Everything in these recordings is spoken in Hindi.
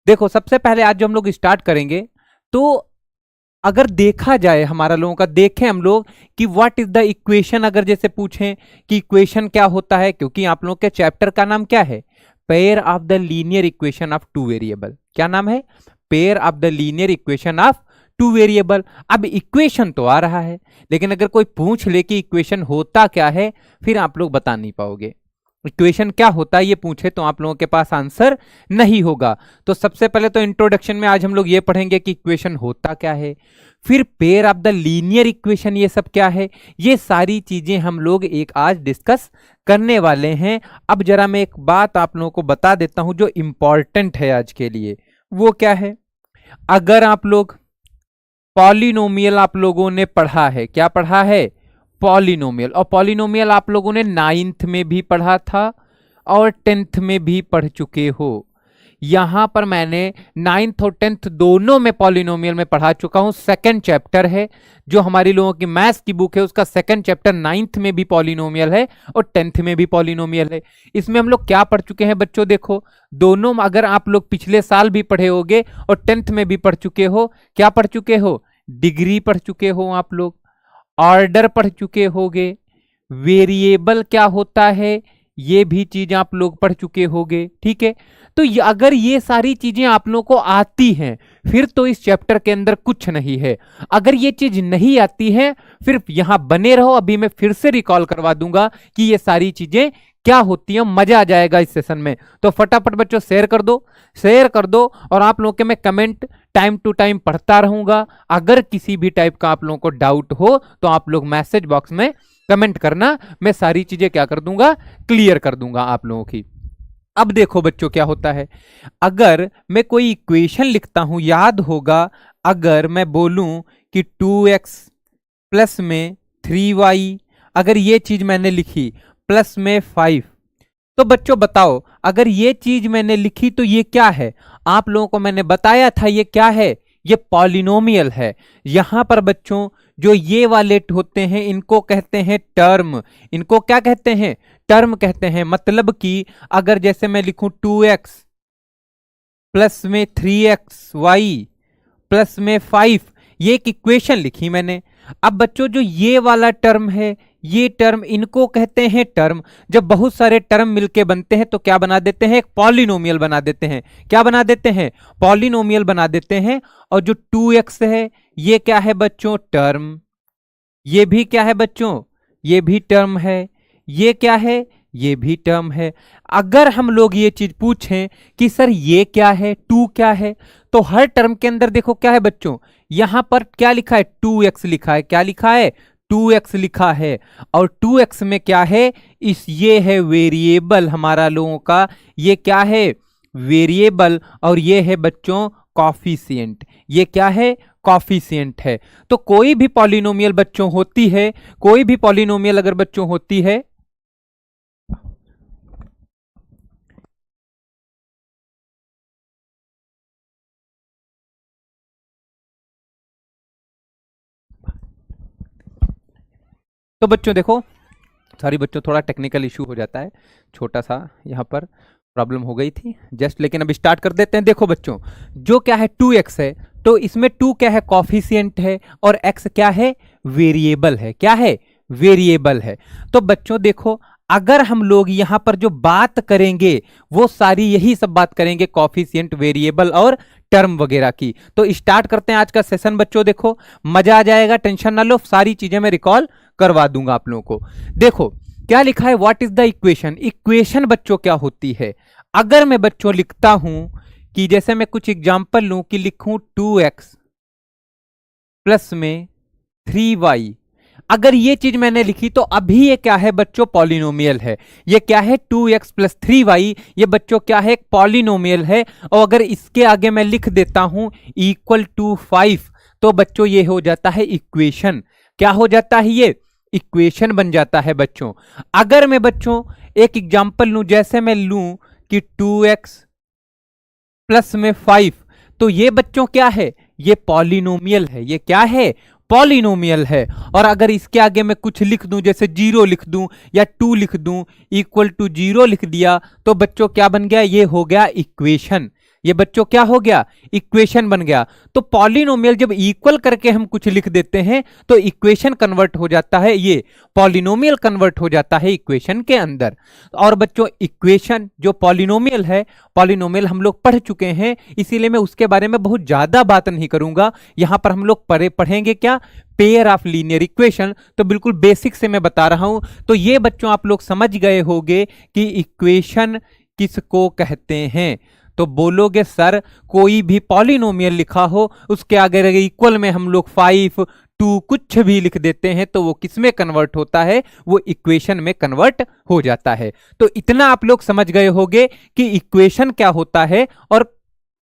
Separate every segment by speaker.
Speaker 1: देखो सबसे पहले आज जो हम लोग स्टार्ट करेंगे, तो अगर देखा जाए हमारा लोगों का, देखें हम लोग कि व्हाट इज द इक्वेशन, अगर जैसे पूछें कि इक्वेशन क्या होता है, क्योंकि आप लोगों के चैप्टर का नाम क्या है, pair of the linear equation of two variable. क्या नाम है? Pair of the linear equation of two variable. अब इक्वेशन तो आ रहा है, लेकिन अगर कोई पूछ ले कि इक्वेशन होता क्या है, फिर आप लोग बता नहीं पाओगे। इक्वेशन क्या होता है ये पूछे तो आप लोगों के पास आंसर नहीं होगा। तो सबसे पहले तो इंट्रोडक्शन में आज हम लोग ये पढ़ेंगे कि इक्वेशन होता क्या है, फिर pair of the linear equation ये सब क्या है, ये सारी चीजें हम लोग एक आज डिस्कस करने वाले हैं। अब जरा मैं एक बात आप लोगों को बता देता हूं जो इंपॉर्टेंट है आज के लिए। वो क्या है? अगर आप लोग पॉलिनोमियल आप लोगों ने पढ़ा है, क्या पढ़ा है? पॉलिनोमियल। और पॉलिनोमियल आप लोगों ने 9th में भी पढ़ा था और 10th में भी पढ़ चुके हो। यहां पर मैंने 9th और 10th दोनों में पॉलिनोमियल में पढ़ा चुका हूं। सेकंड चैप्टर है जो हमारी लोगों की मैथ्स की बुक है, उसका सेकंड चैप्टर 9th में भी पॉलिनोमियल है और 10th में भी पॉलिनोमियल है। इसमें हम लोग क्या पढ़ चुके हैं बच्चों? देखो दोनों, अगर आप लोग पिछले साल भी पढ़े होगे और 10th में भी पढ़ चुके हो, क्या पढ़ चुके हो? डिग्री पढ़ चुके हो आप लोग, ऑर्डर पढ़ चुके होगे, वेरिएबल क्या होता है ये भी चीज आप लोग पढ़ चुके होगे। ठीक है, तो अगर ये सारी चीजें आप लोगों को आती हैं, फिर तो इस चैप्टर के अंदर कुछ नहीं है। अगर ये चीज नहीं आती है, फिर यहां बने रहो, अभी मैं फिर से रिकॉल करवा दूंगा कि ये सारी चीजें क्या होती है। मजा आ जाएगा इस सेशन में। तो फटाफट बच्चों शेयर कर दो, शेयर कर दो, और आप लोगों के मैं कमेंट टाइम टू टाइम पढ़ता रहूंगा। अगर किसी भी टाइप का आप लोगों को डाउट हो तो आप लोग मैसेज बॉक्स में कमेंट करना, मैं सारी चीजें क्या कर दूंगा? क्लियर कर दूंगा आप लोगों की। अब देखो बच्चों क्या होता है, अगर मैं कोई इक्वेशन लिखता हूं, याद होगा अगर मैं बोलूं कि 2x प्लस में 3y, अगर ये चीज मैंने लिखी प्लस में 5, तो बच्चों बताओ अगर ये चीज मैंने लिखी तो ये क्या है? आप लोगों को मैंने बताया था ये क्या है, ये पॉलिनोमियल है। यहां पर बच्चों जो ये वाले होते हैं इनको कहते हैं टर्म। इनको क्या कहते हैं? टर्म कहते हैं। मतलब कि अगर जैसे मैं लिखूं 2x प्लस में 3xy प्लस में 5, ये एक इक्वेशन लिखी मैंने। अब बच्चों जो ये वाला टर्म है, ये टर्म, इनको कहते हैं टर्म। जब बहुत सारे टर्म मिलके बनते हैं तो क्या बना देते हैं? एक पॉलिनोमियल बना देते हैं। क्या बना देते हैं? पॉलिनोमियल बना देते हैं। और जो 2x है ये क्या है बच्चों? टर्म। ये भी क्या है बच्चों? ये भी टर्म है। ये क्या है? ये भी टर्म है। अगर हम लोग ये चीज पूछें कि सर ये क्या है, 2 क्या है, तो हर टर्म के अंदर देखो क्या है बच्चों, यहां पर क्या लिखा है? 2x लिखा है। क्या लिखा है? 2x लिखा है। और 2x में क्या है? ये है वेरिएबल हमारा लोगों का। ये क्या है? वेरिएबल। और ये है बच्चों कॉफिशिएंट। ये क्या है? कॉफिशिएंट है। तो कोई भी पॉलिनोमियल बच्चों होती है, कोई भी पॉलिनोमियल अगर बच्चों होती है, तो बच्चों देखो, सॉरी बच्चों थोड़ा टेक्निकल इशू हो जाता है, छोटा सा यहाँ पर प्रॉब्लम हो गई थी जस्ट, लेकिन अब स्टार्ट कर देते हैं। देखो बच्चों जो क्या है 2x है, तो इसमें 2 क्या है? कॉफिशिएंट है, और x क्या है? वेरिएबल है। क्या है? वेरिएबल है। तो बच्चों देखो अगर हम लोग यहां पर जो बात करेंगे वो सारी यही सब बात करेंगे, कॉफिशिएंट, वेरिएबल और टर्म वगैरह की। तो स्टार्ट करते हैं आज का सेशन बच्चों। देखो मजा आ जाएगा, टेंशन ना लो, सारी चीजें मैं रिकॉल करवा दूंगा आप लोगों को। देखो क्या लिखा है? What is the equation. Equation बच्चों क्या होती है? अगर मैं बच्चों लिखता हूं कि जैसे मैं कुछ एग्जांपल लूं कि लिखूं 2x प्लस में 3y, अगर ये चीज मैंने लिखी तो अभी ये क्या है बच्चों? पॉलिनोमियल है। ये क्या है? 2x प्लस 3y, ये बच्चों क्या है? एक पॉलिनोमियल है। और अगर इसके आगे मैं लिख देता हूं इक्वल टू 5, तो बच्चों ये हो जाता है इक्वेशन। क्या हो जाता है? ये इक्वेशन बन जाता है बच्चों। अगर मैं बच्चों एक एग्जांपल लूं, जैसे मैं लूं कि 2x प्लस में 5, तो ये बच्चों क्या है? ये पॉलिनोमियल है। ये क्या है? पॉलिनोमियल है। और अगर इसके आगे मैं कुछ लिख दूं, जैसे 0 लिख दूं या 2 लिख दूं, इक्वल टू 0 लिख दिया, तो बच्चों क्या बन गया? ये हो गया इक्वेशन। ये बच्चों क्या हो गया, इक्वेशन बन गया। तो पॉलिनोमियल जब इक्वल करके हम कुछ लिख देते हैं तो इक्वेशन कन्वर्ट हो जाता है, ये पॉलिनोमियल कन्वर्ट हो जाता है इक्वेशन के अंदर। और बच्चों इक्वेशन जो पॉलिनोमियल है, पॉलिनोमियल हम लोग पढ़ चुके हैं, इसीलिए मैं उसके बारे में बहुत ज्यादा बात नहीं करूंगा। यहां पर हम लोग पढ़ेंगे क्या, पेयर ऑफ लीनियर इक्वेशन। तो बिल्कुल बेसिक से मैं बता रहा हूं। तो ये बच्चों आप लोग समझ गए होंगे कि इक्वेशन किसको कहते हैं। तो बोलोगे सर कोई भी पॉलिनोमियल लिखा हो उसके आगे इक्वल में हम लोग 5, 2 कुछ भी लिख देते हैं तो वो किस में कन्वर्ट होता है, वो इक्वेशन में कन्वर्ट हो जाता है। तो इतना आप लोग समझ गए होंगे कि इक्वेशन क्या होता है और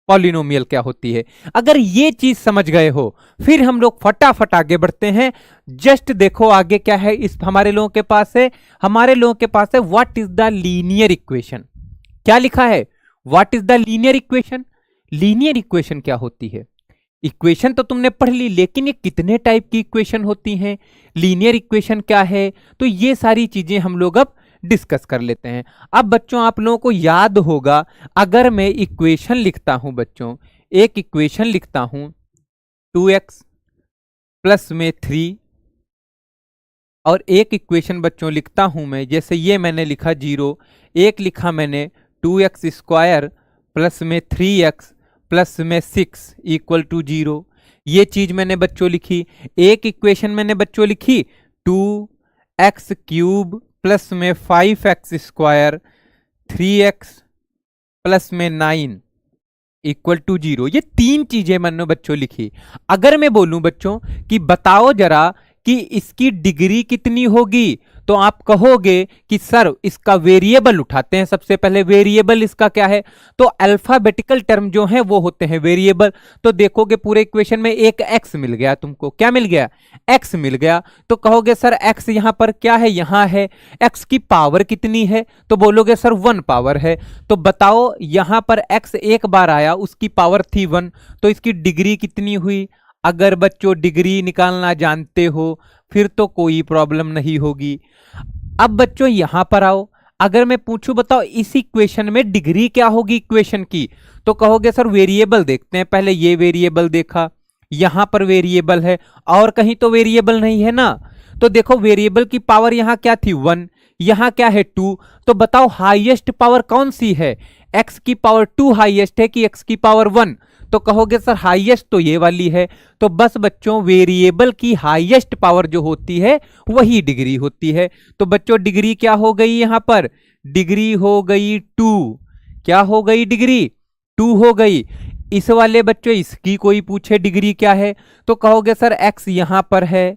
Speaker 1: पॉलिनोमियल क्या होती है। अगर ये चीज समझ गए हो फिर हम लोग फटाफट आगे बढ़ते हैं। जस्ट देखो आगे क्या है, इस हमारे लोगों के पास है, हमारे लोगों के पास है what is the linear equation. क्या लिखा है, what is the linear equation. Linear equation क्या होती है, इक्वेशन तो तुमने पढ़ ली, लेकिन ये कितने टाइप की इक्वेशन होती हैं, लीनियर इक्वेशन क्या है, तो ये सारी चीजें हम लोग अब डिस्कस कर लेते हैं। अब बच्चों आप लोगों को याद होगा, अगर मैं इक्वेशन लिखता हूं बच्चों, एक इक्वेशन लिखता हूं 2x प्लस में 3, और एक इक्वेशन बच्चों लिखता हूं मैं, जैसे ये मैंने लिखा 0, एक लिखा मैंने 2x स्क्वायर प्लस में 3x प्लस में 6 इक्वल टू 0। ये चीज मैंने बच्चों लिखी। एक इक्वेशन मैंने बच्चों लिखी 2x क्यूब प्लस में 5x स्क्वायर 3x प्लस में 9 इक्वल टू 0। ये 3 चीजें मैंने बच्चों लिखी। अगर मैं बोलूं बच्चों कि बताओ जरा कि इसकी डिग्री कितनी होगी, तो आप कहोगे कि सर इसका वेरिएबल उठाते हैं। सबसे पहले वेरिएबल इसका क्या है, तो अल्फाबेटिकल टर्म जो है वो होते हैं वेरिएबल। तो देखोगे पूरे इक्वेशन में एक x मिल गया, तुमको क्या मिल गया, x मिल गया। तो कहोगे सर x यहां पर क्या है, यहां है, x की पावर कितनी है, तो बोलोगे सर 1 पावर है। तो बताओ यहां पर x एक बार आया, उसकी पावर थी 1, तो इसकी डिग्री कितनी हुई। अगर बच्चों डिग्री निकालना जानते हो फिर तो कोई प्रॉब्लम नहीं होगी। अब बच्चों यहां पर आओ, अगर मैं पूछूं बताओ इस इक्वेशन में डिग्री क्या होगी इक्वेशन की, तो कहोगे सर वेरिएबल देखते हैं। पहले ये वेरिएबल देखा, यहां पर वेरिएबल है और कहीं तो वेरिएबल नहीं है ना। तो देखो वेरिएबल की पावर यहां क्या थी 1, यहां क्या है 2। तो बताओ हाईएस्ट पावर कौन सी है, x की पावर 2 हाईएस्ट है कि x की पावर 1। तो कहोगे सर हाईएस्ट तो ये वाली है। तो बस बच्चों वेरिएबल की हाईएस्ट पावर जो होती है वही डिग्री होती है। तो बच्चों डिग्री क्या हो गई, यहां पर डिग्री हो गई 2। क्या हो गई, डिग्री 2 हो गई। इस वाले बच्चों इसकी कोई पूछे डिग्री क्या है, तो कहोगे सर x यहां पर है,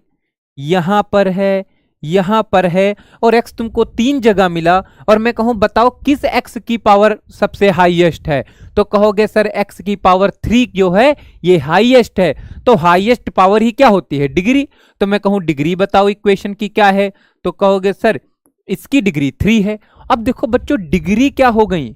Speaker 1: यहां पर है, यहां पर है, और x तुमको 3 जगह मिला। और मैं कहूं बताओ किस x की पावर सबसे हाईएस्ट है, तो कहोगे सर x की पावर 3 जो है ये हाईएस्ट है। तो हाईएस्ट पावर ही क्या होती है, डिग्री। तो मैं कहूं डिग्री बताओ इक्वेशन की क्या है, तो कहोगे सर इसकी डिग्री 3 है। अब देखो बच्चों डिग्री क्या हो गई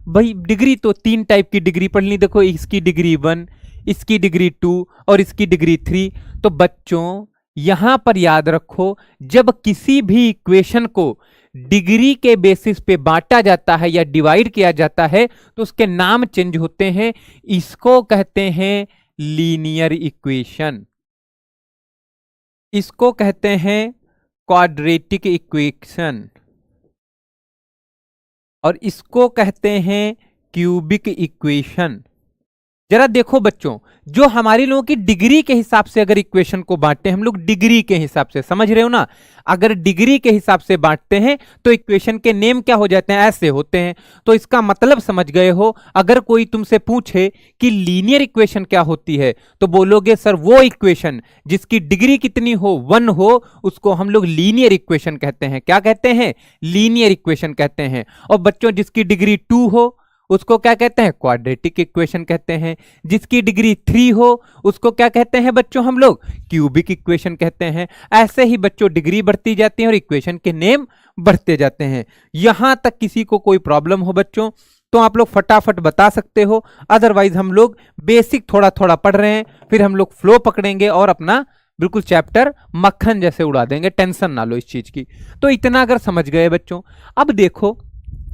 Speaker 1: भाई, डिग्री तो 3 टाइप की डिग्री पढ़ ली। देखो इसकी डिग्री 1, इसकी डिग्री 2 और इसकी डिग्री 3। तो बच्चों यहां पर याद रखो, जब किसी भी इक्वेशन को डिग्री के बेसिस पे बांटा जाता है या डिवाइड किया जाता है तो उसके नाम चेंज होते हैं। इसको कहते हैं लीनियर इक्वेशन, इसको कहते हैं क्वाड्रेटिक इक्वेशन, और इसको कहते हैं क्यूबिक इक्वेशन। जरा देखो बच्चों, जो हमारी लोगों की डिग्री के हिसाब से अगर इक्वेशन को बांटते हैं हम लोग, डिग्री के हिसाब से, समझ रहे हो ना, अगर डिग्री के हिसाब से बांटते हैं तो इक्वेशन के नेम क्या हो जाते हैं, ऐसे होते हैं। तो इसका मतलब समझ गए हो। अगर कोई तुमसे पूछे कि लीनियर इक्वेशन क्या होती है, तो बोलोगे सर वो इक्वेशन जिसकी डिग्री कितनी हो, 1 हो, उसको हम लोग लीनियर इक्वेशन कहते हैं। क्या कहते हैं, लीनियर इक्वेशन कहते हैं। और बच्चों जिसकी डिग्री 2 हो उसको क्या कहते हैं, क्वाड्रेटिक इक्वेशन कहते हैं। जिसकी डिग्री 3 हो उसको क्या कहते हैं बच्चों, हम लोग क्यूबिक इक्वेशन कहते हैं। ऐसे ही बच्चों डिग्री बढ़ती जाती है और इक्वेशन के नेम बढ़ते जाते हैं। यहां तक किसी को कोई प्रॉब्लम हो बच्चों तो आप लोग फटाफट बता सकते हो, अदरवाइज हम लोग बेसिक थोड़ा थोड़ा पढ़ रहे हैं, फिर हम लोग फ्लो पकड़ेंगे और अपना बिल्कुल चैप्टर मक्खन जैसे उड़ा देंगे। टेंशन ना लो इस चीज की। तो इतना अगर समझ गए बच्चों, अब देखो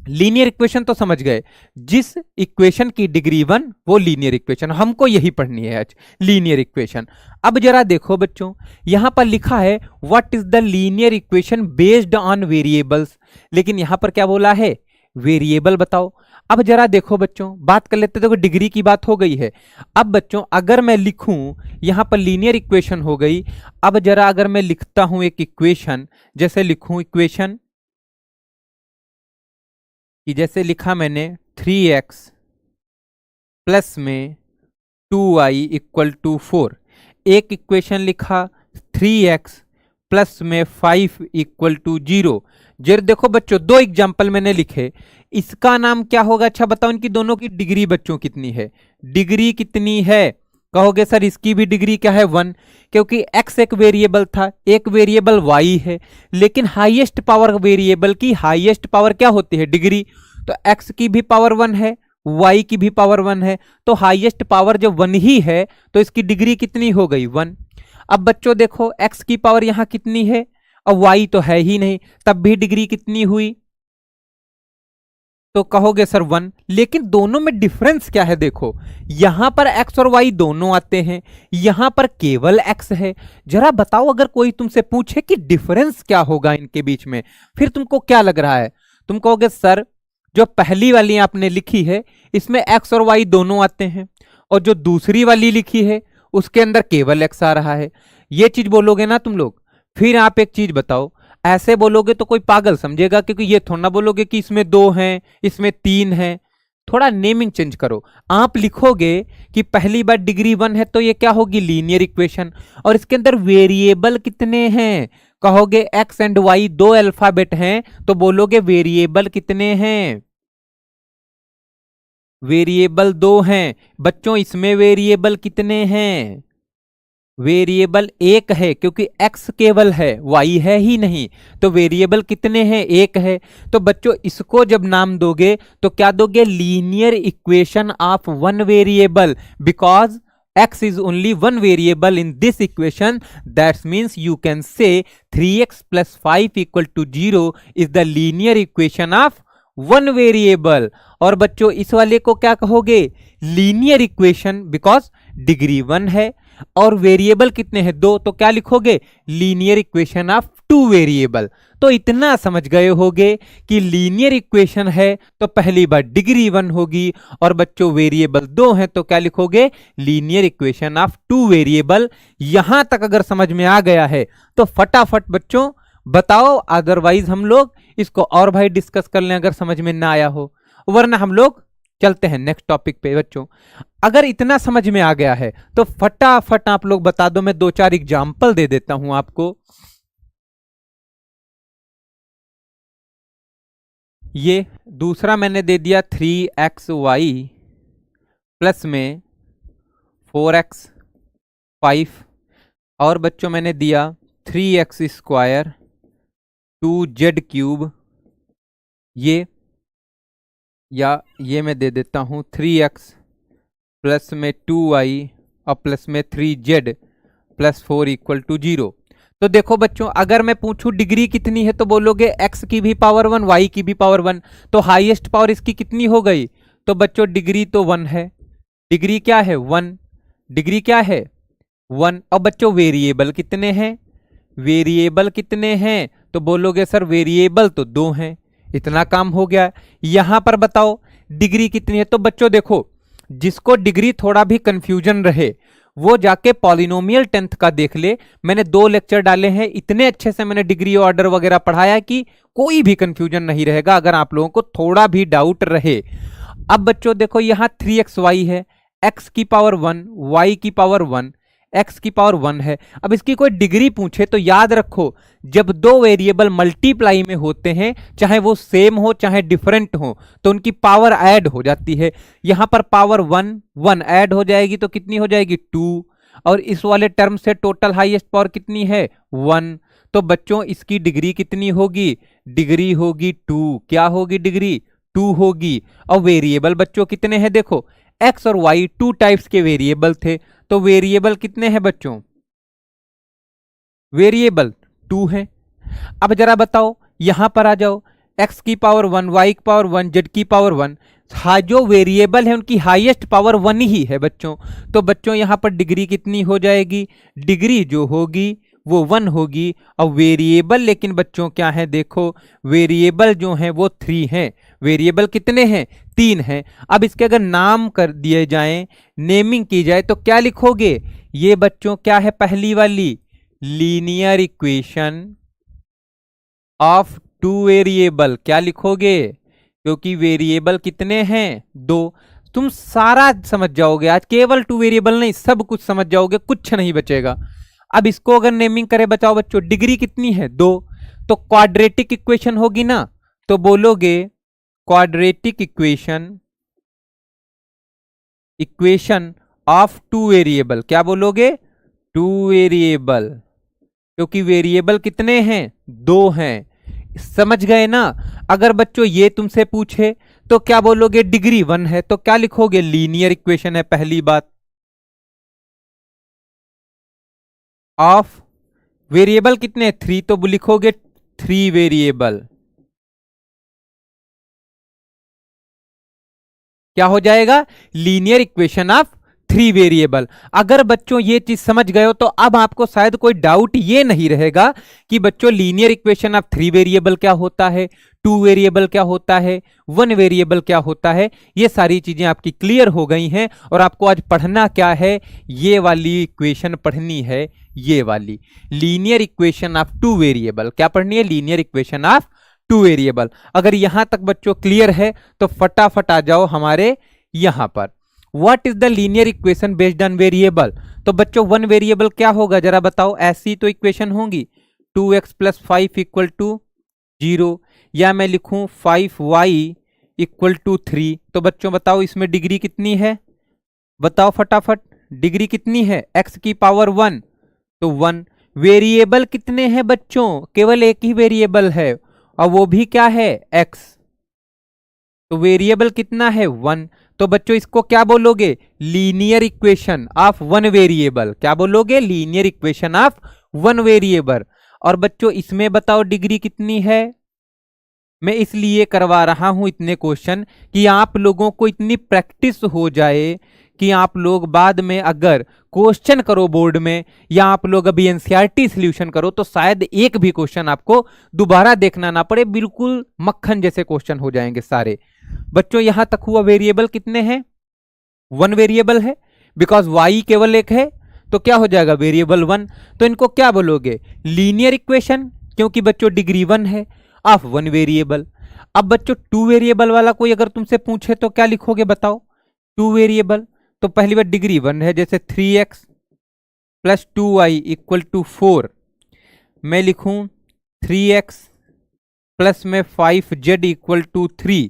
Speaker 1: लीनियर इक्वेशन तो समझ गए, जिस इक्वेशन की डिग्री 1 वो लीनियर इक्वेशन, हमको यही पढ़नी है आज, लीनियर इक्वेशन। अब जरा देखो बच्चों, यहां पर लिखा है what is the linear equation based on variables, लेकिन यहां पर क्या बोला है, वेरिएबल बताओ। अब जरा देखो बच्चों, बात कर लेते, देखो डिग्री की बात हो गई है। अब बच्चों अगर मैं लिखूं, यहां पर लीनियर इक्वेशन हो गई। अब जरा अगर मैं लिखता हूं एक इक्वेशन, जैसे लिखूं इक्वेशन कि जैसे लिखा मैंने 3x प्लस में 2y इक्वल टू 4, एक इक्वेशन लिखा 3x प्लस में 5 इक्वल टू 0। जरा देखो बच्चों, दो एग्जाम्पल मैंने लिखे, इसका नाम क्या होगा, अच्छा बताओ इनकी दोनों की डिग्री बच्चों कितनी है, डिग्री कितनी है, कहोगे सर इसकी भी डिग्री क्या है 1, क्योंकि x एक वेरिएबल था, एक वेरिएबल y है, लेकिन हाईएस्ट पावर वेरिएबल की हाईएस्ट पावर क्या होती है, डिग्री। तो x की भी पावर 1 है, y की भी पावर 1 है, तो हाईएस्ट पावर जब 1 ही है तो इसकी डिग्री कितनी हो गई 1। अब बच्चों देखो x की पावर यहां कितनी है, और y तो है ही नहीं, तब भी डिग्री कितनी हुई, तो कहोगे सर 1। लेकिन दोनों में डिफरेंस क्या है, देखो यहां पर x और y दोनों आते हैं, यहां पर केवल x है। जरा बताओ अगर कोई तुमसे पूछे कि डिफरेंस क्या होगा इनके बीच में, फिर तुमको क्या लग रहा है, तुम कहोगे सर जो पहली वाली आपने लिखी है इसमें x और y दोनों आते हैं, और जो दूसरी वाली लिखी है उसके अंदर केवल x आ रहा है, ये चीज बोलोगे ना तुम लोग। फिर आप एक चीज बताओ, ऐसे बोलोगे तो कोई पागल समझेगा, क्योंकि ये थोड़ा ना बोलोगे कि इसमें 2 हैं इसमें 3 हैं, थोड़ा नेमिंग चेंज करो। आप लिखोगे कि पहली बार डिग्री 1 है तो ये क्या होगी, लीनियर इक्वेशन, और इसके अंदर वेरिएबल कितने हैं, कहोगे x एंड y, दो अल्फाबेट हैं तो बोलोगे वेरिएबल कितने हैं, वेरिएबल 2 हैं। बच्चों इसमें वेरिएबल कितने हैं, वेरिएबल 1 है, क्योंकि x केवल है y है ही नहीं, तो वेरिएबल कितने हैं, 1 है। तो बच्चों इसको जब नाम दोगे तो क्या दोगे, linear equation of 1 variable, because x is only 1 variable in this equation, that means you can say 3x plus 5 equal to 0 is the linear equation of 1 variable। और बच्चों इस वाले को क्या कहोगे, लीनियर इक्वेशन, बिकॉज डिग्री 1 है और वेरिएबल कितने हैं 2, तो क्या लिखोगे, लीनियर इक्वेशन ऑफ 2 वेरिएबल। तो इतना समझ गए होगे कि लीनियर इक्वेशन है तो पहली बार डिग्री 1 होगी, और बच्चों वेरिएबल 2 हैं तो क्या लिखोगे, लीनियर इक्वेशन ऑफ 2 वेरिएबल। यहां तक अगर समझ में आ गया है तो फटाफट बच्चों बताओ, अदरवाइज हम लोग इसको और भाई डिस्कस कर लें अगर समझ में ना आया हो, वरना हम लोग चलते हैं नेक्स्ट टॉपिक पे। बच्चों अगर इतना समझ में आ गया है तो फटाफट आप लोग बता दो, मैं 2-4 एग्जाम्पल दे देता हूं आपको। ये दूसरा मैंने दे दिया 3xy प्लस में 4x 5, और बच्चों मैंने दिया 3x स्क्वायर 2z क्यूब, ये मैं दे देता हूं 3x प्लस में 2y और प्लस में 3z प्लस 4 इक्वल टू 0। तो देखो बच्चों अगर मैं पूछूं डिग्री कितनी है तो बोलोगे x की भी पावर 1 y की भी पावर 1, तो हाईएस्ट पावर इसकी कितनी हो गई, तो बच्चों डिग्री तो 1 है, डिग्री क्या है 1, डिग्री क्या है 1। और बच्चों वेरिएबल कितने हैं, वेरिएबल कितने हैं, तो बोलोगे सर वेरिएबल तो 2 हैं, इतना काम हो गया। यहां पर बताओ डिग्री कितनी है, तो बच्चों देखो जिसको डिग्री थोड़ा भी कंफ्यूजन रहे वो जाके पॉलिनोमियल 10th का देख ले, मैंने 2 लेक्चर डाले हैं, इतने अच्छे से मैंने डिग्री ऑर्डर वगैरह पढ़ाया कि कोई भी कंफ्यूजन नहीं रहेगा अगर आप लोगों को थोड़ा भी डाउट रहे। अब बच्चों देखो यहां 3xy है, x की पावर 1 y की पावर 1 x की पावर 1 है। अब इसकी कोई डिग्री पूछे तो याद रखो जब दो वेरिएबल मल्टीप्लाई में होते हैं, चाहे वो सेम हो चाहे डिफरेंट हो, तो उनकी पावर ऐड हो जाती है। यहां पर पावर 1 ऐड हो जाएगी तो कितनी हो जाएगी 2, और इस वाले टर्म से टोटल हाईएस्ट पावर कितनी है 1। तो बच्चों इसकी डिग्री कितनी होगी, डिग्री होगी 2, क्या होगी डिग्री 2 होगी। और वेरिएबल बच्चों कितने हैं, देखो x और y 2 टाइप्स के वेरिएबल थे, तो वेरिएबल कितने हैं बच्चों, वेरिएबल 2 हैं। अब जरा बताओ यहां पर आ जाओ, x की पावर 1, y की पावर 1, z की पावर 1, हाँ जो वेरिएबल है उनकी हाईएस्ट पावर 1 ही है बच्चों। तो बच्चों यहां पर डिग्री कितनी हो जाएगी, डिग्री जो होगी वो 1 होगी। और वेरिएबल लेकिन बच्चों क्या है, देखो वेरिएबल जो है वो 3 हैं। वेरिएबल कितने हैं, 3 हैं। अब इसके अगर नाम कर दिए जाएं, नेमिंग की जाए तो क्या लिखोगे, ये बच्चों क्या है, पहली वाली linear equation of two variable, क्या लिखोगे, क्योंकि वेरिएबल कितने हैं, 2। तुम सारा समझ जाओगे आज, केवल टू वेरिएबल नहीं सब कुछ समझ जाओगे, कुछ नहीं बचेगा। अब इसको अगर नेमिंग करें बताओ बच्चों, डिग्री कितनी है, 2। तो क्वाड्रेटिक इक्वेशन होगी ना, तो बोलोगे quadratic equation of two variable, क्या बोलोगे, टू वेरिएबल, क्योंकि वेरिएबल कितने हैं, 2 हैं। समझ गए ना। अगर बच्चों ये तुमसे पूछे तो क्या बोलोगे, डिग्री 1 है, तो क्या लिखोगे, लीनियर इक्वेशन है पहली बात। ऑफ वेरिएबल कितने, 3, तो लिखोगे 3 वेरिएबल, क्या हो जाएगा, लीनियर इक्वेशन ऑफ 3 वेरिएबल। अगर बच्चों ये चीज समझ गए हो तो अब आपको शायद कोई डाउट ये नहीं रहेगा कि बच्चों लीनियर इक्वेशन ऑफ 3 वेरिएबल क्या होता है, 2 वेरिएबल क्या होता है, 1 वेरिएबल क्या होता है। ये सारी चीजें आपकी क्लियर हो गई हैं। और आपको आज पढ़ना क्या है, ये वाली इक्वेशन पढ़नी है, ये वाली लीनियर इक्वेशन ऑफ 2 वेरिएबल, क्या पढ़नी है, लीनियर इक्वेशन ऑफ 2 वेरिएबल। अगर यहां तक बच्चों क्लियर है तो फटाफट आ जाओ हमारे यहां पर। What is the linear equation based on variable, तो बच्चों 1 वेरिएबल क्या होगा जरा बताओ, ऐसी तो इक्वेशन होंगी, 2x + 5 = 0, या मैं लिखूं 5y = 3। तो बच्चों बताओ इसमें डिग्री कितनी है, बताओ फटाफट, डिग्री कितनी है, x की पावर 1, तो 1। वेरिएबल कितने हैं बच्चों, केवल एक ही वेरिएबल है और वो भी क्या है, x, तो वेरिएबल कितना है, 1। तो बच्चों इसको क्या बोलोगे, लीनियर इक्वेशन ऑफ 1 वेरिएबल, क्या बोलोगे, लीनियर इक्वेशन ऑफ 1 वेरिएबल। और बच्चों इसमें बताओ डिग्री कितनी है, मैं इसलिए करवा रहा हूं इतने क्वेश्चन कि आप लोगों को इतनी प्रैक्टिस हो जाए कि आप लोग बाद में अगर क्वेश्चन करो बोर्ड में, या आप लोग अभी एनसीईआरटी सॉल्यूशन करो तो शायद एक भी क्वेश्चन आपको दोबारा देखना ना पड़े, बिल्कुल मक्खन जैसे क्वेश्चन हो जाएंगे सारे। बच्चों यहां तक हुआ, वेरिएबल कितने हैं, 1 वेरिएबल है, बिकॉज y केवल एक है, तो क्या हो जाएगा, वेरिएबल 1। तो इनको क्या बोलोगे, लीनियर इक्वेशन, क्योंकि बच्चों डिग्री 1 है ऑफ 1 वेरिएबल। अब बच्चों 2 वेरिएबल वाला कोई अगर तुमसे पूछे तो क्या लिखोगे बताओ, 2 वेरिएबल, तो पहली बार डिग्री 1 है, जैसे 3x + 2y = 4, मैं लिखूं 3x प्लस में 5z = 3।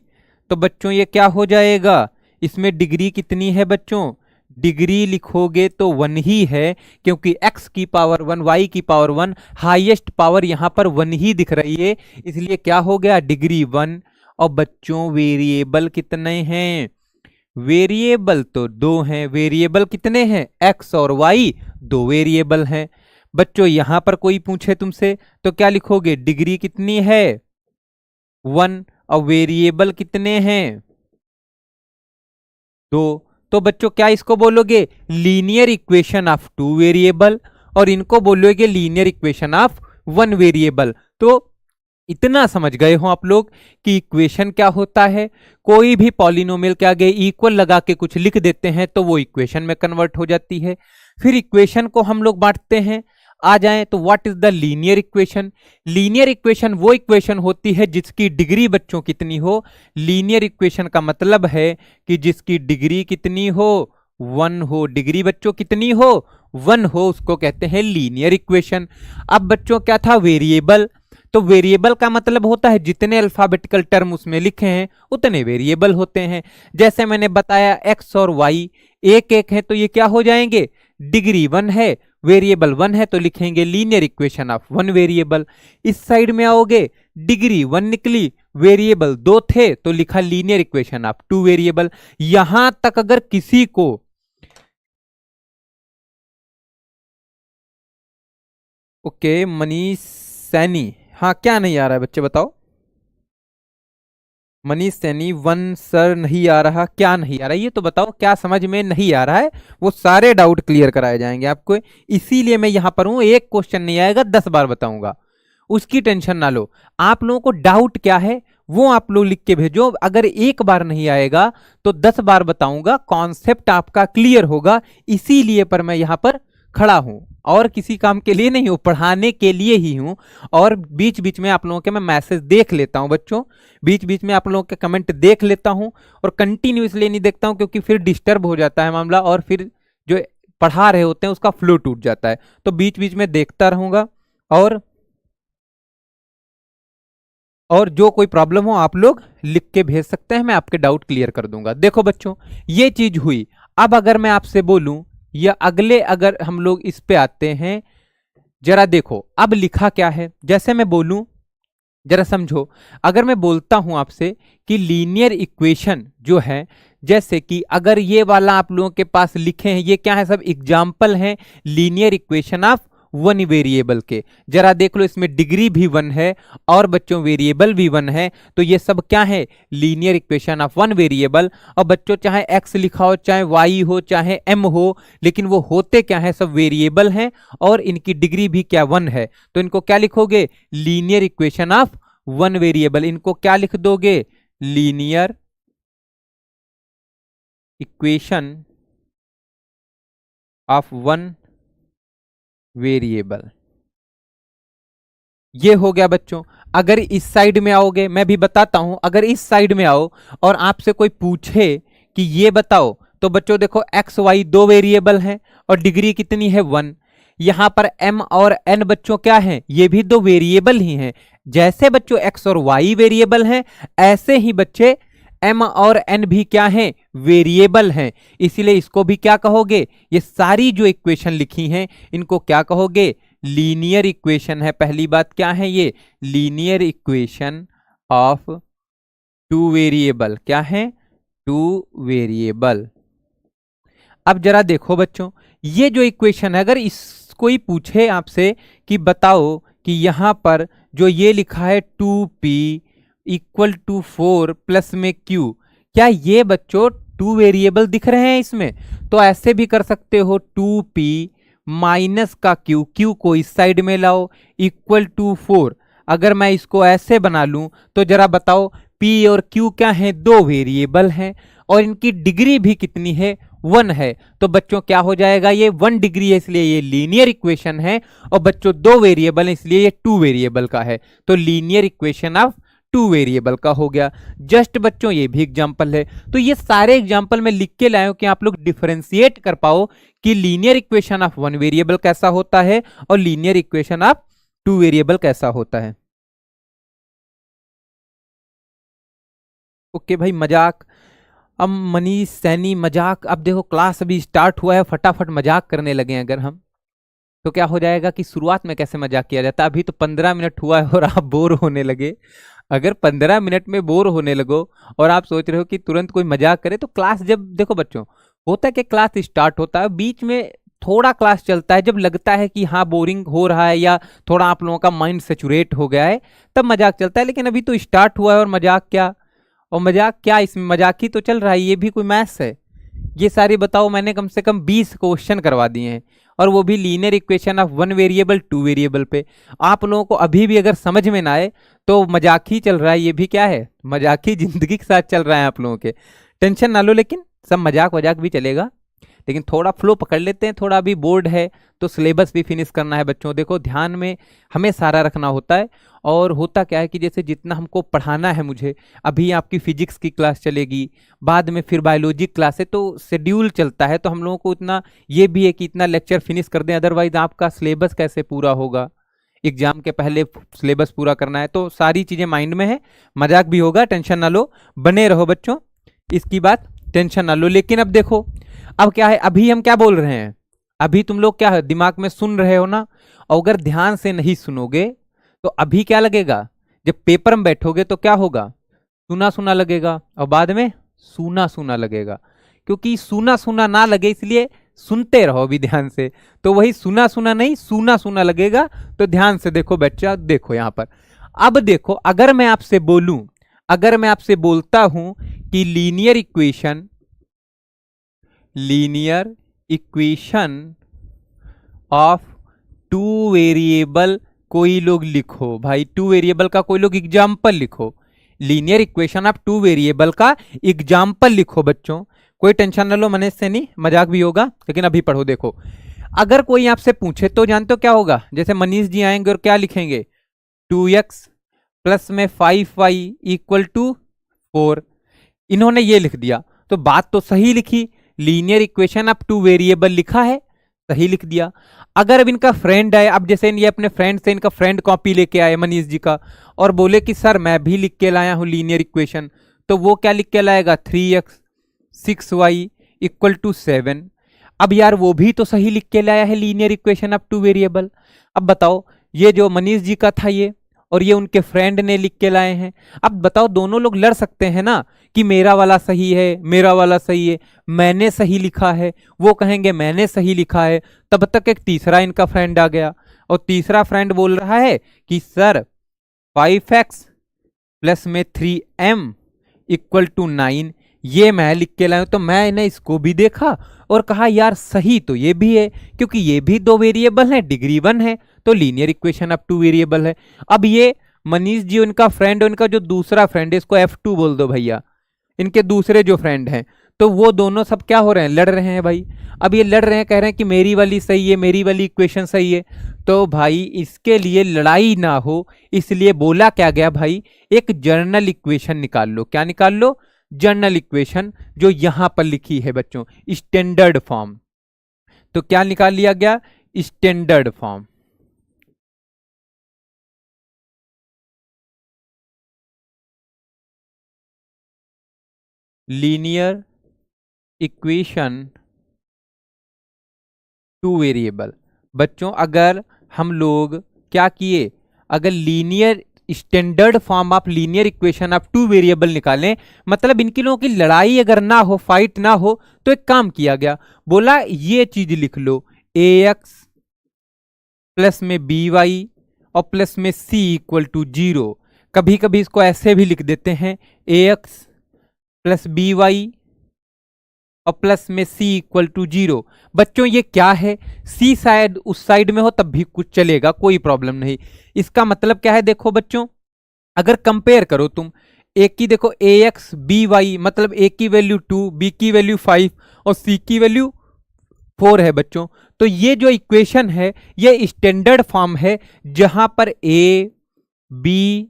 Speaker 1: तो बच्चों ये क्या हो जाएगा, इसमें डिग्री कितनी है बच्चों, डिग्री लिखोगे तो 1 ही है, क्योंकि x की पावर 1, y की पावर 1, हाईएस्ट पावर यहां पर 1 ही दिख रही है, इसलिए क्या हो गया, डिग्री 1। और बच्चों वेरिएबल कितने हैं, वेरिएबल तो 2 हैं, वेरिएबल कितने हैं, x और y, 2 वेरिएबल हैं। बच्चों यहां पर कोई पूछे तुमसे तो क्या लिखोगे, डिग्री कितनी है, 1, और वेरिएबल कितने हैं, 2। तो बच्चों क्या इसको बोलोगे, लीनियर इक्वेशन ऑफ 2 वेरिएबल, और इनको बोलोगे लीनियर इक्वेशन ऑफ 1 वेरिएबल। तो इतना समझ गए हो आप लोग कि इक्वेशन क्या होता है, कोई भी पॉलिनोमियल के आगे इक्वल लगा के कुछ लिख देते हैं तो वो इक्वेशन में कन्वर्ट हो जाती है। फिर इक्वेशन को हम लोग बांटते हैं, आ जाएं तो what is the linear equation, linear equation वो इक्वेशन होती है जिसकी डिग्री बच्चों कितनी हो, लीनियर इक्वेशन का मतलब है कि जिसकी डिग्री कितनी हो, 1 हो, डिग्री बच्चों कितनी हो, 1 हो, उसको कहते हैं लीनियर इक्वेशन। अब बच्चों क्या था, वेरिएबल, तो वेरिएबल का मतलब होता है जितने अल्फाबेटिकल टर्म उसमें लिखे हैं उतने वेरिएबल होते हैं। जैसे मैंने बताया x और y एक एक है तो ये क्या हो जाएंगे, डिग्री 1 है, वेरिएबल 1 है, तो लिखेंगे लीनियर इक्वेशन ऑफ 1 वेरिएबल। इस साइड में आओगे, डिग्री 1 निकली, वेरिएबल 2 थे, तो लिखा लीनियर इक्वेशन ऑफ 2 वेरिएबल। यहां तक अगर किसी को ओके, मनीष सैनी, हाँ क्या नहीं आ रहा है बच्चे बताओ, मनीष सैनी 1 सर नहीं आ रहा, क्या नहीं आ रहा ये तो बताओ, क्या समझ में नहीं आ रहा है, वो सारे डाउट क्लियर कराए जाएंगे आपको। इसीलिए मैं यहां पर हूं, एक क्वेश्चन नहीं आएगा 10 बार बताऊंगा, उसकी टेंशन ना लो। आप लोगों को डाउट क्या है वो आप लोग लिख के भेजो, अगर एक बार नहीं आएगा तो 10 बार बताऊंगा, कॉन्सेप्ट आपका क्लियर होगा। इसीलिए पर मैं यहां पर खड़ा हूं, और किसी काम के लिए नहीं हूं, पढ़ाने के लिए ही हूं। और बीच बीच में आप लोगों के मैं मैसेज देख लेता हूं बच्चों, बीच बीच में आप लोगों के कमेंट देख लेता हूं, और कंटिन्यू इसलिए नहीं देखता हूं क्योंकि फिर डिस्टर्ब हो जाता है मामला, और फिर जो पढ़ा रहे होते हैं उसका फ्लो टूट जाता है। तो बीच बीच में देखता रहूंगा, और जो कोई प्रॉब्लम हो आप लोग लिख के भेज सकते हैं, मैं आपके डाउट क्लियर कर दूंगा। देखो बच्चों, ये चीज हुई। अब अगर मैं आपसे बोलूं, या अगले अगर हम लोग इस पे आते हैं, जरा देखो अब लिखा क्या है। जैसे मैं बोलूं, जरा समझो, अगर मैं बोलता हूं आपसे कि लीनियर इक्वेशन जो है, जैसे कि अगर ये वाला आप लोगों के पास लिखे हैं, ये क्या है, सब एग्जाम्पल हैं linear equation of one variable के। जरा देख लो, इसमें डिग्री भी 1 है और बच्चों वेरिएबल भी 1 है, तो ये सब क्या है, linear equation of one variable. और बच्चों चाहे x लिखा हो, चाहे y हो, चाहे m हो, लेकिन वो होते क्या है, सब वेरिएबल हैं, और इनकी डिग्री भी क्या 1 है। तो इनको क्या लिखोगे, linear equation of one variable. इनको क्या लिख दोगे, linear equation of one variable. ये हो गया बच्चों। अगर इस साइड में आओगे, मैं भी बताता हूं, अगर इस साइड में आओ और आपसे कोई पूछे कि ये बताओ, तो बच्चों देखो एक्स वाई 2 वेरिएबल हैं और डिग्री कितनी है 1। यहां पर m और n बच्चों क्या हैं, ये भी 2 वेरिएबल ही हैं। जैसे बच्चों x और y वेरिएबल हैं, ऐसे ही बच्चे m और n भी क्या हैं, वेरिएबल हैं। इसीलिए इसको भी क्या कहोगे, ये सारी जो इक्वेशन लिखी हैं इनको क्या कहोगे, लीनियर इक्वेशन है। पहली बात क्या है, ये लीनियर इक्वेशन ऑफ 2 वेरिएबल, क्या है, 2 वेरिएबल। अब जरा देखो बच्चों, ये जो इक्वेशन है, अगर इस कोई पूछे आपसे कि बताओ कि यहां पर जो ये लिखा है 2p इक्वल टू 4 प्लस में q, क्या ये बच्चों 2 वेरिएबल दिख रहे हैं इसमें? तो ऐसे भी कर सकते हो, 2p माइनस का q को इस साइड में लाओ, इक्वल टू 4। अगर मैं इसको ऐसे बना लूं तो जरा बताओ, p और q क्या है, 2 वेरिएबल हैं, और इनकी डिग्री भी कितनी है, 1 है। तो बच्चों क्या हो जाएगा, ये 1 डिग्री है इसलिए ये लीनियर इक्वेशन है, और बच्चों 2 वेरिएबल है इसलिए ये 2 वेरिएबल का है। तो लीनियर इक्वेशन ऑफ 2 वेरिएबल का हो गया। जस्ट बच्चों ये भी एग्जांपल है। तो ये सारे एग्जांपल में लिख के लाए हो कि आप लोग डिफरेंशिएट कर पाओ कि लीनियर इक्वेशन ऑफ 1 वेरिएबल कैसा होता है और लीनियर इक्वेशन ऑफ 2 वेरिएबल कैसा होता है। ओके भाई, मजाक। अब मनीष सैनी मजाक, अब देखो क्लास अभी स्टार्ट हुआ है, फटाफट मजाक करने लगे अगर हम, तो क्या हो जाएगा कि शुरुआत में कैसे मजाक किया जाता है। अभी तो 15 मिनट हुआ है और आप बोर होने लगे। अगर 15 मिनट में बोर होने लगो और आप सोच रहे हो कि तुरंत कोई मजाक करे, तो क्लास जब देखो बच्चों, होता है कि क्लास स्टार्ट होता है, बीच में थोड़ा क्लास चलता है, जब लगता है कि हाँ बोरिंग हो रहा है या थोड़ा आप लोगों का माइंड सेचुरेट हो गया है, तब मजाक चलता है। लेकिन अभी तो स्टार्ट हुआ है और मजाक क्या, और मजाक क्या, इसमें मजाक ही तो चल रहा है, ये भी कोई मैथ्स है। ये सारी बताओ, मैंने कम से कम 20 क्वेश्चन करवा दिए हैं, और वो भी linear equation of 1 variable 2 variable पे। आप लोगों को अभी भी अगर समझ में ना आए तो मजाक ही चल रहा है, ये भी क्या है, मजाक ही जिंदगी के साथ चल रहा है आप लोगों के। टेंशन ना लो, लेकिन सब मजाक वजाक भी चलेगा, लेकिन थोड़ा फ्लो पकड़ लेते हैं। थोड़ा अभी बोर्ड है तो सिलेबस भी फिनिश करना है बच्चों। देखो ध्यान में हमें सारा रखना होता है, और होता क्या है कि जैसे जितना हमको पढ़ाना है, मुझे अभी आपकी फिजिक्स की क्लास चलेगी, बाद में फिर बायोलॉजी क्लास है, तो शेड्यूल चलता है, तो हम लोगों को इतना ये भी है कि इतना लेक्चर फिनिश कर दें, अदरवाइज आपका सिलेबस कैसे पूरा होगा। एग्जाम के पहले सिलेबस पूरा करना है, तो सारी चीजें माइंड में है। मजाक भी होगा, टेंशन ना लो, बने रहो बच्चों, इसकी बात टेंशन ना लो। लेकिन अब देखो, अब क्या है, अभी हम क्या बोल रहे हैं, अभी तुम लोग क्या है दिमाग में सुन रहे हो ना, और अगर ध्यान से नहीं सुनोगे तो अभी क्या लगेगा, जब पेपर में बैठोगे तो क्या होगा, सुना सुना लगेगा, और बाद में सूना सूना लगेगा। क्योंकि सुना सुना ना लगे इसलिए सुनते रहो अभी ध्यान से, तो वही सुना सुना नहीं सूना सूना लगेगा। तो ध्यान से देखो बच्चा, देखो यहां पर, अब देखो अगर मैं आपसे बोलूं, अगर मैं आपसे बोलता हूं कि linear equation of two variable, कोई लोग लिखो भाई, टू वेरिएबल का कोई लोग एग्जाम्पल लिखो, linear equation of two variable का एग्जाम्पल लिखो बच्चों। कोई टेंशन न लो, मनीष से नहीं, मजाक भी होगा, लेकिन अभी पढ़ो। देखो, अगर कोई आपसे पूछे तो जानते हो क्या होगा? जैसे मनीष जी आएंगे और क्या लिखेंगे? 2x प्लस में 5y इक्वल टू 4। इन्होंने ये लिख दिया तो बात तो सही लिखी, linear equation of two variable लिखा है, सही लिख दिया। अगर अब इनका फ्रेंड है, अब जैसे ये अपने फ्रेंड से इनका फ्रेंड कॉपी लेके आए मनीष जी का, और बोले कि सर मैं भी लिख के लाया हूं लीनियर इक्वेशन, तो वो क्या लिख के लाएगा? 3x 6y equal to 7। अब यार वो भी तो सही लिख के लाया है linear equation of two variable. अब बताओ, ये जो मनीष जी का था ये, और ये उनके फ्रेंड ने लिख के लाए हैं। अब बताओ, दोनों लोग लड़ सकते हैं ना कि मेरा वाला सही है, मेरा वाला सही है, मैंने सही लिखा है, वो कहेंगे मैंने सही लिखा है। तब तक एक तीसरा इनका फ्रेंड आ गया, और तीसरा फ्रेंड बोल रहा है कि सर 5x प्लस में 3m इक्वल टू 9 ये मैं लिख के लाया। तो मैंने इसको भी देखा और कहा यार सही तो ये भी है, क्योंकि ये भी दो वेरिएबल है, डिग्री 1 है, तो linear equation of two variable है। अब ये मनीष जी उनका फ्रेंड, उनका जो दूसरा फ्रेंड है, इसको F2 बोल दो भैया, इनके दूसरे जो फ्रेंड हैं, तो वो दोनों सब क्या हो रहे हैं? लड़ रहे हैं भाई। अब ये लड़ रहे हैं, कह रहे हैं कि मेरी वाली सही है, मेरी वाली इक्वेशन सही है। तो भाई इसके लिए लड़ाई ना हो, इसलिए बोला क्या गया भाई, एक जर्नल इक्वेशन निकाल लो। क्या निकाल लो? जर्नल इक्वेशन, जो यहां पर लिखी है बच्चों, स्टैंडर्ड फॉर्म। तो क्या निकाल लिया गया? Standard form. Linear equation two variable. बच्चों अगर हम लोग क्या किए, अगर linear standard form of linear equation of two variable निकालें, मतलब इनकी लोगों की लड़ाई अगर ना हो, फाइट ना हो, तो एक काम किया गया, बोला ये चीज लिख लो, ax प्लस में by और प्लस में c इक्वल टू 0। कभी कभी इसको ऐसे भी लिख देते हैं, ax प्लस by और प्लस में c इक्वल टू 0। बच्चों ये क्या है? c शायद उस साइड में हो तब भी कुछ चलेगा, कोई प्रॉब्लम नहीं। इसका मतलब क्या है? देखो बच्चों, अगर कंपेयर करो तुम, एक की देखो ax by, मतलब a की वैल्यू 2, b की वैल्यू 5 और c की वैल्यू 4 है बच्चों। तो ये जो इक्वेशन है ये स्टैंडर्ड फॉर्म है, जहां पर a b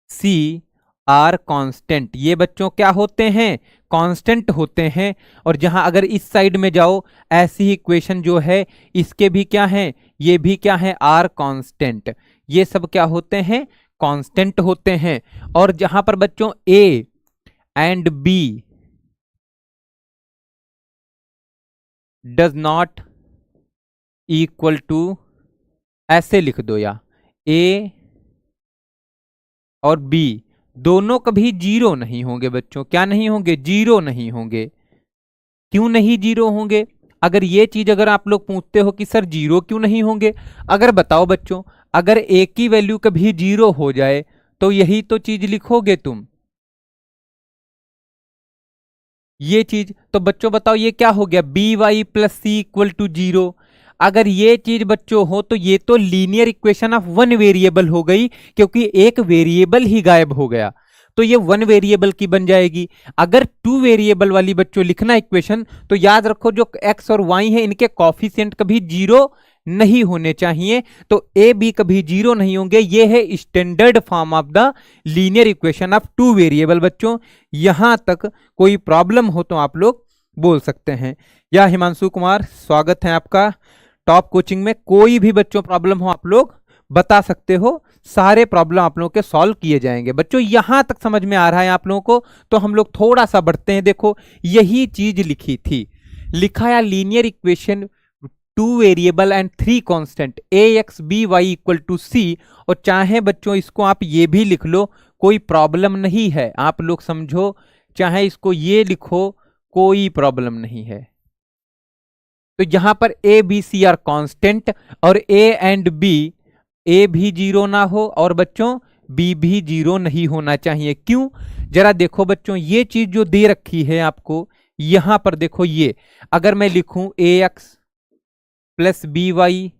Speaker 1: c are constant. ये बच्चों क्या होते हैं? कांस्टेंट होते हैं। और जहां अगर इस साइड में जाओ, ऐसी ही इक्वेशन जो है इसके भी क्या है? ये भी क्या है? Are constant. ये सब क्या होते हैं? कांस्टेंट होते हैं। और जहां पर बच्चों a and b does not equal to, ऐसे लिख दो, या a और b दोनों कभी जीरो नहीं होंगे बच्चों। क्या नहीं होंगे? जीरो नहीं होंगे। क्यों नहीं जीरो होंगे? अगर ये चीज अगर आप लोग पूछते हो कि सर जीरो क्यों नहीं होंगे, अगर बताओ बच्चों, अगर a की वैल्यू कभी जीरो हो जाए तो यही तो चीज लिखोगे तुम, ये चीज। तो बच्चों बताओ ये क्या हो गया? B Y plus C equal to 0। अगर ये चीज बच्चों हो तो ये तो linear equation of one variable हो गई, क्योंकि एक वेरिएबल ही गायब हो गया, तो ये वन वेरिएबल की बन जाएगी। अगर टू वेरिएबल वाली बच्चों लिखना इक्वेशन, तो याद रखो जो x और y है इनके कॉफिशिएंट कभी जीरो नहीं होने चाहिए, तो ए बी कभी जीरो नहीं होंगे। ये है standard form of the linear equation of two variable. बच्चों यहां तक कोई प्रॉब्लम हो तो आप लोग बोल सकते हैं। या हिमांशु कुमार, स्वागत है आपका टॉप कोचिंग में। कोई भी बच्चों प्रॉब्लम हो आप लोग बता सकते हो, सारे प्रॉब्लम आप लोगों के सॉल्व किए जाएंगे। बच्चों यहां तक समझ में आ रहा है आप लोगों को? तो हम लोग थोड़ा सा बढ़ते हैं। देखो यही चीज लिखी थी, लिखा है linear equation two variable and three constant A X B Y equal to C. और चाहे बच्चों इसको आप ये भी लिख लो, कोई प्रॉब्लम नहीं है, आप लोग समझो, चाहे इसको ये लिखो कोई प्रॉब्लम नहीं है। तो यहां पर A B C are constant, और ए एंड बी, ए भी जीरो ना हो और बच्चों बी भी 0 नहीं होना चाहिए। क्यों? जरा देखो बच्चों, ये चीज जो दे रखी है आपको यहां पर देखो, ये अगर मैं लिखूं ax प्लस बी वाई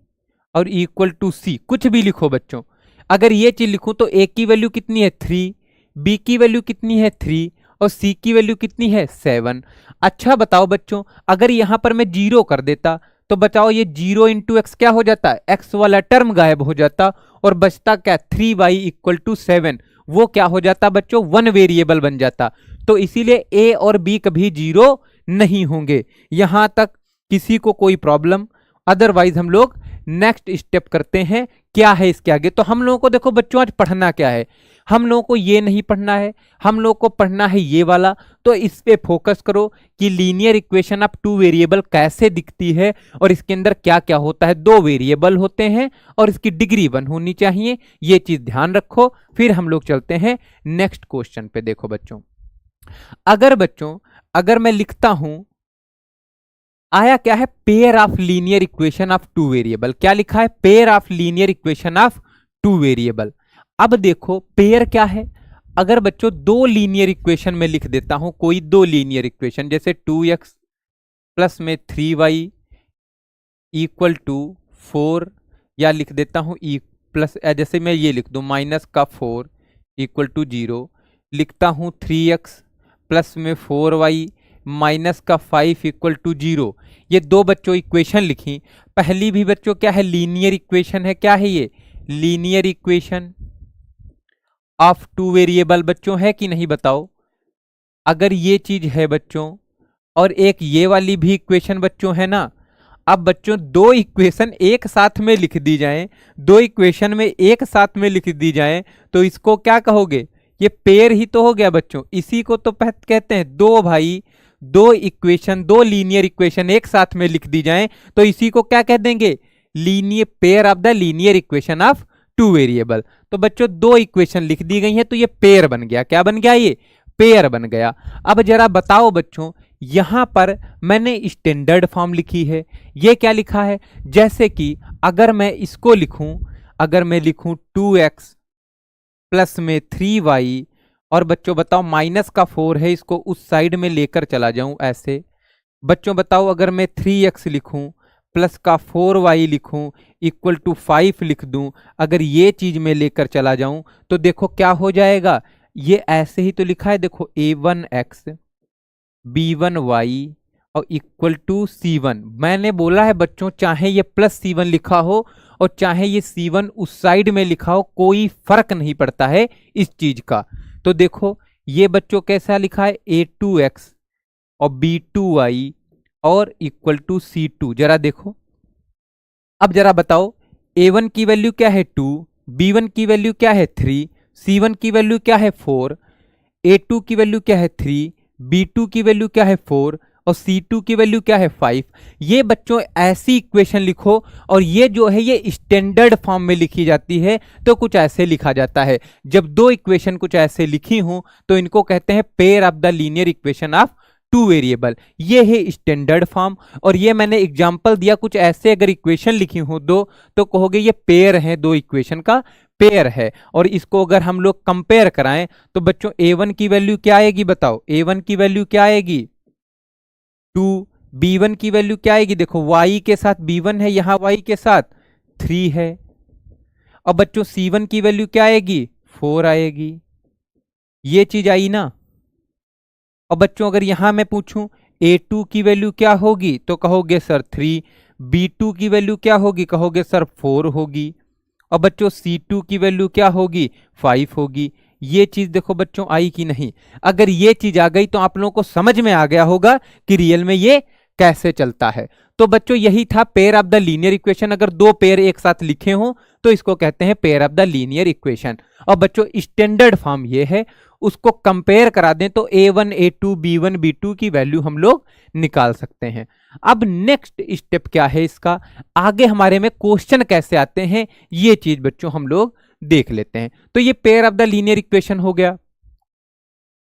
Speaker 1: और इक्वल टू सी, कुछ भी लिखो बच्चों, अगर ये चीज लिखूं तो a की वैल्यू कितनी है 3, b की वैल्यू कितनी है 3 और c की वैल्यू कितनी है 7। अच्छा बताओ बच्चों, अगर यहां पर मैं 0 कर देता तो बताओ ये 0 इंटू एक्स क्या हो जाता है, x वाला टर्म गायब हो जाता और बचता क्या 3y इक्वल टू 7। वो क्या हो जाता बच्चों, 1 वेरिएबल बन जाता। तो इसीलिए a और b कभी 0 नहीं होंगे। यहां तक किसी को कोई प्रॉब्लम? अदरवाइज हम लोग नेक्स्ट स्टेप करते हैं। क्या है इसके आगे? तो हम लोगों को देखो बच्चों आज पढ़ना क्या है, हम लोगों को ये नहीं पढ़ना है, हम लोगों को पढ़ना है ये वाला। तो इस पे फोकस करो कि लीनियर इक्वेशन ऑफ 2 वेरिएबल कैसे दिखती है और इसके अंदर क्या क्या होता है। 2 वेरिएबल होते हैं और इसकी डिग्री 1 होनी चाहिए, ये चीज ध्यान रखो। फिर हम लोग चलते हैं नेक्स्ट क्वेश्चन पे। देखो बच्चों, अगर मैं लिखता हूं, आया क्या है, pair of linear equation of 2 variable. क्या लिखा है? Pair of linear equation of 2 variable. अब देखो पेयर क्या है, अगर बच्चों 2 लीनियर इक्वेशन में लिख देता हूं, कोई 2 लीनियर इक्वेशन, जैसे 2x प्लस में 3y इक्वल टू 4, या लिख देता हूं ई प्लस, जैसे मैं ये लिख दूं माइनस का 4 इक्वल टू 0, लिखता हूं 3x प्लस में 4y माइनस का 5 इक्वल टू 0। ये 2 बच्चों इक्वेशन लिखी। पहली भी बच्चों क्या है, लीनियर इक्वेशन है। क्या है ये? लीनियर इक्वेशन ऑफ 2 वेरिएबल बच्चों, है कि नहीं बताओ? अगर ये चीज है बच्चों, और एक ये वाली भी इक्वेशन बच्चों है ना। अब बच्चों 2 इक्वेशन एक साथ में लिख दी जाए, 2 इक्वेशन में एक साथ में लिख दी जाए तो इसको क्या कहोगे? ये पेयर ही तो हो गया बच्चों। इसी को तो कहते हैं 2 इक्वेशन, 2 लीनियर इक्वेशन एक साथ में लिख दी जाए तो इसी को क्या कह देंगे? Linear pair of the linear equation of 2 variable. तो बच्चों 2 इक्वेशन लिख दी गई हैं तो ये पेयर बन गया। क्या बन गया? ये पेयर बन गया। अब जरा बताओ बच्चों, यहां पर मैंने स्टैंडर्ड फॉर्म लिखी है। ये क्या लिखा है? जैसे कि अगर मैं इसको लिखूं, अगर मैं लिखूं 2x प्लस में 3y, और बच्चों बताओ माइनस का 4 है, इसको उस साइड में लेकर चला जाऊं ऐसे। बच्चों बताओ अगर मैं 3x लिखूं प्लस का 4y लिखूं इक्वल टू 5 लिख दूं, अगर ये चीज में लेकर चला जाऊं तो देखो क्या हो जाएगा। ये ऐसे ही तो लिखा है, देखो a1x b1y और इक्वल टू c1। मैंने बोला है बच्चों, चाहे ये प्लस c1 लिखा हो और चाहे ये c1 उस साइड में लिखा हो, कोई फर्क नहीं पड़ता है इस चीज का। तो देखो ये बच्चों कैसा लिखा है, a2x और b2y और इक्वल टू c2। जरा देखो, अब जरा बताओ a1 की वैल्यू क्या है 2, b1 की वैल्यू क्या है 3, c1 की वैल्यू क्या है 4, a2 की वैल्यू क्या है 3, b2 की वैल्यू क्या है 4 और c2 की वैल्यू क्या है 5। ये बच्चों ऐसी इक्वेशन लिखो, और ये जो है ये स्टैंडर्ड फॉर्म में लिखी जाती है। तो कुछ ऐसे लिखा जाता है, जब 2 इक्वेशन कुछ ऐसे लिखी हूं तो इनको कहते हैं pair of the linear equation of 2 variable. ये है स्टैंडर्ड फॉर्म। और ये मैंने एग्जांपल दिया, कुछ ऐसे अगर इक्वेशन लिखी हो 2 तो कहोगे ये पेयर है, 2 इक्वेशन का पेयर है। और इसको अगर हम लोग कंपेयर कराएं तो बच्चों a1 की वैल्यू क्या आएगी बताओ? a1 की वैल्यू क्या आएगी 2, b1 की वैल्यू क्या आएगी? देखो y के साथ b1 है, यहां y के साथ 3 है। और बच्चों c1 की वैल्यू क्या आएगी? 4 आएगी। ये चीज आई ना। और बच्चों अगर यहां मैं पूछूं a2 की वैल्यू क्या होगी तो कहोगे सर 3, b2 की वैल्यू क्या होगी? कहोगे सर 4 होगी। और बच्चों c2 की वैल्यू क्या होगी? 5 होगी। ये चीज देखो बच्चों आई कि नहीं? अगर ये चीज आ गई तो आप लोगों को समझ में आ गया होगा कि रियल में ये कैसे चलता है। तो बच्चों यही था pair of the linear equation. अगर 2 पेयर एक साथ लिखे हो तो इसको कहते हैं pair of the linear equation. और बच्चों स्टैंडर्ड फॉर्म ये है, उसको कंपेयर करा दें तो a1 a2 b1 b2 की वैल्यू हम लोग निकाल सकते हैं। अब नेक्स्ट स्टेप क्या है इसका, आगे हमारे में क्वेश्चन कैसे आते हैं ये चीज बच्चों हम लोग देख लेते हैं। तो ये pair of the linear equation हो गया।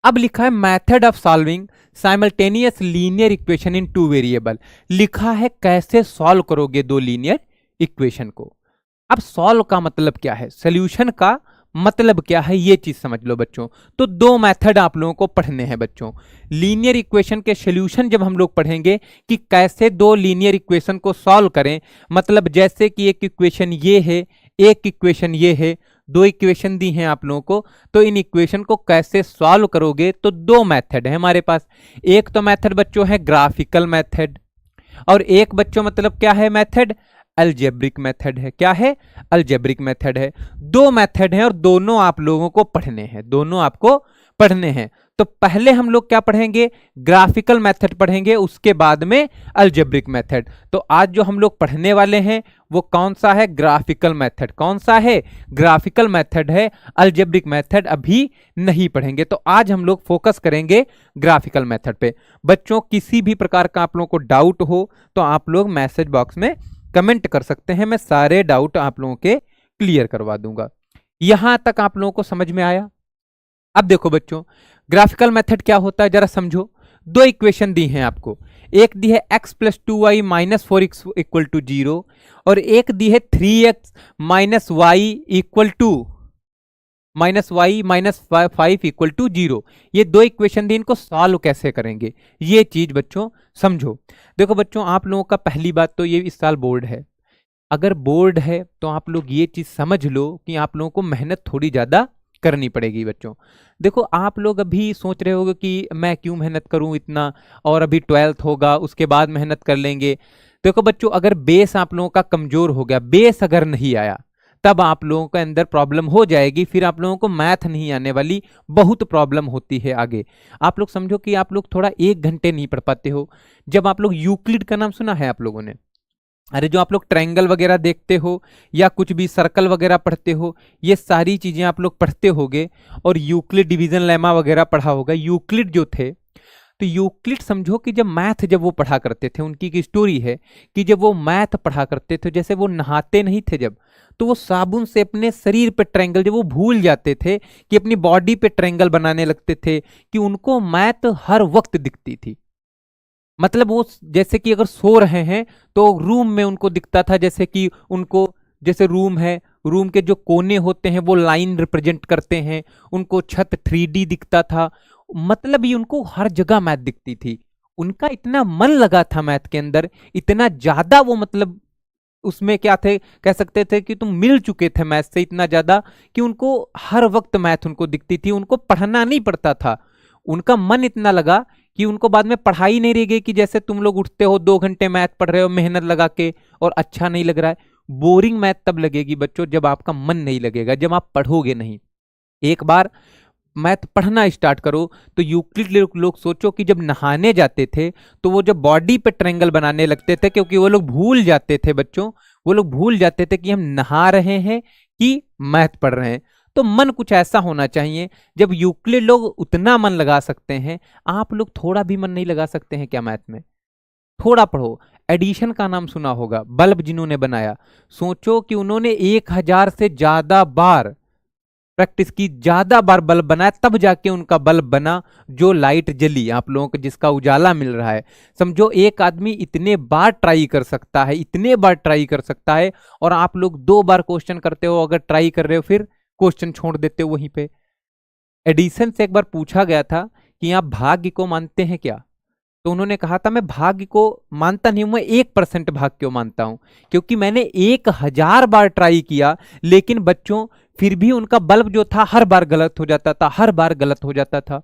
Speaker 1: अब लिखा है method of solving simultaneous linear equation in 2 variable. लिखा है कैसे सॉल्व करोगे 2 लीनियर इक्वेशन को। अब सॉल्व का मतलब क्या है? सॉल्यूशन का मतलब क्या है ये चीज समझ लो बच्चों। तो दो मेथड आप लोगों को पढ़ने हैं बच्चों। लीनियर इक्वेशन के सॉल्यूशन जब हम लोग पढ़ेंगे कि कैसे दो लीनियर इक्वेशन को सॉल्व करें, मतलब जैसे कि एक इक्वेशन ये है, एक इक्वेशन ये है, दो इक्वेशन दी हैं आप लोगों को, तो इन इक्वेशन को कैसे सॉल्व करोगे, तो दो मेथड है हमारे पास। एक तो मेथड बच्चों है ग्राफिकल मेथड, और एक बच्चों मतलब क्या है मेथड, अलजेब्रिक मेथड है। क्या है, अलजेब्रिक मेथड है। दो मेथड हैं और दोनों आप लोगों को पढ़ने हैं, दोनों आपको पढ़ने हैं। तो पहले हम लोग क्या पढ़ेंगे, ग्राफिकल मेथड पढ़ेंगे, उसके बाद में अलजेब्रिक मेथड। तो आज जो हम लोग पढ़ने वाले हैं वो कौन सा है, ग्राफिकल मेथड। कौन सा है, ग्राफिकल मेथड है, अलजेब्रिक मेथड अभी नहीं पढ़ेंगे। तो आज हम लोग फोकस करेंगे ग्राफिकल मेथड पे। बच्चों किसी भी प्रकार का आप लोगों को डाउट हो तो आप लोग मैसेज बॉक्स में कमेंट कर सकते हैं, मैं सारे डाउट आप लोगों के क्लियर करवा दूंगा। यहां तक आप लोगों को समझ में आया। अब देखो बच्चों ग्राफिकल मेथड क्या होता है जरा समझो। दो इक्वेशन दी हैं आपको, एक दी है x plus 2y minus 4x equal to 0, और एक दी है 3x minus y equal to minus y minus 5 equal to 0। ये दो इक्वेशन दी, इनको सॉल्व कैसे करेंगे ये चीज बच्चों समझो। देखो बच्चों आप लोगों का पहली बात तो ये इस साल बोर्ड है। अगर बोर्ड है तो आप लोग ये चीज समझ लो कि आप लोगों को मेहनत थोड़ी ज्यादा करनी पड़ेगी बच्चों। देखो आप लोग अभी सोच रहे होगे कि मैं क्यों मेहनत करूं इतना, और अभी 12th होगा उसके बाद मेहनत कर लेंगे। देखो बच्चों अगर बेस आप लोगों का कमजोर हो गया, बेस अगर नहीं आया, तब आप लोगों के अंदर प्रॉब्लम हो जाएगी, फिर आप लोगों को मैथ नहीं आने वाली, बहुत प्रॉब्लम होती है आगे। आप लोग समझो कि आप लोग थोड़ा 1 घंटे नहीं पढ़ पाते हो। जब आप लोग यूक्लिड का नाम सुना है आप लोगों ने, अरे जो आप लोग ट्रायंगल वगैरह देखते हो या कुछ भी सर्कल वगैरह पढ़ते हो, ये सारी चीजें आप लोग पढ़ते होगे, और यूक्लिड डिवीजन लेमा वगैरह पढ़ा होगा। यूक्लिड जो थे, तो यूक्लिड समझो कि जब वो पढ़ा करते थे, उनकी एक स्टोरी है कि जब वो मैथ पढ़ा करते थे, जैसे वो नहाते नहीं थे जब, तो वो साबुन से अपने शरीर पे ट्रायंगल, जब वो भूल जाते थे कि अपनी बॉडी पे ट्रायंगल बनाने लगते थे, कि उनको मैथ हर वक्त दिखती थी। मतलब वो जैसे कि अगर सो रहे हैं तो रूम में उनको दिखता था, जैसे कि उनको, जैसे रूम है, रूम के जो कोने होते हैं वो लाइन रिप्रेजेंट करते हैं, उनको छत 3D दिखता था। मतलब ये उनको हर जगह मैथ दिखती थी। उनका इतना मन लगा था मैथ के अंदर, इतना ज्यादा वो मतलब उसमें क्या थे, कह सकते थे कि तुम मिल चुके थे मैथ से इतना ज्यादा, कि उनको हर वक्त मैथ उनको दिखती थी, उनको पढ़ना नहीं पड़ता था। उनका मन इतना लगा कि उनको बाद में पढ़ाई नहीं रह गई, कि जैसे तुम लोग उठते हो 2 घंटे मैथ पढ़ रहे हो मेहनत लगा के और अच्छा नहीं लग रहा है। बोरिंग मैथ तब लगेगी बच्चों जब आपका मन नहीं लगेगा, जब आप पढ़ोगे नहीं। एक बार मैथ पढ़ना स्टार्ट करो तो यूक्लिड लोग सोचो कि जब नहाने जाते थे तो वो जब बॉडी पे ट्रायंगल बनाने लगते थे, क्योंकि वो लोग भूल जाते थे बच्चों, वो लोग भूल जाते थे कि हम नहा रहे हैं कि मैथ पढ़ रहे हैं। तो मन कुछ ऐसा होना चाहिए, जब यूक्लिड लोग उतना मन लगा सकते हैं, आप लोग थोड़ा भी मन नहीं लगा सकते हैं क्या मैथ में? थोड़ा पढ़ो। एडिशन का नाम सुना होगा, बल्ब जिन्होंने बनाया, सोचो कि उन्होंने 1000 से ज्यादा बार प्रैक्टिस की, ज्यादा बार बल्ब बनाया, तब जाके उनका बल्ब बना, जो लाइट जली आप लोगों को, जिसका उजाला मिल रहा है। समझो एक आदमी इतने बार ट्राई कर सकता है, इतने बार ट्राई कर सकता है, और आप लोग 2 बार क्वेश्चन करते हो, अगर ट्राई कर रहे हो फिर क्वेश्चन छोड़ देते हो वहीं पे। एडिसन से एक बार पूछा गया था कि आप भाग्य को मानते हैं क्या, तो उन्होंने कहा था मैं भाग्य को मानता नहीं हूं, मैं 1% भाग्य को मानता हूं, क्योंकि मैंने 1000 बार ट्राई किया, लेकिन बच्चों फिर भी उनका बल्ब जो था हर बार गलत हो जाता था, हर बार गलत हो जाता था।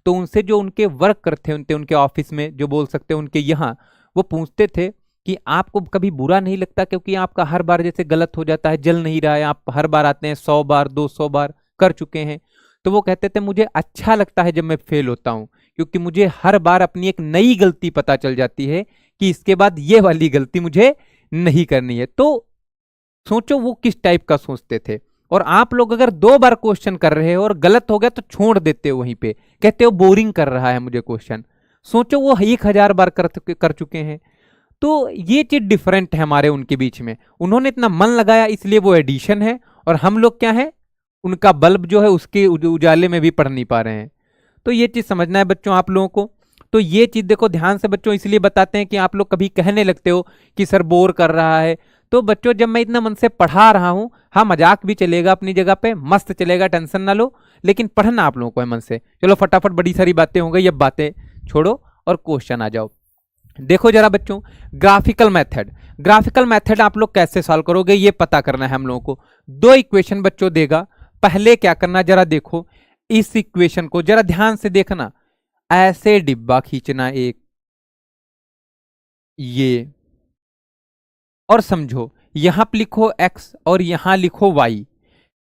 Speaker 1: तो उनसे जो उनके वर्क करते थे, उनके ऑफिस में जो बोल सकते हैं उनके यहाँ, वो पूछते थे कि आपको कभी बुरा नहीं लगता क्योंकि आपका हर बार जैसे गलत हो जाता है, जल नहीं रहा है, आप हर बार आते हैं 100 बार 200 बार कर चुके हैं। तो वो कहते थे मुझे अच्छा लगता है जब मैं फेल होता हूं, क्योंकि मुझे हर बार अपनी एक नई गलती पता चल जाती है कि इसके बाद ये वाली गलती मुझे नहीं करनी है। तो सोचो वो किस टाइप का सोचते थे। और आप लोग अगर 2 बार क्वेश्चन कर रहे हो और गलत हो गया तो छोड़ देते हो वहीं पे, कहते हो बोरिंग कर रहा है मुझे क्वेश्चन। सोचो वो 1000 बार कर चुके हैं। तो ये चीज डिफरेंट है हमारे उनके बीच में, उन्होंने इतना मन लगाया इसलिए वो एडिशन है, और हम लोग क्या है, उनका बल्ब जो है उसके उजाले में भी पढ़ नहीं पा रहे हैं। तो ये चीज समझना है बच्चों आप लोगों को। तो ये चीज देखो ध्यान से बच्चों, इसलिए बताते हैं कि आप लोग कभी कहने लगते हो कि सर बोर कर रहा है, तो बच्चों जब मैं इतना मन से पढ़ा रहा हूं, हाँ मजाक भी चलेगा अपनी जगह पे, मस्त चलेगा, टेंशन ना लो, लेकिन पढ़ना आप लोगों को है मन से। चलो फटाफट, बड़ी सारी बातें हो गई, अब बातें छोड़ो और क्वेश्चन आ जाओ। देखो जरा बच्चों, ग्राफिकल मेथड, ग्राफिकल मेथड आप लोग कैसे सॉल्व करोगे ये पता करना है हम लोगों को। दो इक्वेशन बच्चों देगा, पहले क्या करना जरा देखो, इस इक्वेशन को जरा ध्यान से देखना, ऐसे डिब्बा खींचना एक, ये, और समझो यहां पे लिखो x और यहां लिखो y,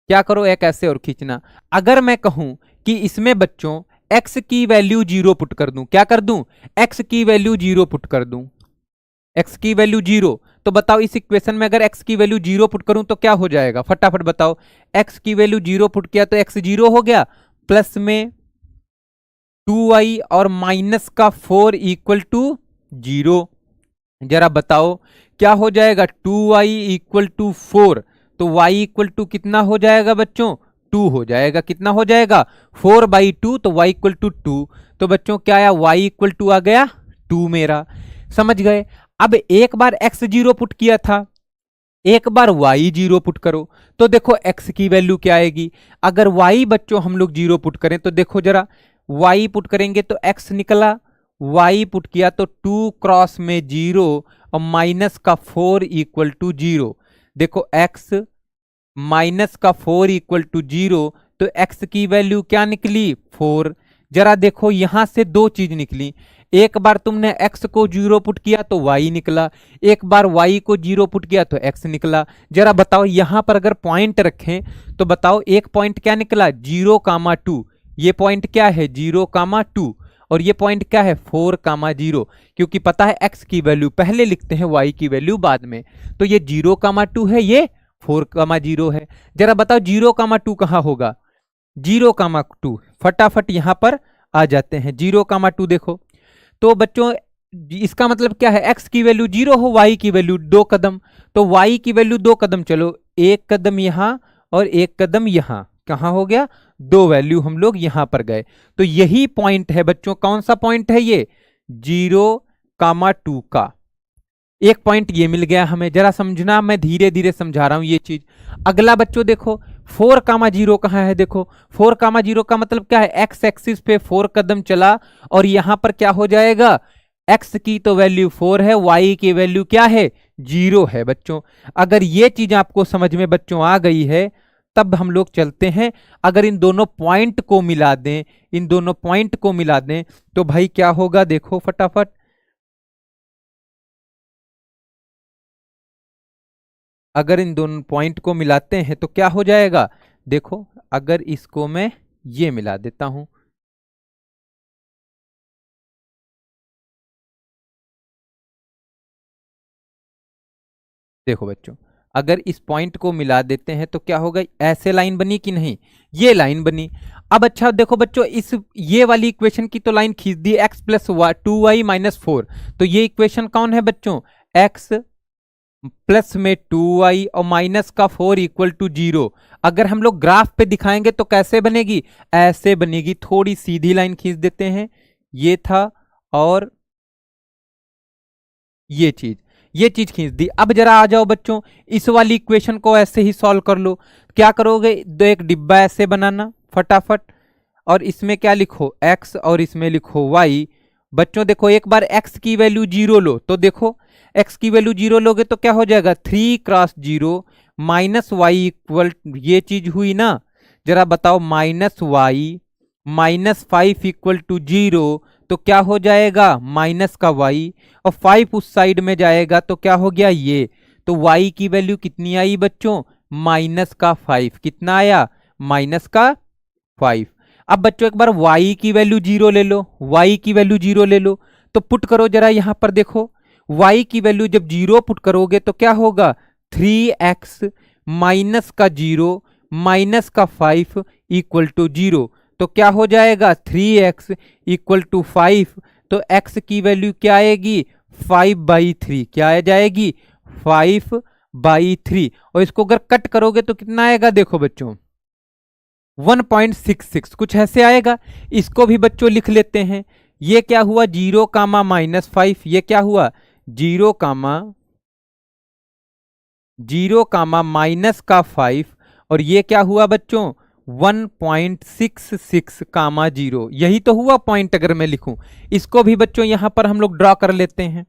Speaker 1: क्या करो एक ऐसे और खींचना। अगर मैं कहूं कि इसमें बच्चों x की वैल्यू 0 पुट कर दूं, क्या कर दूं, x की वैल्यू 0 पुट कर दूं, x की वैल्यू 0, तो बताओ इस इक्वेशन में अगर x की वैल्यू 0 पुट करूं तो क्या हो जाएगा, फटाफट बताओ। x की वैल्यू 0 पुट किया तो x 0 हो गया, प्लस में 2y और माइनस का 4 इक्वल टू 0। जरा बताओ क्या हो जाएगा, 2y इक्वल टू 4, तो y इक्वल टू कितना हो जाएगा बच्चों, 2 हो जाएगा। कितना हो जाएगा, 4/2, तो y इक्वल टू 2। तो बच्चों क्या आया, y इक्वल टू आ गया 2 मेरा, समझ गए। अब एक बार x 0 पुट किया था, एक बार y 0 पुट करो, तो देखो x की वैल्यू क्या आएगी। अगर y बच्चों हम लोग 0 पुट करें तो देखो जरा, y पुट करेंगे तो x निकला, y पुट किया तो 2 क्रॉस में 0 और माइनस का 4 इक्वल टू 0। देखो x माइनस का 4 इक्वल टू 0, तो x की वैल्यू क्या निकली, 4। जरा देखो यहां से दो चीज निकली, एक बार तुमने x को 0 पुट किया तो y निकला, एक बार y को 0 पुट किया तो x निकला। जरा बताओ यहां पर अगर पॉइंट रखें तो बताओ एक पॉइंट क्या निकला, 0,2, ये पॉइंट क्या है 0,2, और ये पॉइंट क्या है 4,0, क्योंकि पता है x की वैल्यू पहले लिखते हैं, y की वैल्यू बाद में, तो ये 0,2 है, ये 4,0 है। जरा बताओ 0,2 कहां होगा, 0,2, फटाफट यहां पर आ जाते हैं, 0,2 देखो। तो बच्चों इसका मतलब क्या है, x की वैल्यू 0 हो, y की वैल्यू 2 कदम, तो y की वैल्यू 2 कदम, चलो एक कदम यहां और एक कदम यहां, कहां हो गया, 2 वैल्यू हम लोग यहां पर गए। तो यही पॉइंट है बच्चों, कौन सा पॉइंट है ये, 0,2 का एक पॉइंट ये मिल गया हमें। जरा समझना, मैं धीरे धीरे समझा रहा हूं ये चीज। अगला बच्चों देखो 4,0 कहां है, देखो 4,0 का मतलब क्या है, x एक्सिस पे 4 कदम चला और यहां पर क्या हो जाएगा, x की तो वैल्यू 4 है, y की वैल्यू क्या है, 0 है बच्चों। अगर ये चीज आपको समझ में बच्चों आ गई है तब हम लोग चलते हैं। अगर इन दोनों पॉइंट को मिला दें, इन दोनों पॉइंट को मिला दें तो भाई क्या होगा, देखो फटाफट, अगर इन दोनों पॉइंट को मिलाते हैं तो क्या हो जाएगा, देखो अगर इसको मैं ये मिला देता हूं, देखो बच्चों अगर इस पॉइंट को मिला देते हैं तो क्या होगा, ऐसे लाइन बनी कि नहीं, ये लाइन बनी। अब अच्छा देखो बच्चों, इस ये वाली इक्वेशन की तो लाइन खींच दी, x प्लस 2y माइनस 4, तो ये इक्वेशन कौन है बच्चों, x प्लस में 2y और माइनस का 4 इक्वल टू 0। अगर हम लोग ग्राफ पे दिखाएंगे तो कैसे बनेगी, ऐसे बनेगी, थोड़ी सीधी लाइन खींच देते हैं, ये था और ये चीज खींच दी। अब जरा आ जाओ बच्चों, इस वाली इक्वेशन को ऐसे ही सॉल्व कर लो। क्या करोगे, दो एक डिब्बा ऐसे बनाना फटाफट, और इसमें क्या लिखो x और इसमें लिखो y। बच्चों देखो एक बार x की वैल्यू 0 लो, तो देखो x की वैल्यू 0 लोगे तो क्या हो जाएगा, 3 क्रॉस 0 माइनस वाई इक्वल, ये चीज हुई ना। जरा बताओ minus y minus 5 equal to 0, तो क्या हो जाएगा, माइनस का y, और 5 उस साइड में जाएगा तो क्या हो गया ये, तो y की वैल्यू कितनी आई बच्चों, माइनस का 5, कितना आया, माइनस का 5। अब बच्चों एक बार y की वैल्यू 0 ले लो, y की वैल्यू 0 ले लो, तो पुट करो जरा यहां पर देखो, y की वैल्यू जब 0 पुट करोगे तो क्या होगा, 3x माइनस का 0 माइनस का 5 इक्वल टू 0, तो क्या हो जाएगा 3x इक्वल टू 5, तो x की वैल्यू क्या आएगी 5/3, क्या आ जाएगी 5/3, और इसको अगर कट करोगे तो कितना आएगा, देखो बच्चों 1.66 कुछ ऐसे आएगा। इसको भी बच्चों लिख लेते हैं, ये क्या हुआ 0 कामा -5, ये क्या हुआ 0 कामा 0 कामा माइनस का 5 और ये क्या हुआ बच्चों 1.66 कामा 0, यही तो हुआ पॉइंट। अगर मैं लिखूं इसको भी बच्चों यहां पर हम लोग ड्रॉ कर लेते हैं।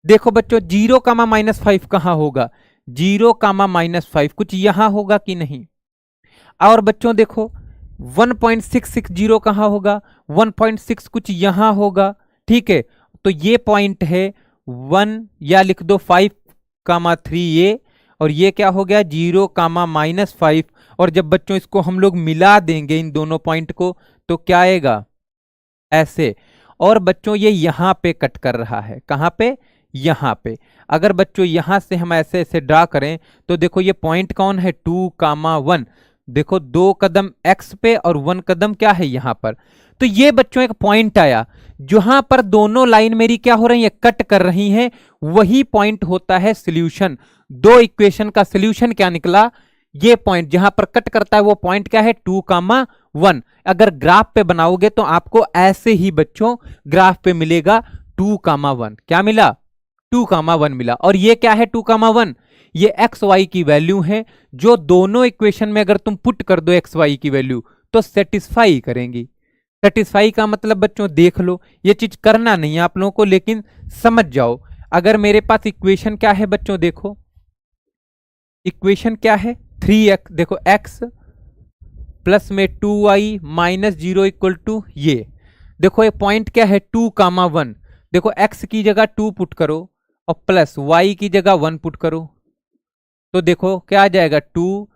Speaker 1: देखो बच्चों 0 कामा माइनस 5 कहां होगा, 0 कामा माइनस 5 कुछ यहां होगा कि नहीं। और बच्चों देखो 1.660 कहां होगा, 1.6 कुछ यहां होगा, ठीक है। तो ये पॉइंट है 1 या लिख दो 5 कामा 3 ये, और ये क्या हो गया 0 कामा माइनस 5। और जब बच्चों इसको हम लोग मिला देंगे इन दोनों पॉइंट को तो क्या आएगा ऐसे। और बच्चों ये यहां पे कट कर रहा है, कहां पे, यहां पे। अगर बच्चों यहां से हम ऐसे ऐसे ड्रा करें तो देखो ये पॉइंट कौन है 2 कामा 1, देखो 2 कदम x पे और 1 कदम क्या है यहां पर। तो ये बच्चों एक पॉइंट आया जहां पर दोनों लाइन मेरी क्या हो रही है, कट कर रही हैं, वही पॉइंट होता है सॉल्यूशन। दो इक्वेशन का सॉल्यूशन क्या निकला, ये पॉइंट जहां पर कट करता है वो पॉइंट क्या है 2 कामा 1। अगर ग्राफ पे बनाओगे तो आपको ऐसे ही बच्चों ग्राफ पे मिलेगा 2 कामा 1, क्या मिला 2 कामा 1 मिला। और ये क्या है 2 कामा 1, ये एक्स वाई की वैल्यू है जो दोनों इक्वेशन में अगर तुम पुट कर दो एक्स वाई की वैल्यू तो सेटिस्फाई करेंगी। सेटिस्फाई का मतलब बच्चों देख लो, ये चीज करना नहीं है आप लोगों को लेकिन समझ जाओ। अगर मेरे पास इक्वेशन क्या है बच्चों, देखो इक्वेशन क्या है 3x, देखो x प्लस में 2y माइनस 0 इक्वल टू ये। देखो ये पॉइंट क्या है 2 कामा 1, देखो x की जगह 2 पुट करो और प्लस y की जगह 1 पुट करो तो देखो क्या आ जाएगा 2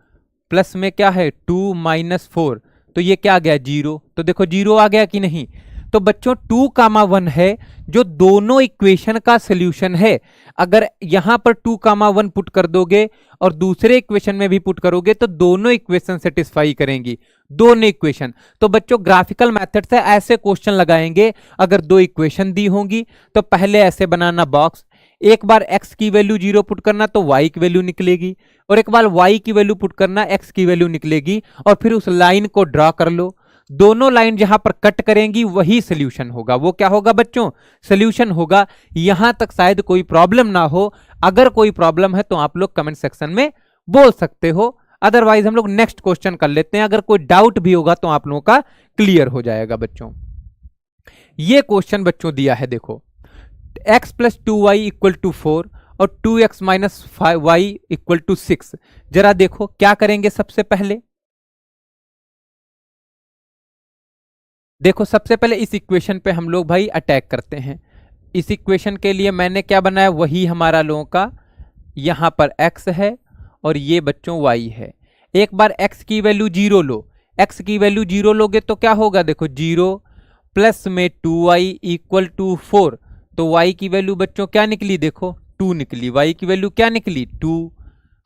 Speaker 1: प्लस में क्या है 2 माइनस 4, तो ये क्या आ गया 0। तो देखो 0 आ गया कि नहीं। तो बच्चों 2 कामा 1 है जो दोनों इक्वेशन का सॉल्यूशन है। अगर यहां पर 2 कामा 1 पुट कर दोगे और दूसरे इक्वेशन में भी पुट करोगे तो दोनों इक्वेशन सेटिस्फाई करेंगी, दोनों इक्वेशन। तो बच्चों ग्राफिकल मेथड से ऐसे क्वेश्चन लगाएंगे, अगर दो इक्वेशन दी होंगी तो पहले ऐसे बनाना बॉक्स, एक बार x की वैल्यू 0 पुट करना तो y की वैल्यू निकलेगी, और एक बार y की वैल्यू पुट करना x की वैल्यू निकलेगी, और फिर उस लाइन को ड्रॉ कर लो। दोनों लाइन जहां पर कट करेंगी वही सोल्यूशन होगा। वो क्या होगा बच्चों, सोल्यूशन होगा। यहां तक शायद कोई प्रॉब्लम ना हो, अगर कोई प्रॉब्लम है तो आप लोग कमेंट सेक्शन में बोल सकते हो, अदरवाइज हम लोग नेक्स्ट क्वेश्चन कर लेते हैं। अगर कोई डाउट भी होगा तो आप लोगों का क्लियर हो जाएगा बच्चों। ये क्वेश्चन बच्चों दिया है, देखो x plus 2y equal to 4 और 2x minus 5y equal to 6। जरा देखो क्या करेंगे सबसे पहले, देखो सबसे पहले इस इक्वेशन पे हम लोग भाई अटैक करते हैं। इस इक्वेशन के लिए मैंने क्या बनाया, वही हमारा लोगों का यहां पर x है और ये बच्चों y है। एक बार x की वैल्यू 0 लो, x की वैल्यू 0 लोगे तो क्या होगा, देखो 0 प्लस में 2y इक्वल टू 4, तो y की वैल्यू बच्चों क्या निकली, देखो 2 निकली, y की वैल्यू क्या निकली 2।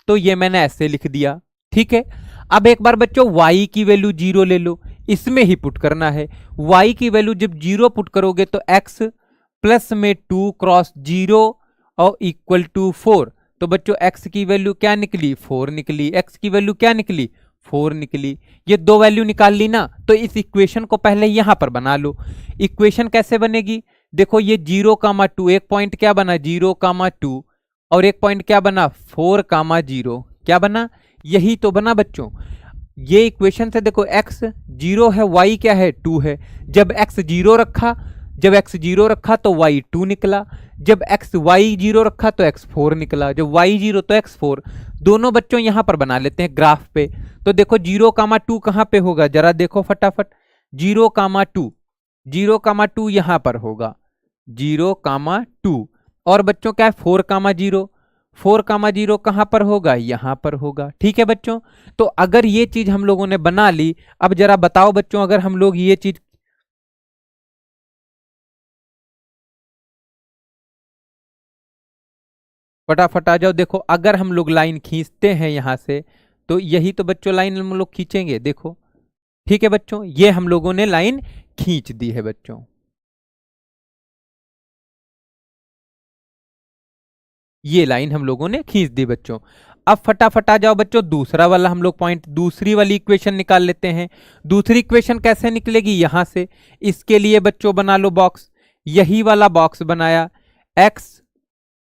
Speaker 1: तो ये मैंने ऐसे लिख दिया, ठीक है। अब एक बार बच्चों y की वैल्यू 0 ले लो, इसमें ही पुट करना है। y की वैल्यू जब 0 पुट करोगे तो x प्लस में 2 क्रॉस 0 और इक्वल टू 4, तो बच्चों x की वैल्यू क्या निकली 4 निकली, x की वैल्यू क्या निकली 4 निकली। ये दो वैल्यू निकाल ली ना, तो इस इक्वेशन को पहले यहां पर बना लो। इक्वेशन कैसे बनेगी, देखो ये 0 कामा 2, एक पॉइंट क्या बना 0 कामा 2 और एक पॉइंट क्या बना 4 कामा 0, क्या बना, यही तो बना बच्चों। ये इक्वेशन से देखो x 0 है, y क्या है 2 है। जब x 0 रखा, जब x 0 रखा तो y 2 निकला, जब x y 0 रखा तो x 4 निकला, जब y 0 तो x 4। दोनों बच्चों यहां पर बना लेते हैं ग्राफ पे। तो देखो 0 कामा 2 कहां पे होगा, जरा देखो फटाफट, 0 कामा 2, 0 कामा 2 यहां पर होगा 0 कामा 2। और बच्चों क्या है 4 कामा 0, 4 कामा 0 कहां पर होगा, यहां पर होगा, ठीक है बच्चों। तो अगर ये चीज हम लोगों ने बना ली, अब जरा बताओ बच्चों अगर हम लोग ये चीज, फटाफट आ जाओ। देखो अगर हम लोग लाइन खींचते हैं यहां से तो यही तो बच्चों लाइन हम लोग खींचेंगे, देखो ठीक है बच्चों, ये हम लोगों ने लाइन खींच दी है बच्चों, ये लाइन हम लोगों ने खींच दी बच्चों। अब फटाफट आ जाओ बच्चों, दूसरा वाला हम लोग पॉइंट, दूसरी वाली इक्वेशन निकाल लेते हैं। दूसरी इक्वेशन कैसे निकलेगी, यहां से, इसके लिए बच्चों बना लो बॉक्स, यही वाला बॉक्स बनाया, x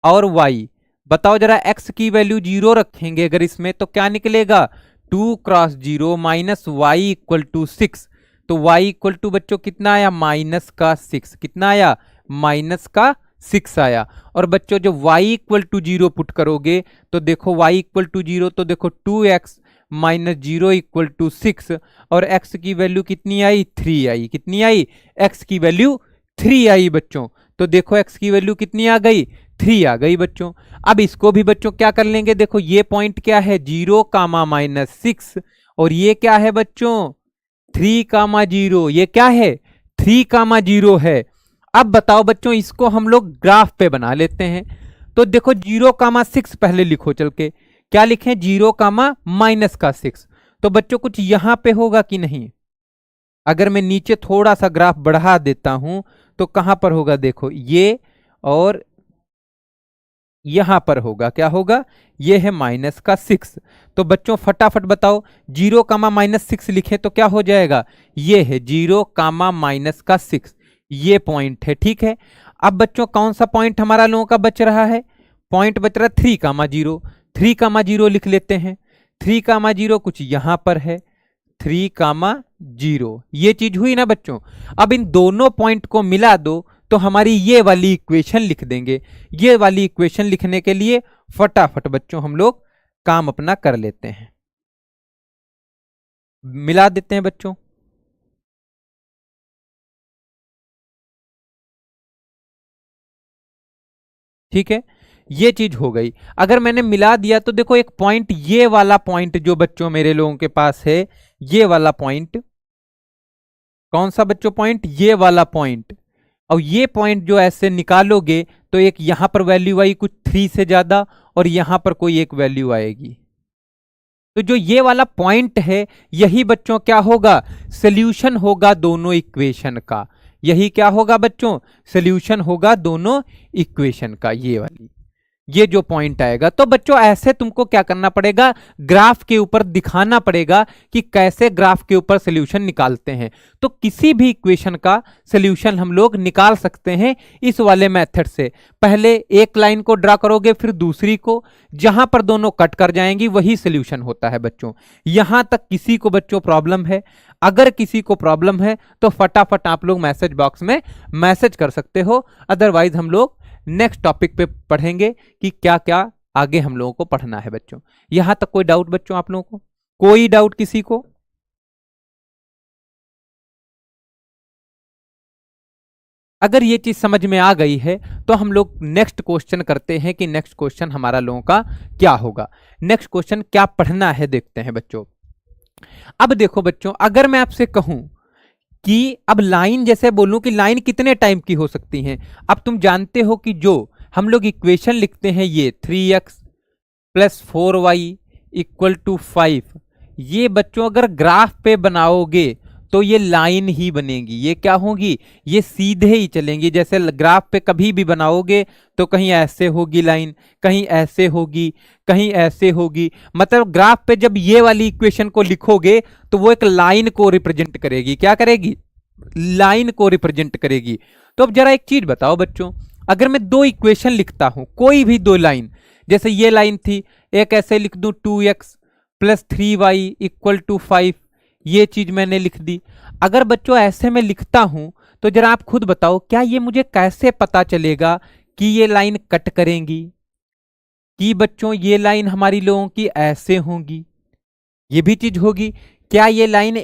Speaker 1: और y बताओ जरा, x की वैल्यू 0 रखेंगे अगर इसमें तो क्या निकलेगा, 2 cross 0 minus y equal to 6। तो y इक्वल टू बच्चों कितना आया, माइनस का 6। कितना आया, माइनस का 6 आया। और बच्चों जब y इक्वल टू 0 पुट करोगे तो देखो y इक्वल टू 0 तो देखो 2x माइनस 0 इक्वल टू 6, और x की वैल्यू कितनी आई, 3 आई। कितनी आई, x की वैल्यू 3 आई बच्चों। तो देखो x की वैल्यू कितनी आ गई, 3 आ गई बच्चों। अब इसको भी बच्चों क्या कर लेंगे, देखो ये पॉइंट क्या है, 0 कामा माइनस 6, और ये क्या है बच्चों, 3 कामा 0। ये क्या है, 3 कामा 0 है। अब बताओ बच्चों, इसको हम लोग ग्राफ पे बना लेते हैं। तो देखो 0 कामा 6 पहले लिखो चल के, क्या लिखें, 0 कामा माइनस का 6। तो बच्चों कुछ यहां पे होगा कि नहीं, अगर मैं नीचे थोड़ा सा ग्राफ बढ़ा देता हूं तो कहां पर होगा, देखो ये, और यहां पर होगा, क्या होगा, ये है माइनस का 6। तो बच्चों फटाफट बताओ, 0 कामा माइनस 6 लिखे तो क्या हो जाएगा, ये है 0 कामा माइनस का 6, ये पॉइंट है। ठीक है, अब बच्चों कौन सा पॉइंट हमारा लोगों का बच रहा है, पॉइंट बच रहा है 3 कामा 0। 3 कामा 0 लिख लेते हैं। 3 कामा 0 कुछ यहां पर है, 3 कामा 0, ये चीज हुई ना बच्चों। अब इन दोनों पॉइंट को मिला दो तो हमारी ये वाली इक्वेशन लिख देंगे। ये वाली इक्वेशन लिखने के लिए फटाफट बच्चों हम लोग काम अपना कर लेते हैं, मिला देते हैं बच्चों। ठीक है, ये चीज हो गई। अगर मैंने मिला दिया तो देखो एक पॉइंट, ये वाला पॉइंट जो बच्चों मेरे लोगों के पास है, ये वाला पॉइंट, कौन सा बच्चों पॉइंट, ये वाला पॉइंट। और ये पॉइंट जो ऐसे निकालोगे तो एक यहां पर वैल्यू आई कुछ 3 से ज्यादा, और यहां पर कोई एक वैल्यू आएगी। तो जो ये वाला पॉइंट है यही बच्चों क्या होगा, सोल्यूशन होगा दोनों इक्वेशन का। यही क्या होगा बच्चों, सोल्यूशन होगा दोनों इक्वेशन का, ये वाली, ये जो पॉइंट आएगा। तो बच्चों ऐसे तुमको क्या करना पड़ेगा, ग्राफ के ऊपर दिखाना पड़ेगा कि कैसे ग्राफ के ऊपर सॉल्यूशन निकालते हैं। तो किसी भी इक्वेशन का सॉल्यूशन हम लोग निकाल सकते हैं इस वाले मेथड से। पहले एक लाइन को ड्रा करोगे, फिर दूसरी को, जहां पर दोनों कट कर जाएंगी वही सॉल्यूशन होता है बच्चों। यहां तक किसी को बच्चों प्रॉब्लम है, अगर किसी को प्रॉब्लम है तो फटाफट आप लोग मैसेज बॉक्स में मैसेज कर सकते हो, अदरवाइज हम लोग नेक्स्ट टॉपिक पे पढ़ेंगे कि क्या क्या आगे हम लोगों को पढ़ना है बच्चों। यहां तक कोई डाउट बच्चों आप लोगों को, कोई डाउट किसी को? अगर ये चीज समझ में आ गई है तो हम लोग नेक्स्ट क्वेश्चन करते हैं कि नेक्स्ट क्वेश्चन हमारा लोगों का क्या होगा, नेक्स्ट क्वेश्चन क्या पढ़ना है देखते हैं बच्चों। अब देखो बच्चों, अगर मैं आपसे कहूं कि अब लाइन, जैसे बोलूं कि लाइन कितने टाइप की हो सकती हैं। अब तुम जानते हो कि जो हम लोग इक्वेशन लिखते हैं, ये 3x plus 4y equal to 5, ये बच्चों अगर ग्राफ पे बनाओगे तो ये लाइन ही बनेगी। ये क्या होगी, ये सीधे ही चलेंगी। जैसे ग्राफ पे कभी भी बनाओगे तो कहीं ऐसे होगी लाइन, कहीं ऐसे होगी, कहीं ऐसे होगी। मतलब ग्राफ पे जब ये वाली इक्वेशन को लिखोगे तो वो एक लाइन को रिप्रेजेंट करेगी। क्या करेगी, लाइन को रिप्रेजेंट करेगी। तो अब जरा एक चीज बताओ बच्चों, अगर मैं दो इक्वेशन लिखता हूं, कोई भी दो लाइन, जैसे ये लाइन थी, एक ऐसे लिख दूं 2x plus 3y equal to 5, ये चीज मैंने लिख दी। अगर बच्चों ऐसे में लिखता हूं तो जरा आप खुद बताओ, क्या ये मुझे कैसे पता चलेगा कि ये लाइन कट करेंगी, कि बच्चों ये लाइन हमारी लोगों की ऐसे होंगी, ये भी चीज होगी। क्या ये लाइन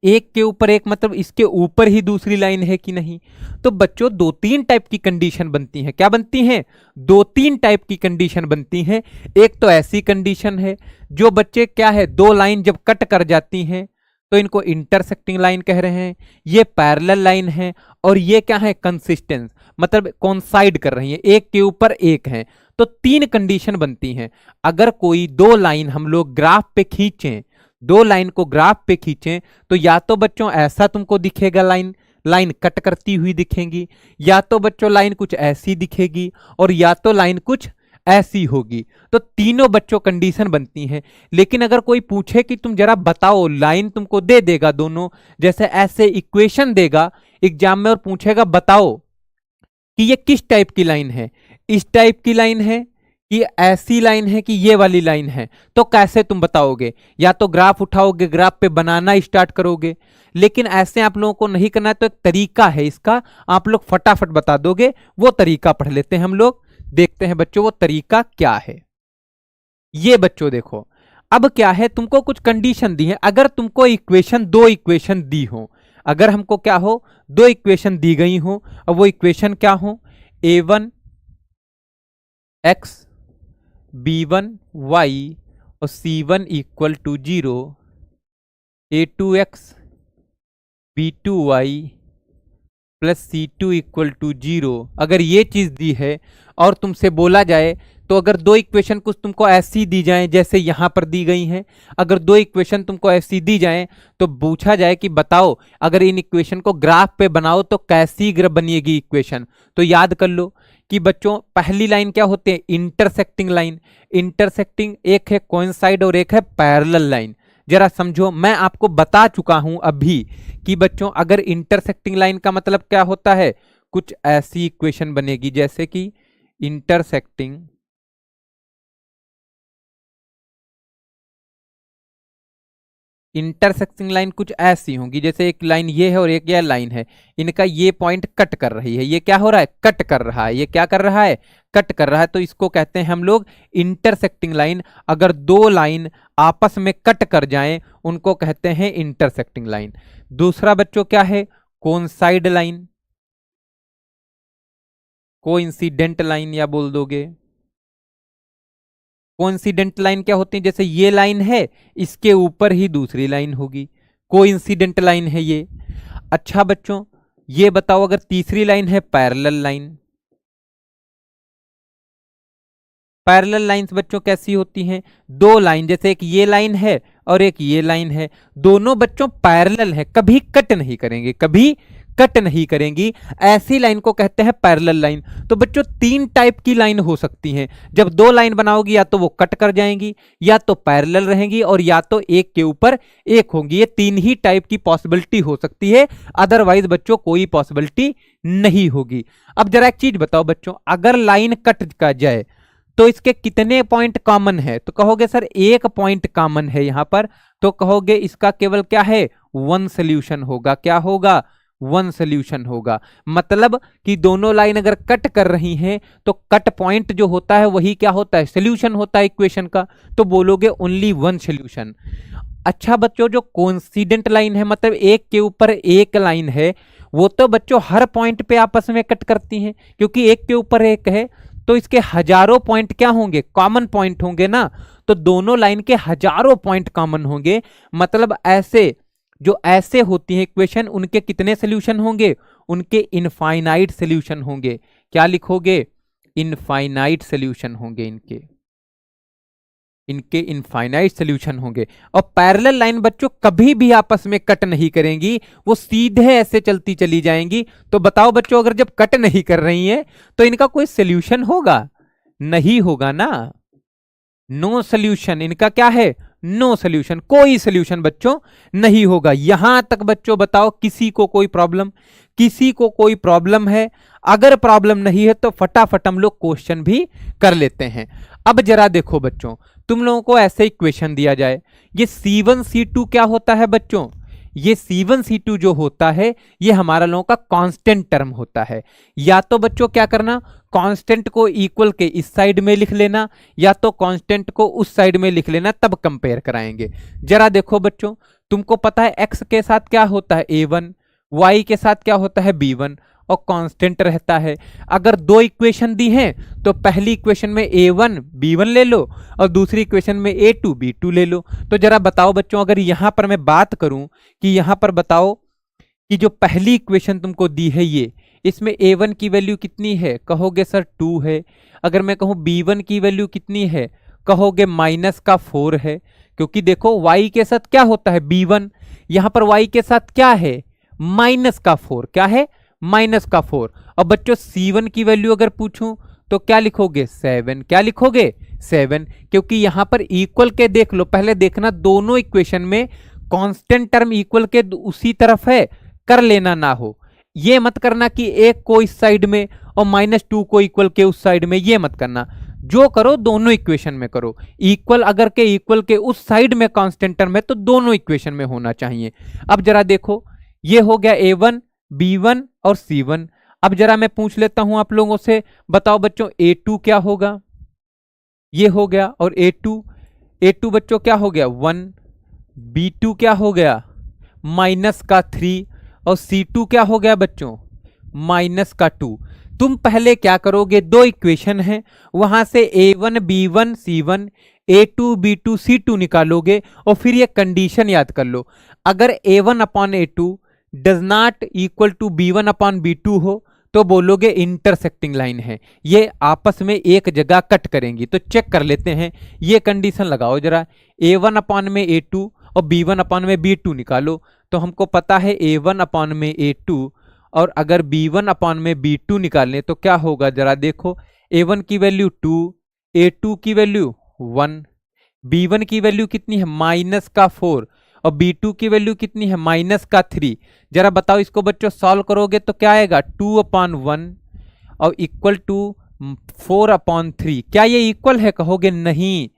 Speaker 1: एक के ऊपर एक, मतलब इसके ऊपर ही दूसरी लाइन है कि नहीं। तो बच्चों दो तीन टाइप की कंडीशन बनती हैं। क्या बनती हैं, दो तीन टाइप की कंडीशन बनती हैं। एक तो ऐसी कंडीशन है जो बच्चे क्या है, दो लाइन जब कट कर जाती हैं तो इनको इंटरसेक्टिंग लाइन कह रहे हैं। ये पैरेलल लाइन है, और ये क्या है, कंसिस्टेंस, मतलब कोइंसाइड कर रही है, एक के ऊपर एक है। तो तीन कंडीशन बनती हैं। अगर कोई दो लाइन हम लोग ग्राफ पे खींचें, दो लाइन को ग्राफ पे खींचें, तो या तो बच्चों ऐसा तुमको दिखेगा, लाइन लाइन कट करती हुई दिखेगी, या तो बच्चों लाइन कुछ ऐसी दिखेगी, और या तो लाइन कुछ ऐसी होगी। तो तीनों बच्चों कंडीशन बनती हैं। लेकिन अगर कोई पूछे कि तुम जरा बताओ, लाइन तुमको दे देगा दोनों, जैसे ऐसे इक्वेशन देगा एग्जाम में और पूछेगा बताओ कि ये किस टाइप की लाइन है, इस टाइप की लाइन है कि ऐसी लाइन है कि ये वाली लाइन है, तो कैसे तुम बताओगे? या तो ग्राफ उठाओगे, ग्राफ पे बनाना स्टार्ट करोगे, लेकिन ऐसे आप लोगों को नहीं करना है। तो एक तरीका है इसका, आप लोग फटाफट बता दोगे। वो तरीका पढ़ लेते हैं हम लोग, देखते हैं बच्चों वो तरीका क्या है। ये बच्चों देखो, अब क्या है, तुमको कुछ कंडीशन दी है। अगर तुमको इक्वेशन, दो इक्वेशन दी हो, अगर हमको क्या हो, दो इक्वेशन दी गई हो, और वो इक्वेशन क्या हो, a1 x b1 y और c1 equal to 0, a2 x b2 y plus c2 equal to 0, अगर ये चीज दी है और तुमसे बोला जाए, तो अगर दो इक्वेशन कुछ तुमको ऐसी दी जाए जैसे यहां पर दी गई हैं, अगर दो इक्वेशन तुमको ऐसी दी जाए तो पूछा जाए कि बताओ अगर इन इक्वेशन को ग्राफ पे बनाओ तो कैसी ग्राफ बनेगी इक्वेशन। तो याद कर लो कि बच्चों पहली लाइन क्या होती है, इंटरसेक्टिंग लाइन। इंटरसेक्टिंग एक है कोइंसाइड और एक है पैरेलल लाइन। जरा समझो, मैं आपको बता चुका हूं अभी कि बच्चों अगर इंटरसेक्टिंग लाइन का मतलब क्या होता है, कुछ ऐसी इक्वेशन बनेगी जैसे कि इंटरसेक्टिंग लाइन कुछ ऐसी होंगी, जैसे एक लाइन ये है और एक ये लाइन है, इनका ये पॉइंट कट कर रही है। ये क्या हो रहा है, कट कर रहा है। ये क्या कर रहा है, कट कर रहा है। तो इसको कहते हैं हम लोग इंटरसेक्टिंग लाइन। अगर दो लाइन आपस में कट कर जाएं उनको कहते हैं इंटरसेक्टिंग लाइन। दूसरा बच्चों क्या है, कोइंसाइड लाइन, कोइंसिडेंट लाइन या बोल दोगे। कोइंसिडेंट लाइन क्या होती है, जैसे ये लाइन है इसके ऊपर ही दूसरी लाइन होगी, कोइंसिडेंट लाइन है ये। अच्छा बच्चों ये बताओ, अगर तीसरी लाइन है पैरेलल लाइन। पैरेलल लाइंस बच्चों कैसी होती हैं, दो लाइन, जैसे एक ये लाइन है और एक ये लाइन है, दोनों बच्चों पैरेलल है, कभी कट नहीं करेंगे, कभी कट नहीं करेंगी, ऐसी लाइन को कहते हैं पैरेलल लाइन। तो बच्चों तीन टाइप की लाइन हो सकती हैं। जब दो लाइन बनाओगी या तो वो कट कर जाएंगी, या तो पैरेलल रहेंगी, और या तो एक के ऊपर एक होंगी। ये तीन ही टाइप की पॉसिबिलिटी हो सकती है, अदरवाइज बच्चों कोई पॉसिबिलिटी नहीं होगी। अब जरा एक चीज बताओ बच्चों, अगर लाइन कट कर जाए तो इसके कितने पॉइंट कॉमन है, तो कहोगे सर एक पॉइंट कॉमन है यहां पर, तो कहोगे इसका केवल क्या है, वन सोल्यूशन होगा। क्या होगा, वन सोल्यूशन होगा। मतलब कि दोनों लाइन अगर कट कर रही हैं तो कट पॉइंट जो होता है वही क्या होता है, सोल्यूशन होता है इक्वेशन का। तो बोलोगे ओनली वन सोल्यूशन। अच्छा बच्चों जो कोइंसिडेंट लाइन है, मतलब एक के ऊपर एक लाइन है, वो तो बच्चों हर पॉइंट पे आपस में कट करती हैं, क्योंकि एक के ऊपर एक है तो इसके हजारों पॉइंट क्या होंगे, कॉमन पॉइंट होंगे ना। तो दोनों लाइन के हजारों पॉइंट कॉमन होंगे। मतलब ऐसे जो ऐसे होती हैं इक्वेशन, उनके कितने सोल्यूशन होंगे, उनके इनफाइनाइट सोल्यूशन होंगे। क्या लिखोगे, इनफाइनाइट सोल्यूशन होंगे, इनके इनफाइनाइट सोल्यूशन होंगे। और पैरेलल लाइन बच्चों कभी भी आपस में कट नहीं करेंगी, वो सीधे ऐसे चलती चली जाएंगी। तो बताओ बच्चों अगर जब कट नहीं कर रही हैं तो इनका कोई सोल्यूशन होगा, नहीं होगा ना, नो सोल्यूशन। इनका क्या है, नो सोल्यूशन, कोई सोल्यूशन बच्चों नहीं होगा। यहां तक बच्चों बताओ किसी को कोई प्रॉब्लम, किसी को कोई प्रॉब्लम है? अगर प्रॉब्लम नहीं है तो फटाफट हम लोग क्वेश्चन भी कर लेते हैं। अब जरा देखो बच्चों, तुम लोगों को ऐसे इक्वेशन दिया जाए, ये C1 C2 क्या होता है बच्चों, ये C1 C2 जो होता है ये हमारा लोगों का कांस्टेंट टर्म होता है। या तो बच्चों क्या करना, कांस्टेंट को इक्वल के इस साइड में लिख लेना, या तो कांस्टेंट को उस साइड में लिख लेना, तब कंपेयर कराएंगे। जरा देखो बच्चों, तुमको पता है x के साथ क्या होता है A1, y के साथ क्या होता है B1, और कांस्टेंट रहता है। अगर दो इक्वेशन दी हैं तो पहली इक्वेशन में A1 B1 ले लो और दूसरी इक्वेशन में A2 B2 ले लो। तो जरा बताओ बच्चों, अगर यहां पर मैं बात करूं कि यहां पर बताओ कि जो पहली इक्वेशन तुमको दी है ये, इसमें A1 की वैल्यू कितनी है, कहोगे सर 2 है। अगर मैं कहूं B1 की वैल्यू कितनी है, कहोगे -4 है। क्योंकि देखो y के साथ क्या होता है B1, यहां पर y के साथ क्या है, -4, क्या है, -4। अब बच्चों C1 की वैल्यू अगर पूछूं तो क्या लिखोगे, 7। क्या लिखोगे, 7, क्योंकि यहां पर इक्वल के देख लो, पहले देखना दोनों इक्वेशन में कांस्टेंट टर्म इक्वल के उसी तरफ है, कर लेना ना हो। ये मत करना कि एक को इस साइड में और -2 को इक्वल के उस साइड में, ये मत करना। जो करो दोनों इक्वेशन में करो, इक्वल अगर के इक्वल के उस साइड में कांस्टेंट टर्म है तो दोनों इक्वेशन में होना चाहिए। अब जरा देखो, ये हो गया A1 B1 और C1। अब जरा मैं पूछ लेता हूं आप लोगों से, बताओ बच्चों A2 क्या होगा, ये हो गया, और A2 बच्चों क्या हो गया 1, B2 क्या हो गया -3, और C2 क्या हो गया बच्चों -2। तुम पहले क्या करोगे, दो इक्वेशन है वहां से A1 B1 C1 A2 B2 C2 निकालोगे और फिर ये कंडीशन याद कर लो, अगर A1 upon A2 does not equal to B1 upon B2 हो तो बोलोगे इंटरसेक्टिंग लाइन है, ये आपस में एक जगह कट करेंगी। तो चेक कर लेते हैं, ये कंडीशन लगाओ जरा, A1 अपॉन में A2 और B1 अपॉन में B2 निकालो। तो हमको पता है A1 अपॉन में A2 और अगर B1 अपॉन में B2 निकालें तो क्या होगा, जरा देखो, A1 की वैल्यू 2, A2 की वैल्यू 1, B1 की वैल्यू कितनी है -4 और B2 की वैल्यू कितनी है -3। जरा बताओ इसको बच्चों सॉल्व करोगे तो क्या आएगा 2/1 और इक्वल टू 4/3। क्या ये इक्वल है, कहोगे नहीं।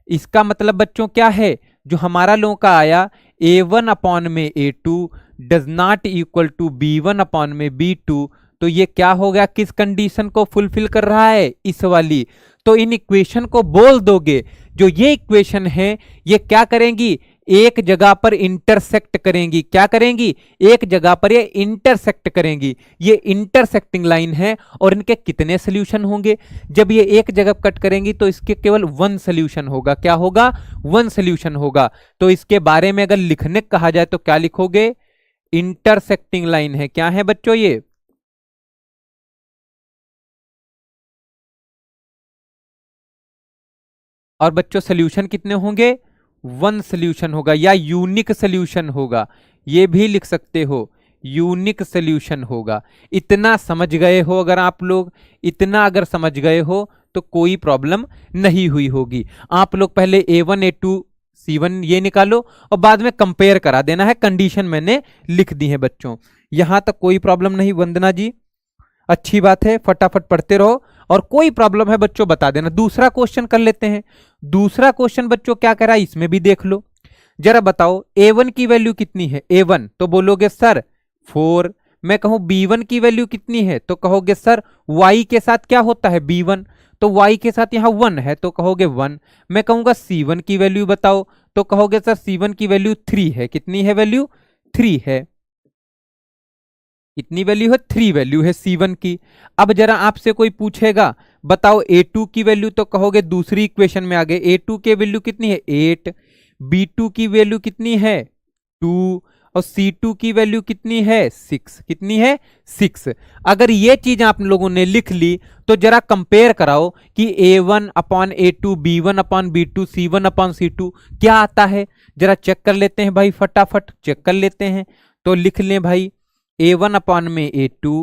Speaker 1: इसका मतलब बच्चों क्या है, जो हमारा लोगों का आया A1 अपॉन में A2 does not equal to B1 upon में B2, तो ये क्या हो गया, किस कंडीशन को फुलफिल कर रहा है, इस वाली। तो इन इक्वेशन को बोल दोगे, जो ये इक्वेशन है ये क्या करेंगी, एक जगह पर इंटरसेक्ट करेंगी। क्या करेंगी, एक जगह पर ये इंटरसेक्ट करेंगी। ये इंटरसेक्टिंग लाइन है और इनके कितने सोल्यूशन होंगे, जब ये एक जगह कट करेंगी तो इसके केवल 1 सोल्यूशन होगा। क्या होगा, 1 सोल्यूशन होगा। तो इसके बारे में अगर लिखने कहा जाए तो क्या लिखोगे, इंटरसेक्टिंग लाइन है। क्या है बच्चों ये, और बच्चों सोल्यूशन कितने होंगे, 1 सोल्यूशन होगा या यूनिक सोल्यूशन होगा, ये भी लिख सकते हो, यूनिक सोल्यूशन होगा। इतना समझ गए हो, अगर आप लोग इतना अगर समझ गए हो तो कोई प्रॉब्लम नहीं हुई होगी। आप लोग पहले A1 A2 C1 ये निकालो और बाद में कंपेयर करा देना है, कंडीशन मैंने लिख दी है बच्चों। यहां तक कोई प्रॉब्लम नहीं वंदना जी, अच्छी बात है, फटाफट पढ़ते रहो और कोई प्रॉब्लम है बच्चों बता देना। दूसरा क्वेश्चन कर लेते हैं। दूसरा क्वेश्चन बच्चों क्या कह रहा है, इसमें भी देख लो। जरा बताओ A1 की वैल्यू कितनी है, A1 तो बोलोगे सर 4। मैं कहूं B1 की वैल्यू कितनी है तो कहोगे सर Y के साथ क्या होता है B1, तो Y के साथ यहां 1 है तो कहोगे 1। मैं कहूंगा C1 की वैल्यू बताओ तो कहोगे सर C1 की वैल्यू 3 है। कितनी है वैल्यू, 3 है। इतनी वैल्यू है, 3 वैल्यू है C1 की। अब जरा आपसे कोई पूछेगा बताओ A2 की वैल्यू तो कहोगे दूसरी इक्वेशन में आ गए, A2 की वैल्यू कितनी है 8, B2 की वैल्यू कितनी है 2 और C2 की वैल्यू कितनी है 6। कितनी है 6। अगर ये चीज आप लोगों ने लिख ली तो जरा कंपेयर कराओ कि A1 upon A2 B1 upon B2 C1 upon C2 क्या आता है। जरा चेक कर लेते हैं भाई, फटाफट चेक कर लेते हैं। तो लिख लें भाई A1 अपॉन में A2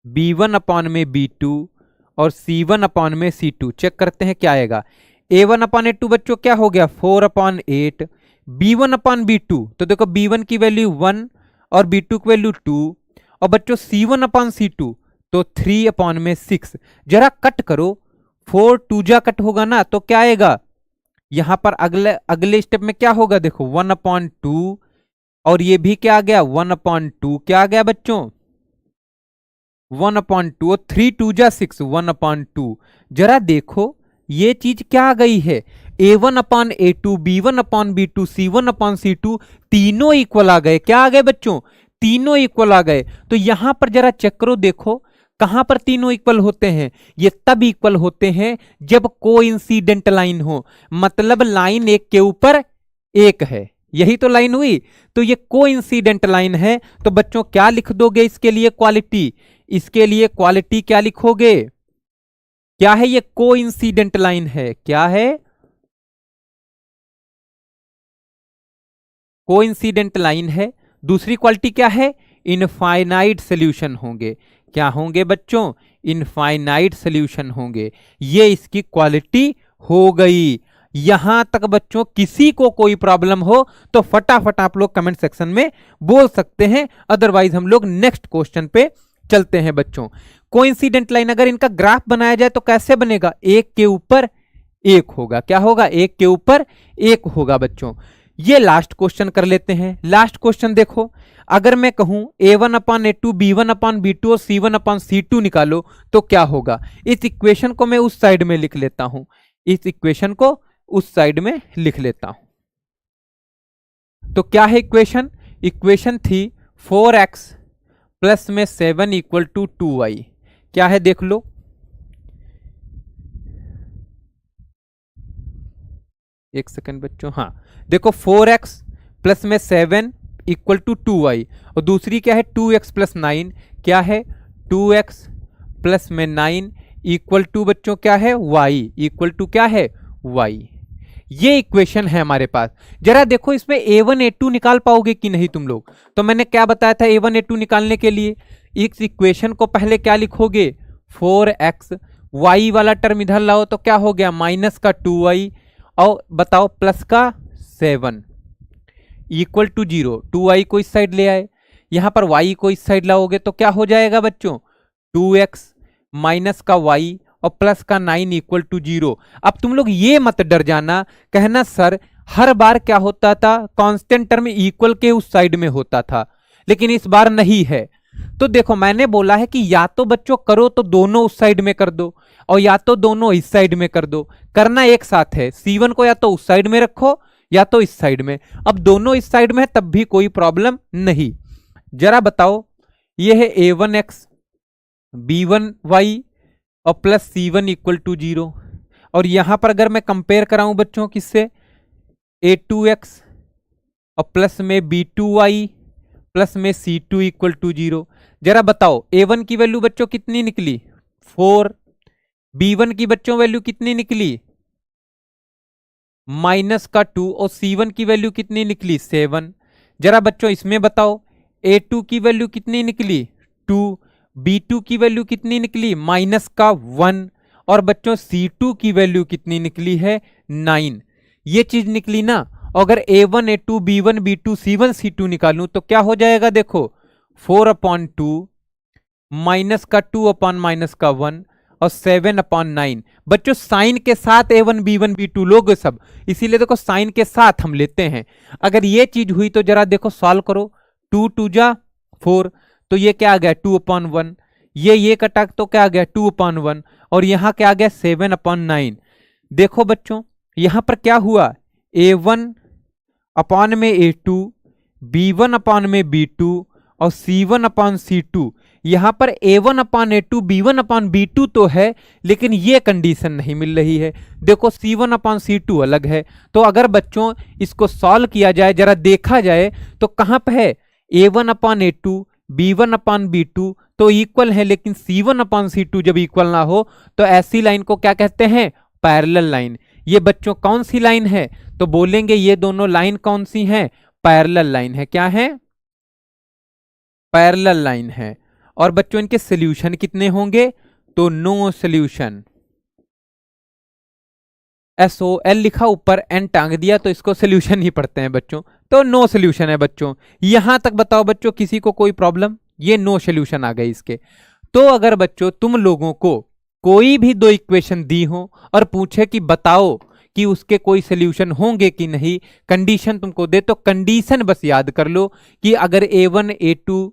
Speaker 1: B1 अपॉन में B2 और C1 अपॉन में C2। चेक करते हैं क्या आएगा। A1 अपॉन A2 बच्चों क्या हो गया 4/8, B1 अपॉन B2 तो देखो B1 की वैल्यू 1 और B2 की वैल्यू 2 और बच्चों C1 अपॉन C2 तो 3/6। जरा कट करो, 4 2 जा कट होगा ना तो क्या आएगा, यहां पर अगले स्टेप में क्या होगा, देखो 1/2 और ये भी क्या आ गया 1/2। क्या आ गया बच्चों 1/2 और 3 2 जा 6 1/2। जरा देखो ये चीज क्या आ गई है, A1 upon A2 B1 upon B2 C1 upon C2 तीनों इक्वल आ गए। क्या आ गए बच्चों, तीनों इक्वल आ गए। तो यहां पर जरा चेक करो, देखो कहां पर तीनों इक्वल होते हैं, ये तब इक्वल होते हैं जब कोइंसिडेंट लाइन हो, मतलब लाइन एक के ऊपर एक है, यही तो लाइन हुई। तो ये कोइंसिडेंट लाइन है। तो बच्चों क्या लिख दोगे इसके लिए क्वालिटी, इसके लिए क्वालिटी क्या लिखोगे, क्या है ये कोइंसिडेंट लाइन है। क्या है, कोइंसिडेंट लाइन है। दूसरी क्वालिटी क्या है, इनफाइनाइट सोल्यूशन होंगे। क्या होंगे बच्चों, इनफाइनाइट सोल्यूशन होंगे। ये इसकी क्वालिटी हो गई। यहां तक बच्चों किसी को कोई प्रॉब्लम हो तो फटाफट आप लोग कमेंट सेक्शन में बोल सकते हैं, अदरवाइज हम लोग नेक्स्ट क्वेश्चन पे चलते हैं बच्चों। कोइंसिडेंट लाइन अगर इनका ग्राफ बनाया जाए तो कैसे बनेगा, एक के ऊपर एक होगा। क्या होगा, एक के ऊपर एक होगा बच्चों। ये लास्ट क्वेश्चन कर लेते हैं। लास्ट क्वेश्चन देखो, अगर मैं कहूं a1/a2 b1/b2 और c1/c2 निकालो तो क्या होगा। इस इक्वेशन को मैं उस साइड में लिख लेता हूं, इस इक्वेशन को उस साइड में लिख लेता हूं। तो क्या है इक्वेशन, इक्वेशन थी 4x प्लस में 7 इक्वल टू 2y। क्या है देख लो, एक सेकंड बच्चों, हाँ देखो 4x प्लस में 7 इक्वल टू 2y और दूसरी क्या है 2x प्लस 9। क्या है 2x प्लस में 9 इक्वल टू बच्चों क्या है y, इक्वल टू क्या है y। ये इक्वेशन है हमारे पास। जरा देखो इसमें a1 a2 निकाल पाओगे कि नहीं तुम लोग। तो मैंने क्या बताया था a1 a2 निकालने के लिए, इस इक्वेशन को पहले क्या लिखोगे 4x, y वाला टर्म इधर लाओ तो क्या हो गया माइनस का 2y और बताओ प्लस का 7 इक्वल टू 0। 2y को इस साइड ले आए, यहां पर y को इस साइड लाओगे तो क्या हो जाएगा बच्चों 2x माइनस का y और प्लस का 9 इक्वल टू 0। अब तुम लोग ये मत डर जाना, कहना सर हर बार क्या होता था कांस्टेंट टर्म इक्वल के उस साइड में होता था, लेकिन इस बार नहीं है। तो देखो मैंने बोला है कि या तो बच्चों करो तो दोनों उस साइड में कर दो और या तो दोनों इस साइड में कर दो। करना एक साथ है, C1 को या तो उस साइड में रखो या तो इस साइड में। अब दोनों इस साइड में है तब भी कोई प्रॉब्लम नहीं। जरा बताओ, ये है a1x b1y और प्लस c1 इक्वल टू 0 और यहां पर अगर मैं कंपेयर कराऊं बच्चों किससे a2x और प्लस में b2y प्लस में c2 इक्वल टू 0। जरा बताओ a1 की वैल्यू बच्चों कितनी निकली 4, b1 की बच्चों वैल्यू कितनी निकली माइनस का 2 और c1 की वैल्यू कितनी निकली 7। जरा बच्चों इसमें बताओ a2 की वैल्यू कितनी निकली 2, b2 की वैल्यू कितनी निकली माइनस का 1 और बच्चों c2 की वैल्यू कितनी निकली है 9। ये चीज निकली ना। अगर a1 a2 b1 b2 c1 c2 निकालूं तो क्या हो जाएगा देखो 4/2 माइनस का 2 माइनस का 1 और 7/9। बच्चों साइन के साथ a1 b1 b2 लोग सब, इसीलिए देखो साइन के साथ हम लेते हैं। अगर ये चीज हुई तो जरा देखो सॉल्व करो, 2 2 जा 4 तो ये क्या आ गया 2/1, ये कटा तो क्या आ गया 2/1 और यहां क्या आ गया 7/9। देखो बच्चों यहां पर क्या हुआ a1 में a2 b1 में b2 और c1/c2। यहां पर a1 a2 b1 b2 तो है लेकिन ये कंडीशन नहीं मिल रही है। देखो c1/c2 अलग है। तो अगर बच्चों इसको सॉल्व किया जाए, जरा देखा जाए तो कहां पे है a1 a2 b1 b2 तो इक्वल है, लेकिन c1/c2 जब इक्वल ना हो तो ऐसी लाइन को क्या कहते हैं पैरेलल लाइन। ये बच्चों कौन सी लाइन है तो बोलेंगे ये दोनों लाइन कौन सी हैं पैरेलल लाइन है। क्या है पैरेलल लाइन है। और बच्चों इनके सॉल्यूशन कितने होंगे तो नो सॉल्यूशन, SOL लिखा ऊपर एन टांग दिया तो इसको सॉल्यूशन ही पढ़ते हैं बच्चों, तो नो सॉल्यूशन है बच्चों। यहां तक बताओ बच्चों किसी को कोई प्रॉब्लम, ये नो सॉल्यूशन आ गए इसके। तो अगर बच्चों तुम लोगों को कोई भी दो इक्वेशन दी हो और पूछे कि बताओ कि उसके कोई सॉल्यूशन होंगे कि नहीं, कंडीशन तुमको दे तो कंडीशन बस याद कर लो कि अगर a1 a2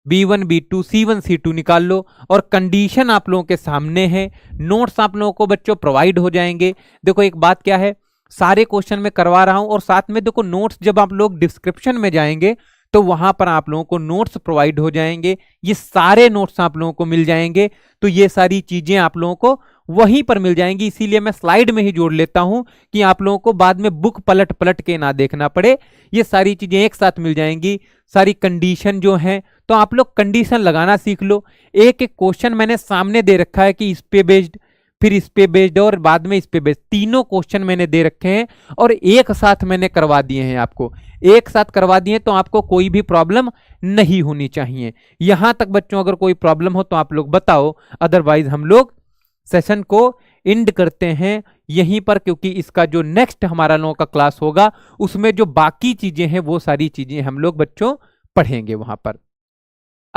Speaker 1: b1 b2 c1 c2 निकाल लो और कंडीशन आप लोगों के सामने है। नोट्स आप लोगों को बच्चों प्रोवाइड हो जाएंगे। देखो एक बात क्या है, सारे क्वेश्चन में करवा रहा हूं और साथ में देखो नोट्स जब आप लोग डिस्क्रिप्शन में जाएंगे तो वहां पर आप लोगों को नोट्स प्रोवाइड हो जाएंगे। ये सारे नोट्स आप लोगों को मिल जाएंगे। तो ये सारी चीजें आप लोगों को वहीं पर मिल जाएंगी, इसीलिए मैं स्लाइड में ही जोड़ लेता हूं कि आप लोगों को बाद में बुक पलट पलट के ना देखना पड़े। ये सारी चीजें एक साथ मिल जाएंगी। सारी कंडीशन जो है तो आप लोग कंडीशन लगाना सीख लो। एक एक क्वेश्चन मैंने सामने दे रखा है कि इस पे बेस्ड, फिर इस पे बेस्ड और बाद में इस पे बेस्ड, तीनों क्वेश्चन मैंने दे रखे हैं और एक साथ मैंने करवा दिए हैं। आपको एक साथ करवा दिए तो आपको कोई भी प्रॉब्लम नहीं होनी चाहिए। यहां तक बच्चों अगर कोई प्रॉब्लम हो तो आप लोग बताओ, अदरवाइज हम लोग सेशन को एंड करते हैं यहीं पर, क्योंकि इसका जो नेक्स्ट हमारा लोगों का क्लास होगा उसमें जो बाकी चीजें हैं वो सारी चीजें हम लोग बच्चों पढ़ेंगे वहां पर।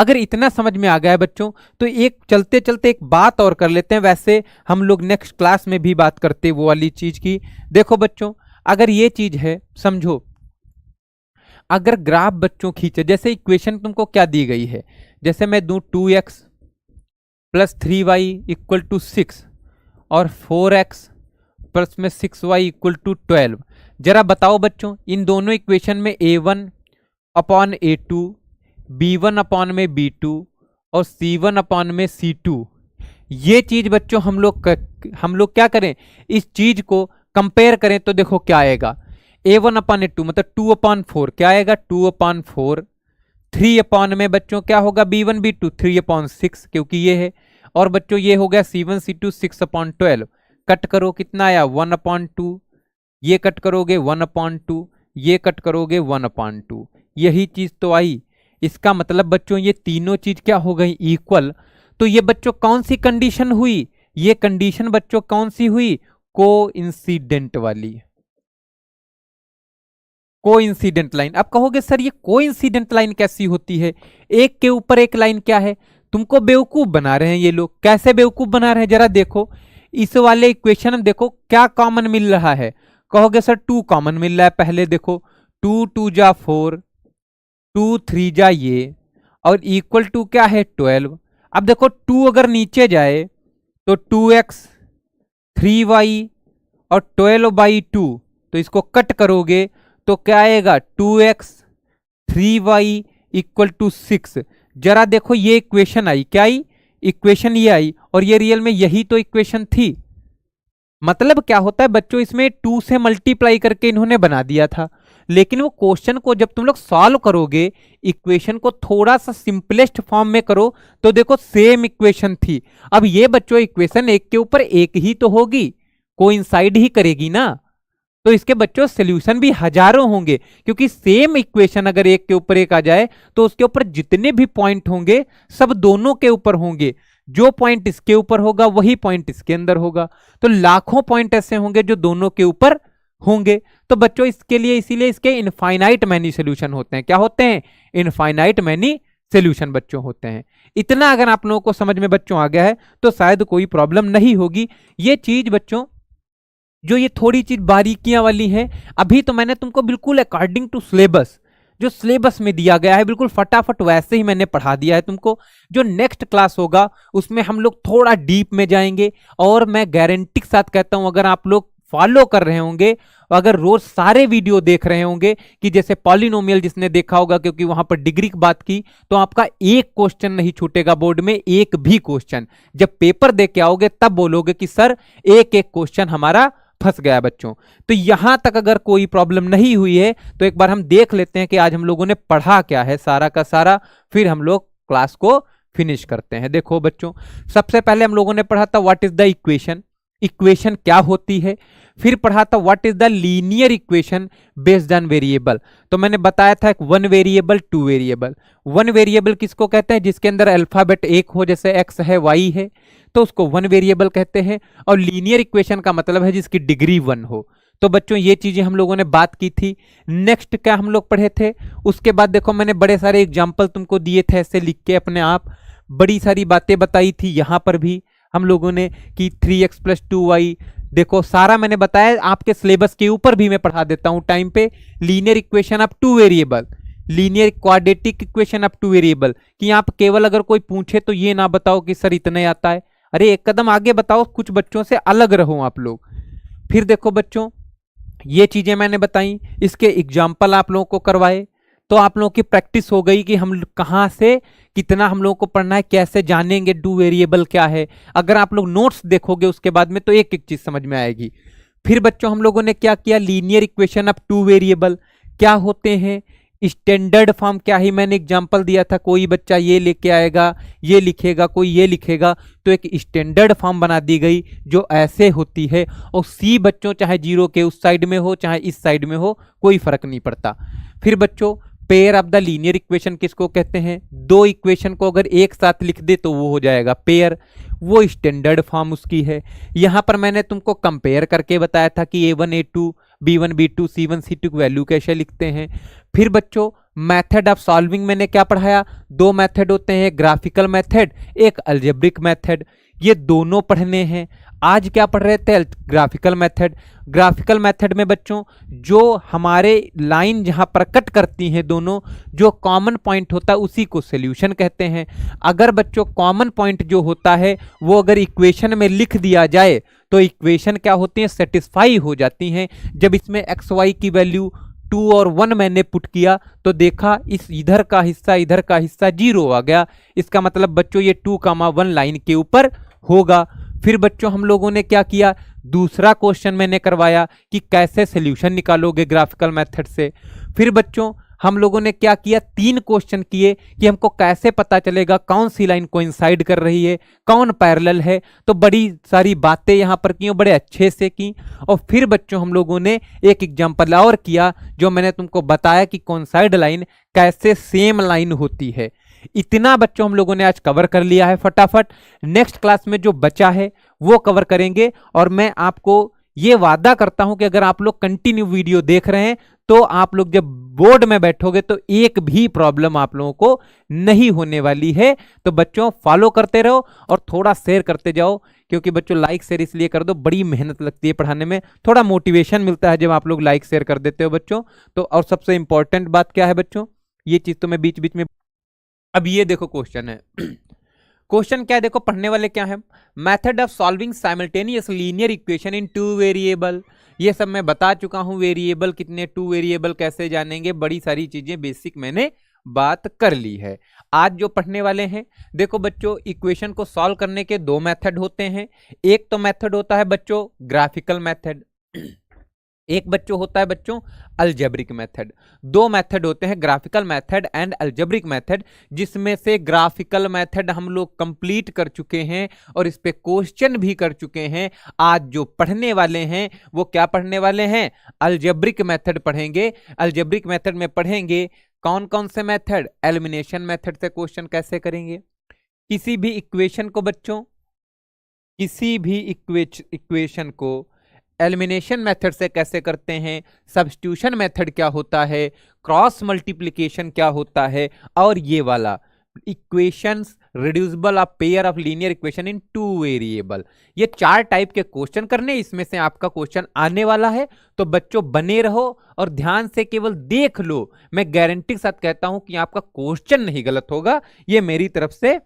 Speaker 1: अगर इतना समझ में आ गया है बच्चों, तो एक चलते चलते एक बात और कर लेते हैं। वैसे हम लोग नेक्स्ट क्लास में भी बात करते हैं वो वाली चीज की। देखो बच्चों, अगर ये चीज है, समझो, अगर ग्राफ बच्चों खींचे, जैसे इक्वेशन तुमको क्या दी गई है, जैसे मैं दूं 2x plus 3y equal to 6 और 4x प्लस में 6y इक्वल टू 12। जरा बताओ बच्चों, इन दोनों इक्वेशन में a1 upon a2, b1 upon में b2 और c1 अपॉन में c2, ये चीज बच्चों हम लोग क्या करें, इस चीज को कंपेयर करें तो देखो क्या आएगा। a1 अपॉन a2 मतलब 2 अपॉन 4 क्या आएगा, 2 अपॉन 4। 3 अपॉन में बच्चों क्या होगा, b1 b2 3 अपॉन 6 क्योंकि ये है। और बच्चों ये हो गया c1 c2 6 अपॉन 12। कट करो कितना आया 1 अपॉन 2, ये कट करोगे 1 अपॉन 2, ये कट करोगे 1 अपॉन 2, यही चीज तो आई। इसका मतलब बच्चों ये तीनों चीज क्या हो गई, इक्वल। तो ये बच्चों कौन सी कंडीशन हुई, ये कंडीशन बच्चों कौन सी हुई, कोइंसिडेंट वाली, कोइंसिडेंट लाइन। अब कहोगे सर ये कोइंसिडेंट लाइन कैसी होती है, एक के ऊपर एक लाइन क्या है, तुमको बेवकूफ बना रहे हैं ये लोग। कैसे बेवकूफ बना रहे हैं, जरा देखो इस वाले इक्वेशन में देखो क्या कॉमन मिल रहा है। कहोगे सर 2 कॉमन मिल रहा है, पहले देखो 2 2 जा 4, 2 3 जा ये, और इक्वल टू क्या है 12। अब देखो 2 अगर नीचे जाए तो 2x 3y और 12/2, तो इसको कट करोगे तो क्या आएगा 2x 3y इक्वल टू 6। जरा देखो ये इक्वेशन आई, क्या आई, इक्वेशन ये आई, और ये रियल में यही तो इक्वेशन थी। मतलब क्या होता है बच्चों, इसमें 2 से मल्टीप्लाई करके इन्होंने बना दिया था, लेकिन वो क्वेश्चन को जब तुम लोग सॉल्व करोगे, इक्वेशन को थोड़ा सा सिंपलेस्ट फॉर्म में करो तो देखो सेम इक्वेशन थी। अब ये बच्चों इक्वेशन एक के ऊपर एक ही तो होगी, कोइंसाइड ही करेगी ना, तो इसके बच्चों सॉल्यूशन भी हजारों होंगे, क्योंकि सेम इक्वेशन अगर एक के ऊपर एक आ जाए तो उसके ऊपर जितने भी पॉइंट होंगे सब दोनों के ऊपर होंगे। जो पॉइंट इसके ऊपर होगा वही पॉइंट इसके अंदर होगा, तो लाखों पॉइंट ऐसे होंगे जो दोनों के ऊपर होंगे। तो बच्चों इसके लिए, इसीलिए इसके इनफाइनाइट मैनी सॉल्यूशन होते हैं। क्या होते हैं, इनफाइनाइट मैनी सॉल्यूशन बच्चों होते हैं। इतना अगर आप लोगों को समझ में बच्चों आ गया है तो शायद कोई प्रॉब्लम नहीं होगी। ये चीज बच्चों, जो ये थोड़ी चीज बारीकियां वाली है, अभी तो मैंने तुमको बिल्कुल अकॉर्डिंग टू सिलेबस, जो सिलेबस में दिया गया है बिल्कुल फटाफट वैसे ही मैंने पढ़ा दिया है तुमको। जो नेक्स्ट क्लास होगा उसमें हम लोग थोड़ा डीप में जाएंगे, और मैं गारंटी के साथ कहता हूं अगर आप लोग फॉलो कर रहे होंगे, अगर रोज सारे वीडियो देख रहे होंगे, कि जैसे पॉलिनोमियल जिसने देखा होगा क्योंकि वहां पर डिग्री की बात की, तो आपका एक क्वेश्चन नहीं छूटेगा बोर्ड में, एक भी क्वेश्चन। जब पेपर दे के आओगे तब बोलोगे कि सर एक एक क्वेश्चन हमारा फंस गया बच्चों। तो यहां तक अगर कोई प्रॉब्लम नहीं हुई है तो एक बार हम देख लेते हैं कि आज हम लोगों ने पढ़ा क्या है सारा का सारा, फिर हम लोग क्लास को फिनिश करते हैं। देखो बच्चों, सबसे पहले हम लोगों ने पढ़ा था what is the equation, equation क्या होती है। फिर पढ़ा था what is the linear equation based on variable. तो मैंने बताया था एक 1 वेरिएबल 2 वेरिएबल। 1 वेरिएबल किसको कहते हैं, जिसके अंदर अल्फाबेट एक हो, जैसे x है y है, तो उसको 1 वेरिएबल कहते हैं। और लीनियर इक्वेशन का मतलब है जिसकी डिग्री 1 हो। तो बच्चों ये चीजें हम लोगों ने बात की थी। नेक्स्ट क्या हम लोग पढ़े थे, उसके बाद देखो मैंने बड़े सारे एग्जाम्पल तुमको दिए थे, ऐसे लिख के अपने आप बड़ी सारी बातें बताई थी। यहां पर भी हम लोगों ने कि 3x + 2y, देखो सारा मैंने बताया, आपके सिलेबस के ऊपर भी मैं पढ़ा देता हूं टाइम पे। Linear equation of 2 variable, linear quadratic equation of 2 variable, कि आप केवल अगर कोई पूछे तो ये ना बताओ कि सर इतने आता है, अरे एक कदम आगे बताओ, कुछ बच्चों से अलग रहो आप लोग। फिर देखो बच्चों ये चीजें मैंने बताई, इसके एग्जाम्पल आप लोगों को करवाए, तो आप लोगों की प्रैक्टिस हो गई कि हम कहां से कितना हम लोगों को पढ़ना है, कैसे जानेंगे 2 वेरिएबल क्या है। अगर आप लोग नोट्स देखोगे उसके बाद में तो एक एक चीज समझ में आएगी। फिर बच्चों हम लोगों ने क्या किया, लीनियर इक्वेशन ऑफ 2 वेरिएबल क्या होते हैं, स्टैंडर्ड फॉर्म क्या ही मैंने एग्जांपल दिया था, कोई बच्चा ये लेके आएगा, ये लिखेगा, कोई ये लिखेगा, तो एक स्टैंडर्ड फॉर्म बना दी गई जो ऐसे होती है। और सी बच्चों चाहे 0 के उस साइड में हो चाहे इस साइड में हो, कोई फर्क नहीं पड़ता। फिर बच्चों pair of the linear equation किसको कहते हैं, 2 इक्वेशन को अगर एक साथ लिख दे तो वो हो जाएगा पेयर, वो स्टैंडर्ड फॉर्म उसकी है। यहां पर मैंने तुमको कंपेयर करके बताया था कि a1 a2 b1 b2 c1 c2 की वैल्यू कैसे लिखते हैं। फिर बच्चों मेथड ऑफ सॉल्विंग मैंने क्या पढ़ाया, दो मेथड होते हैं, ग्राफिकल मेथड, एक अलजेब्रिक मेथड, ये दोनों पढ़ने हैं। आज क्या पढ़ रहे थे, ग्राफिकल मेथड। ग्राफिकल मेथड में बच्चों जो हमारे लाइन जहां पर कट करती हैं दोनों, जो कॉमन पॉइंट होता है उसी को सॉल्यूशन कहते हैं। अगर बच्चों कॉमन पॉइंट जो होता है वो अगर इक्वेशन में लिख दिया जाए तो इक्वेशन क्या होती है, सेटिस्फाई हो जाती हैं। जब इसमें एक्स वाई की वैल्यू 2 और 1 मैंने पुट किया तो देखा इस इधर का हिस्सा 0 आ गया। इसका मतलब बच्चों ये 2,1 लाइन के ऊपर होगा। फिर बच्चों हम लोगों ने क्या किया, दूसरा क्वेश्चन मैंने करवाया कि कैसे सॉल्यूशन निकालोगे ग्राफिकल मेथड से। फिर बच्चों हम लोगों ने क्या किया, 3 क्वेश्चन किए कि हमको कैसे पता चलेगा कौन सी लाइन कोइंसाइड कर रही है, कौन पैरेलल है। तो बड़ी सारी बातें यहां पर की, बड़े अच्छे से की। और फिर बच्चों हम लोगों ने एक एग्जांपल और किया, जो मैंने तुमको बताया कि कोइंसाइड लाइन कैसे सेम लाइन होती है। इतना बच्चों हम लोगों ने आज कवर कर लिया है फटाफट। नेक्स्ट क्लास में जो बचा है वो कवर करेंगे। और मैं आपको ये वादा करता हूं कि अगर आप लोग कंटिन्यू वीडियो देख रहे हैं तो आप लोग जब बोर्ड में बैठोगे तो एक भी प्रॉब्लम आप लोगों को नहीं होने वाली है। तो बच्चों फॉलो करते रहो और थोड़ा शेयर करते जाओ, क्योंकि बच्चों लाइक शेयर इसलिए कर दो, बड़ी मेहनत लगती है पढ़ाने में, थोड़ा मोटिवेशन मिलता है जब आप लोग लाइक शेयर कर देते हो बच्चों। तो और सबसे इंपॉर्टेंट बात क्या है बच्चों, ये चीज तो मैं बीच बीच में, अब ये देखो क्वेश्चन है क्वेश्चन क्या है, देखो पढ़ने वाले क्या है, method of solving simultaneous linear equation in 2 variable. ये सब मैं बता चुका हूं, वेरिएबल कितने, 2 वेरिएबल कैसे जानेंगे, बड़ी सारी चीजें बेसिक मैंने बात कर ली है। आज जो पढ़ने वाले हैं, देखो बच्चों इक्वेशन को सॉल्व करने के 2 मेथड होते हैं। एक तो मेथड होता है बच्चों ग्राफिकल मेथड, एक बच्चों होता है बच्चों अलजेब्रिक मेथड। 2 मेथड होते हैं, graphical method and algebraic method, जिसमें से ग्राफिकल मेथड हम लोग कंप्लीट कर चुके हैं और इस पे क्वेश्चन भी कर चुके हैं। आज जो पढ़ने वाले हैं वो क्या पढ़ने वाले हैं, अलजेब्रिक मेथड पढ़ेंगे। अलजेब्रिक मेथड में पढ़ेंगे कौन कौन से मेथड, एलिमिनेशन मेथड से क्वेश्चन कैसे करेंगे, किसी भी इक्वेशन को बच्चों, किसी भी इक्वेशन को एलिमिनेशन मेथड से कैसे करते हैं, सब्स्टिट्यूशन मेथड क्या होता है, क्रॉस मल्टीप्लिकेशन क्या होता है, और ये वाला equations reducible of pair of linear equation in 2 variable. ये 4 टाइप के क्वेश्चन करने, इसमें से आपका क्वेश्चन आने वाला है। तो बच्चों बने रहो और ध्यान से केवल देख लो, मैं गारंटी के साथ कहता हूं कि आपका क्वेश्चन नहीं गलत होगा, ये मेरी तरफ से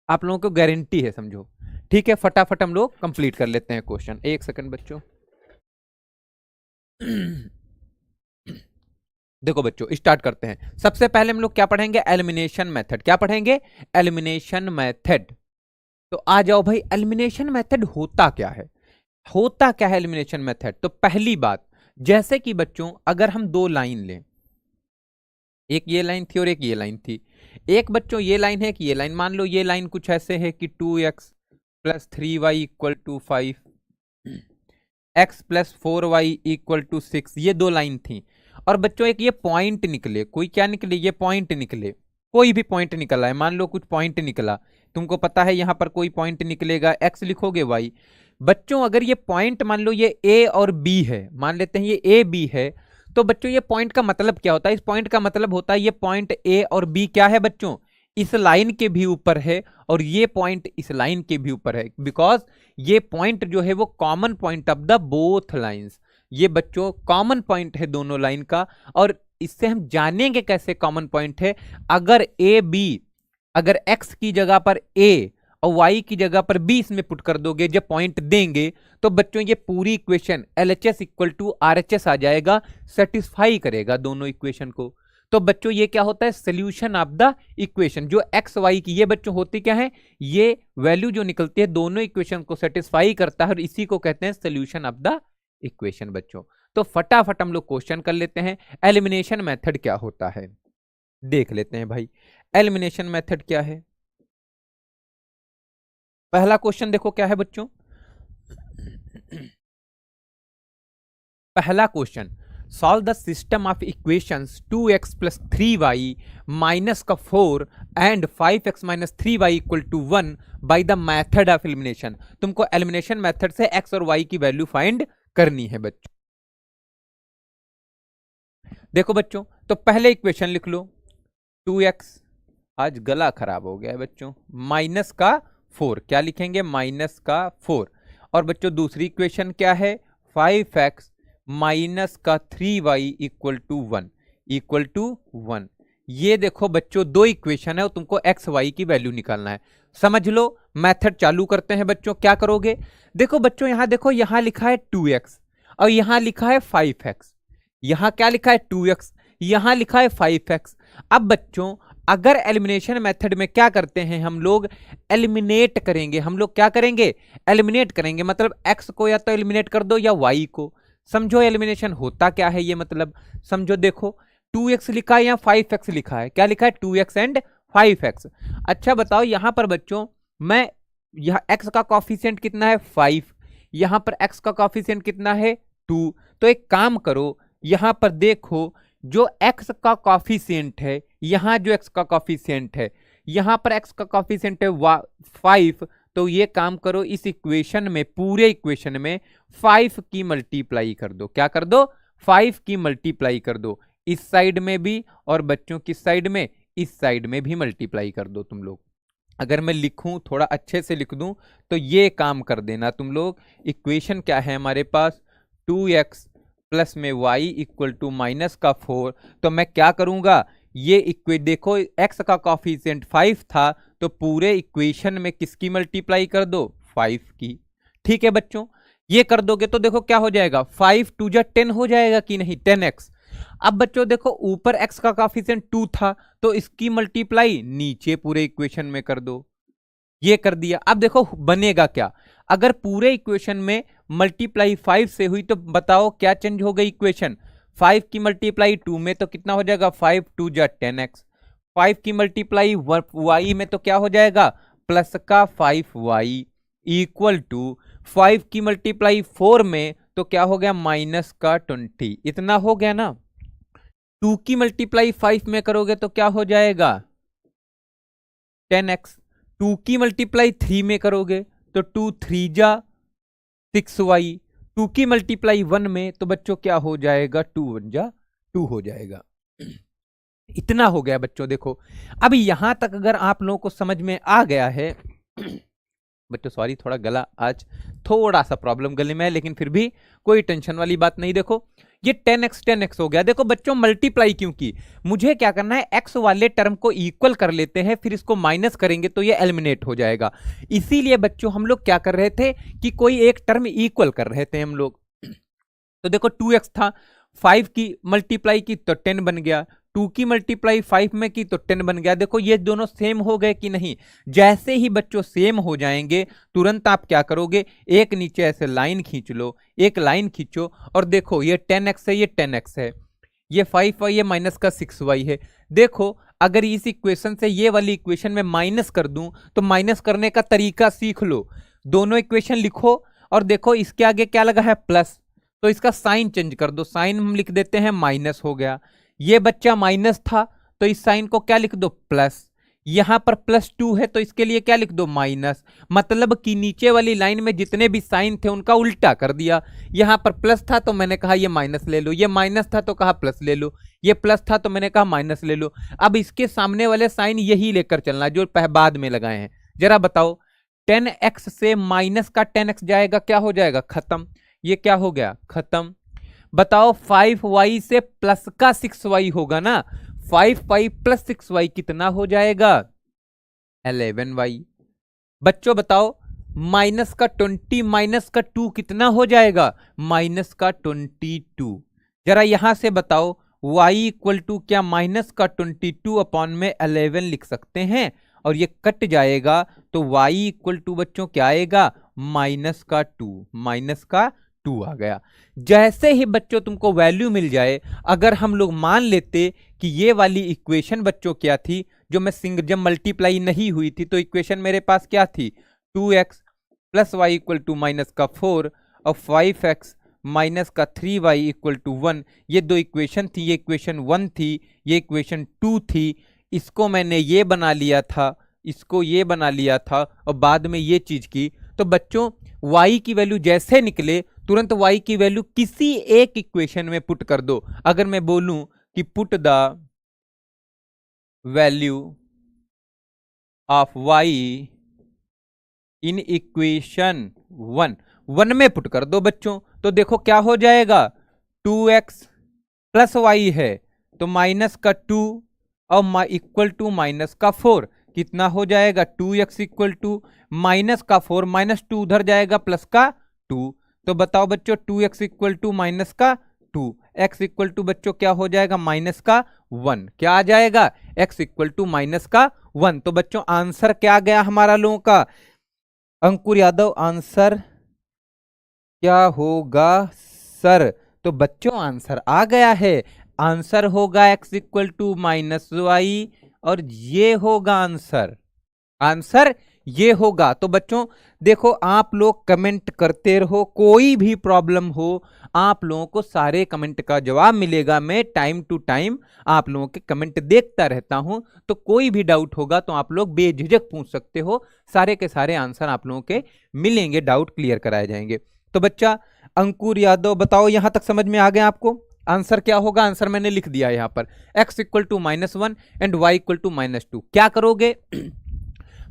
Speaker 1: आप लोगों को गारंटी है, समझो। ठीक है, फटाफट हम लोग कंप्लीट कर लेते हैं क्वेश्चन। एक सेकंड बच्चों देखो बच्चों स्टार्ट करते हैं। सबसे पहले हम लोग क्या पढ़ेंगे, एलिमिनेशन मेथड। क्या पढ़ेंगे, एलिमिनेशन मेथड। तो आ जाओ भाई, एलिमिनेशन मेथड होता क्या है, होता क्या है एलिमिनेशन मेथड। तो पहली बात, जैसे कि बच्चों अगर हम 2 लाइन लें, एक ये लाइन थी और एक ये लाइन थी, एक बच्चों ये लाइन है कि ये लाइन, मान लो ये लाइन कुछ ऐसे है कि 2x + 3y = 5, x + 4y = 6, ये 2 लाइन थी। और बच्चों एक ये पॉइंट निकले, कोई क्या निकले, ये पॉइंट निकले, कोई भी पॉइंट निकला है, मान लो कुछ पॉइंट निकला, तुमको पता है यहां पर कोई पॉइंट निकलेगा, x लिखोगे y। बच्चों अगर ये पॉइंट मान लो ये a और b है, मान लेते हैं ये a b है, तो बच्चों ये पॉइंट का मतलब क्या होता है, इस पॉइंट का मतलब होता है ये पॉइंट a और b क्या है बच्चों, इस लाइन के भी ऊपर है और ये पॉइंट इस लाइन के भी ऊपर है, बिकॉज ये पॉइंट जो है वो common point of the both lines. ये बच्चों कॉमन पॉइंट है दोनों लाइन का। और इससे हम जानेंगे कैसे कॉमन पॉइंट है, अगर ए बी, अगर x की जगह पर a और y की जगह पर b इसमें पुट कर दोगे, जब पॉइंट देंगे तो बच्चों ये पूरी इक्वेशन LHS = RHS आ जाएगा, सेटिस्फाई करेगा दोनों इक्वेशन को। तो बच्चों ये क्या होता है, सोल्यूशन ऑफ द इक्वेशन। जो एक्स वाई की ये बच्चों होती क्या है, ये वैल्यू जो निकलती है दोनों इक्वेशन को सेटिस्फाई करता है और इसी को कहते हैं सोल्यूशन ऑफ द इक्वेशन बच्चों। तो फटाफट हम लोग क्वेश्चन कर लेते हैं, एलिमिनेशन मेथड क्या होता है देख लेते हैं भाई। एलिमिनेशन मेथड क्या है, पहला क्वेश्चन देखो क्या है बच्चों, पहला question, solve the system of equations 2x + 3y - 4 and 5x - 3y = 1 by the method of elimination. तुमको एलिमिनेशन मेथड से x और y की वैल्यू फाइंड करनी है बच्चों। देखो बच्चों तो पहले इक्वेशन लिख लो 2x, आज गला खराब हो गया है बच्चों, माइनस का 4, क्या लिखेंगे माइनस का 4। और बच्चों दूसरी इक्वेशन क्या है 5x माइनस का 3y इक्वल टू 1। ये देखो बच्चों दो इक्वेशन है और तुमको एक्स वाई की वैल्यू निकालना है। समझ लो, मेथड चालू करते हैं बच्चों। क्या करोगे, देखो बच्चों यहां देखो, यहां लिखा है 2x और यहां लिखा है 5x। यहां क्या लिखा है 2x, यहां लिखा है 5x। अब बच्चों अगर एलिमिनेशन मेथड में क्या करते हैं हम लोग, एलिमिनेट करेंगे। हम लोग क्या करेंगे, एलिमिनेट करेंगे, मतलब x को या तो एलिमिनेट कर दो या y को। समझो एलिमिनेशन होता क्या है ये, मतलब समझो, देखो 2x लिखा है या 5x लिखा है, क्या लिखा है 2x एंड 5x। अच्छा बताओ यहां पर बच्चों, मैं यह x का कॉफिशिएंट कितना है 5, यहां पर x का कॉफिशिएंट कितना है 2। तो एक काम करो, यहां पर देखो जो x का कॉफिशिएंट है, यहां जो x का कॉफिशिएंट है, यहां पर x का कॉफिशिएंट है 5। तो ये काम करो, इस इक्वेशन में, पूरे इक्वेशन में 5 की मल्टीप्लाई कर दो। क्या कर दो, 5 की मल्टीप्लाई कर दो, इस साइड में भी और बच्चों किस साइड में, इस साइड में भी मल्टीप्लाई कर दो तुम लोग। अगर मैं लिखूं, थोड़ा अच्छे से लिख दूं, तो ये काम कर देना तुम लोग। इक्वेशन क्या है हमारे पास, 2x प्लस में y इक्वल टू माइनस का 4। तो मैं क्या करूंगा, ये देखो x का कॉफिशिएंट 5 था, तो पूरे इक्वेशन में किसकी मल्टीप्लाई कर दो, 5 की। ठीक है बच्चों, ये कर दोगे तो देखो क्या हो जाएगा, 5 2 जा 10 हो जाएगा कि नहीं, 10x। अब बच्चों देखो ऊपर x का कॉफिशिएंट 2 था, तो इसकी मल्टीप्लाई नीचे पूरे इक्वेशन में कर दो। ये कर दिया। अब देखो बनेगा क्या, अगर पूरे इक्वेशन में मल्टीप्लाई 5 से हुई तो बताओ क्या चेंज हो गई इक्वेशन। 5 की मल्टीप्लाई 2 में तो कितना हो जाएगा, 5 2 जा 10x। 5 की मल्टीप्लाई y में तो क्या हो जाएगा, प्लस का 5y इक्वल टू 5 की मल्टीप्लाई 4 में तो क्या हो गया, माइनस का 20। इतना हो गया ना। 2 की मल्टीप्लाई 5 में करोगे तो क्या हो जाएगा 10x। 2 की मल्टीप्लाई 3 में करोगे तो 2 3 जा 6y। 2 की मल्टीप्लाई 1 में तो बच्चों क्या हो जाएगा, 2 1 जा 2 हो जाएगा। इतना हो गया बच्चों। देखो अब यहां तक अगर आप लोगों को समझ में आ गया है बच्चों, सॉरी थोड़ा गला आज थोड़ा सा प्रॉब्लम गले में है, लेकिन फिर भी कोई टेंशन वाली बात नहीं। देखो ये 10x हो गया। देखो बच्चों मल्टीप्लाई क्यों की, मुझे क्या करना है, x वाले टर्म को इक्वल कर लेते हैं, फिर इसको माइनस करेंगे तो ये एलिमिनेट हो जाएगा। इसीलिए बच्चों हम लोग क्या कर रहे थे कि कोई एक टर्म इक्वल कर रहे थे हम लोग। तो देखो 2x था, 5 की मल्टीप्लाई की तो 10 बन गया, 2 की मल्टीप्लाई 5 में की तो 10 बन गया। देखो ये दोनों सेम हो गए कि नहीं। जैसे ही बच्चों सेम हो जाएंगे तुरंत आप क्या करोगे, एक नीचे ऐसे लाइन खींच लो, एक लाइन खींचो और देखो ये 10x है, ये 10x है, ये 5y, ये माइनस का 6y है। देखो अगर इस इक्वेशन से ये वाली इक्वेशन में माइनस कर दूं तो माइनस करने का तरीका सीख लो। दोनों इक्वेशन लिखो और देखो इसके आगे क्या लगा है, प्लस, तो इसका साइन चेंज कर दो, साइन हम लिख देते हैं माइनस हो गया। ये बच्चा माइनस था तो इस साइन को क्या लिख दो, प्लस। यहां पर +2 है तो इसके लिए क्या लिख दो, माइनस। मतलब कि नीचे वाली लाइन में जितने भी साइन थे उनका उल्टा कर दिया। यहां पर प्लस था तो मैंने कहा ये माइनस ले लो, ये माइनस था तो कहा प्लस ले लो, ये प्लस था तो मैंने कहा माइनस ले लो। अब इसके सामने वाले साइन यही लेकर चलना जो बाद में लगाए हैं। जरा बताओ 10x से माइनस का 10x जाएगा, क्या हो जाएगा, खत्म। ये क्या हो गया, खत्म। बताओ 5y से प्लस का 6y होगा ना, 5y प्लस 6y कितना हो जाएगा, 11y। बच्चों बताओ माइनस का 20 माइनस का 2 कितना हो जाएगा, माइनस का 22। जरा यहां से बताओ y इक्वल टू क्या माइनस का 22 अपॉन में 11 लिख सकते हैं, और ये कट जाएगा तो y इक्वल टू बच्चों क्या आएगा, माइनस का 2, माइनस का 2 आ गया। जैसे ही बच्चों तुमको वैल्यू मिल जाए, अगर हम लोग मान लेते कि ये वाली इक्वेशन बच्चों क्या थी, जो मैं जब मल्टीप्लाई नहीं हुई थी तो इक्वेशन मेरे पास क्या थी, 2x plus y equal to minus का 4 और 5x माइनस का 3y इक्वल टू 1। ये दो इक्वेशन थी, ये इक्वेशन 1 थी, ये इक्वेशन 2 थी। इसको मैंने ये बना लिया था, इसको ये बना लिया था और बाद में ये चीज की। तो बच्चों y की वैल्यू जैसे निकले तुरंत y की वैल्यू किसी एक इक्वेशन में पुट कर दो। अगर मैं बोलूं कि put the value of y in equation 1 में पुट कर दो बच्चों। तो देखो क्या हो जाएगा, 2x प्लस वाई है तो माइनस का 2 और इक्वल टू माइनस का 4, कितना हो जाएगा 2x इक्वल टू माइनस का 4, माइनस 2 उधर जाएगा प्लस का 2। तो बताओ बच्चों 2x इक्वल टू माइनस का 2, x इक्वल टू बच्चों क्या हो जाएगा माइनस का 1, क्या आ जाएगा x इक्वल टू माइनस का 1। तो बच्चों आंसर क्या गया हमारा लोगों का, अंकुर यादव आंसर क्या होगा सर? तो बच्चों आंसर आ गया है, आंसर होगा x equal to minus y, और ये होगा आंसर, आंसर ये होगा। तो बच्चों देखो आप लोग कमेंट करते रहो, कोई भी प्रॉब्लम हो आप लोगों को सारे कमेंट का जवाब मिलेगा। मैं टाइम टू टाइम आप लोगों के कमेंट देखता रहता हूं, तो कोई भी डाउट होगा तो आप लोग बेझिझक पूछ सकते हो, सारे के सारे आंसर आप लोगों के मिलेंगे, डाउट क्लियर कराए जाएंगे। तो बच्चा अंकुर यादव बताओ यहां तक समझ में आ गया आपको? आंसर क्या होगा, आंसर मैंने लिख दिया यहां पर, x equal to -1 and y equal to -2। क्या करोगे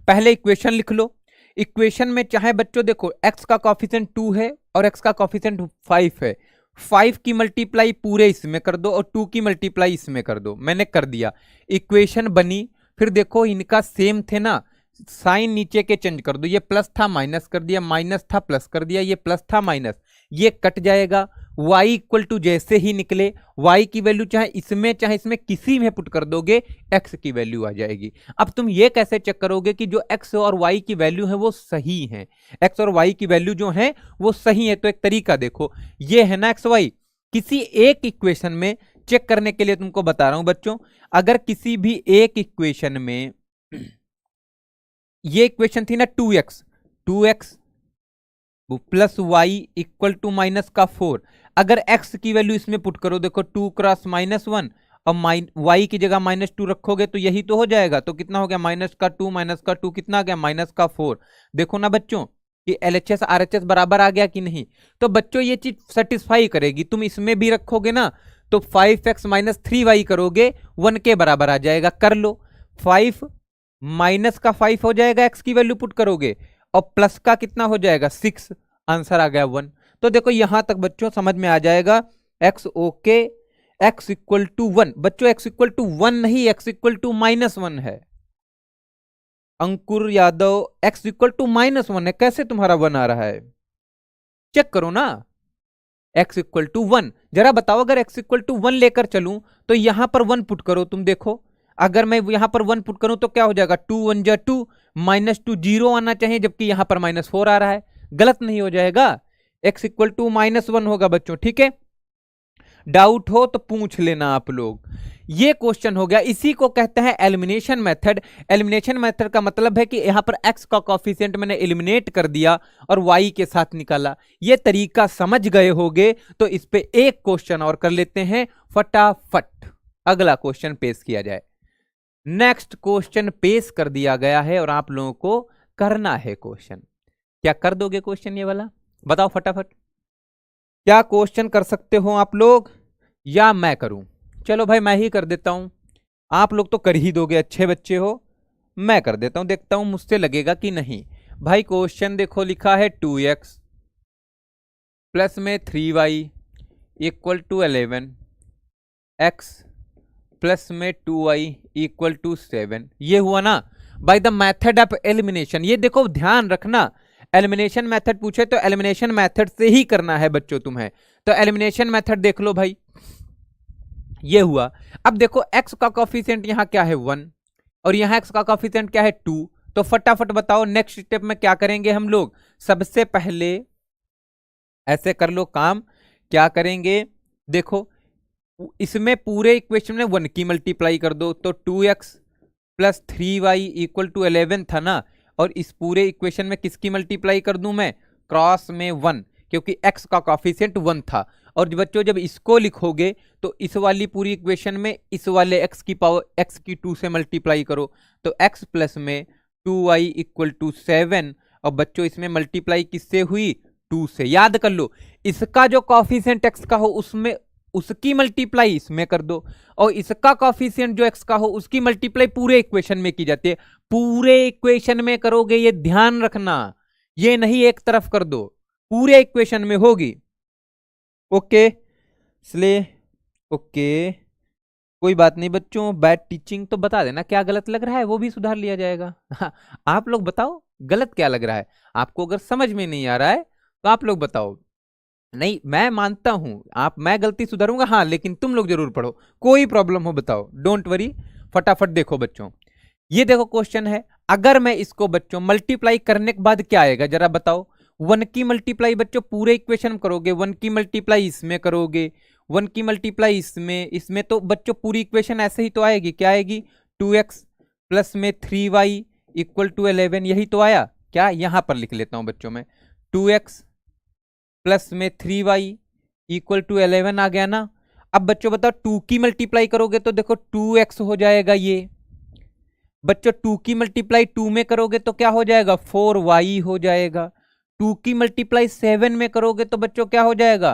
Speaker 1: पहले इक्वेशन लिख लो। इक्वेशन में चाहे बच्चों देखो x का कॉफिशिएंट 2 है और x का कॉफिशिएंट 5 है, 5 की मल्टीप्लाई पूरे इसमें कर दो और 2 की मल्टीप्लाई इसमें कर दो, मैंने कर दिया, इक्वेशन बनी। फिर देखो इनका सेम थे ना, साइन नीचे के चेंज कर दो, ये प्लस था माइनस कर दिया, माइनस था प्लस कर दिया, ये प्लस था माइनस, ये कट जाएगा। y इक्वल टू जैसे ही निकले y की वैल्यू चाहे इसमें किसी में पुट कर दोगे x की वैल्यू आ जाएगी। अब तुम ये कैसे चेक करोगे कि जो x और y की वैल्यू है वो सही है, x और y की वैल्यू जो है वो सही है? तो एक तरीका देखो, ये है ना x y, किसी एक इक्वेशन में चेक करने के लिए तुमको बता रहा हूं बच्चों, अगर किसी भी एक इक्वेशन में ये इक्वेशन थी ना 2x plus y equal to minus का 4, अगर x की वैल्यू इसमें पुट करो, देखो 2 क्रॉस -1 और y की जगह -2 रखोगे तो यही तो हो जाएगा। तो कितना हो गया माइनस का 2 कितना आ गया माइनस का 4। देखो ना बच्चों कि LHS RHS बराबर आ गया कि नहीं? तो बच्चों ये चीज सेटिस्फाई करेगी, तुम इसमें भी रखोगे ना तो 5x - 3y करोगे 1 के बराबर आ जाएगा, कर लो, 5 माइनस का 5 हो जाएगा, x की वैल्यू पुट करोगे और प्लस का कितना हो जाएगा 6, आंसर आ गया 1। तो देखो यहां तक बच्चों समझ में आ जाएगा, x okay, x equal to 1, बच्चों x इक्वल टू 1 नहीं, x इक्वल टू -1 है। अंकुर यादव x इक्वल टू -1 है, कैसे तुम्हारा 1 आ रहा है? चेक करो ना, x इक्वल टू 1, जरा बताओ अगर x इक्वल टू 1 लेकर चलूं तो यहां पर 1 पुट करो, तुम देखो अगर मैं यहां पर 1 पुट करूं तो क्या हो जाएगा 2 1 जा 2, -2 0 आना चाहिए, जबकि यहां पर -4 आ रहा है, गलत नहीं हो जाएगा? x इक्वल टू -1 होगा बच्चों, ठीक है? डाउट हो तो पूछ लेना आप लोग। ये क्वेश्चन हो गया, इसी को कहते हैं एलिमिनेशन मेथड। एलिमिनेशन मेथड का मतलब है कि यहां पर x का कोफिशिएंट मैंने एलिमिनेट कर दिया और y के साथ निकाला। ये तरीका समझ गए होगे तो इस पे एक क्वेश्चन और कर लेते हैं फटाफट, अगला क्वेश्चन पेश किया जाए। नेक्स्ट क्वेश्चन पेश कर दिया गया है और आप लोगों को करना है क्वेश्चन। क्या कर दोगे क्वेश्चन ये वाला, बताओ फटाफट। क्या क्वेश्चन कर सकते हो आप लोग या मैं करूं? चलो भाई मैं ही कर देता हूं, आप लोग तो कर ही दोगे, अच्छे बच्चे हो, मैं कर देता हूं, देखता हूं मुझसे लगेगा कि नहीं। भाई क्वेश्चन देखो लिखा है 2x प्लस में 3y equal to 11, x plus में 2y इक्वल टू 7, ये हुआ ना by the method of elimination. ये देखो ध्यान रखना, एलिमिनेशन मेथड पूछे तो एलिमिनेशन मेथड से ही करना है बच्चों तुम्हें। तो एलिमिनेशन मेथड देख लो भाई, ये हुआ। अब देखो x का कोफिशिएंट यहां क्या है 1 और यहां x का कोफिशिएंट क्या है 2, तो फटाफट बताओ नेक्स्ट स्टेप में क्या करेंगे हम लोग। सबसे पहले ऐसे कर लो काम, क्या करेंगे देखो इसमें पूरे इक्वेशन में 1 की मल्टीप्लाई कर दो, तो 2x plus 3y equal to 11 था ना, और इस पूरे इक्वेशन में किसकी मल्टीप्लाई कर दूं मैं, क्रॉस में 1, क्योंकि x का कोफिशिएंट 1 था। और बच्चों जब इसको लिखोगे तो इस वाली पूरी इक्वेशन में इस वाले x की पावर x की 2 से मल्टीप्लाई करो, तो x प्लस में 2y इक्वल टू 7, और बच्चों इसमें मल्टीप्लाई किससे हुई 2 से। याद कर लो इसका जो कोफिशिएंट x का हो उसमें उसकी मल्टीप्लाई इसमें कर दो, और इसका कॉफिशिएंट जो x का हो उसकी मल्टीप्लाई पूरे इक्वेशन में की जाती है। पूरे इक्वेशन में करोगे, ये ध्यान रखना, ये नहीं एक तरफ कर दो, पूरे इक्वेशन में होगी। ओके इसलिए ओके कोई बात नहीं बच्चों, बैड टीचिंग तो बता देना, क्या गलत लग रहा है वो भी सुधार लिया जाएगा। आप लोग बताओ गलत क्या लग रहा है आपको, अगर समझ में नहीं आ रहा है तो आप लोग बताओ। नहीं मैं मानता हूं मैं गलती सुधारूंगा, हाँ, लेकिन तुम लोग जरूर पढ़ो, कोई प्रॉब्लम हो बताओ, डोंट वरी। फटाफट देखो बच्चों, ये देखो क्वेश्चन है, अगर मैं इसको बच्चों मल्टीप्लाई करने के बाद क्या आएगा जरा बताओ। 1 की मल्टीप्लाई बच्चों पूरे इक्वेशन में करोगे, 1 की मल्टीप्लाई इसमें करोगे, 1 की मल्टीप्लाई इसमें तो बच्चों पूरी इक्वेशन ऐसे ही तो आएगी, क्या आएगी 2x प्लस में 3y इक्वल टू 11, यही तो आया क्या। यहां पर लिख लेता हूं बच्चों में, 2x प्लस में 3y इक्वल टू 11 आ गया ना। अब बच्चों बताओ 2 की मल्टीप्लाई करोगे तो देखो 2x हो जाएगा, ये बच्चों 2 की मल्टीप्लाई 2 में करोगे तो क्या हो जाएगा 4y हो जाएगा। 2 की मल्टीप्लाई 7 में करोगे तो बच्चों क्या हो जाएगा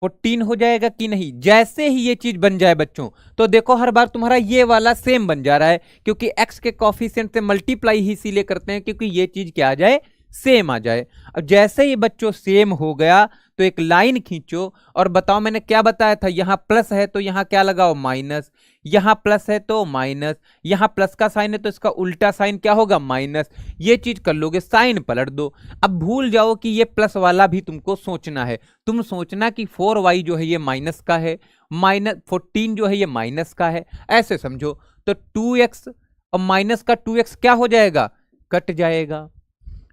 Speaker 1: 14 हो जाएगा कि नहीं। जैसे ही ये चीज बन जाए बच्चों तो देखो हर बार तुम्हारा ये वाला सेम बन जा रहा है, क्योंकि x के कॉफिशिएंट से मल्टीप्लाई ही इसीलिए करते हैं क्योंकि ये चीज क्या आ जाए, सेम आ जाए। अब जैसे ही बच्चों सेम हो गया तो एक लाइन खींचो और बताओ, मैंने क्या बताया था, यहां प्लस है तो यहां क्या लगाओ माइनस, यहां प्लस है तो माइनस, यहां प्लस का साइन है तो इसका उल्टा साइन क्या होगा माइनस। ये चीज कर लोगे, साइन पलट दो। अब भूल जाओ कि ये प्लस वाला भी तुमको सोचना है, तुम सोचना कि 4y जो है ये माइनस का है, माइनस 14 जो है ये माइनस का है, ऐसे समझो। तो 2x और माइनस का 2x क्या हो जाएगा, कट जाएगा।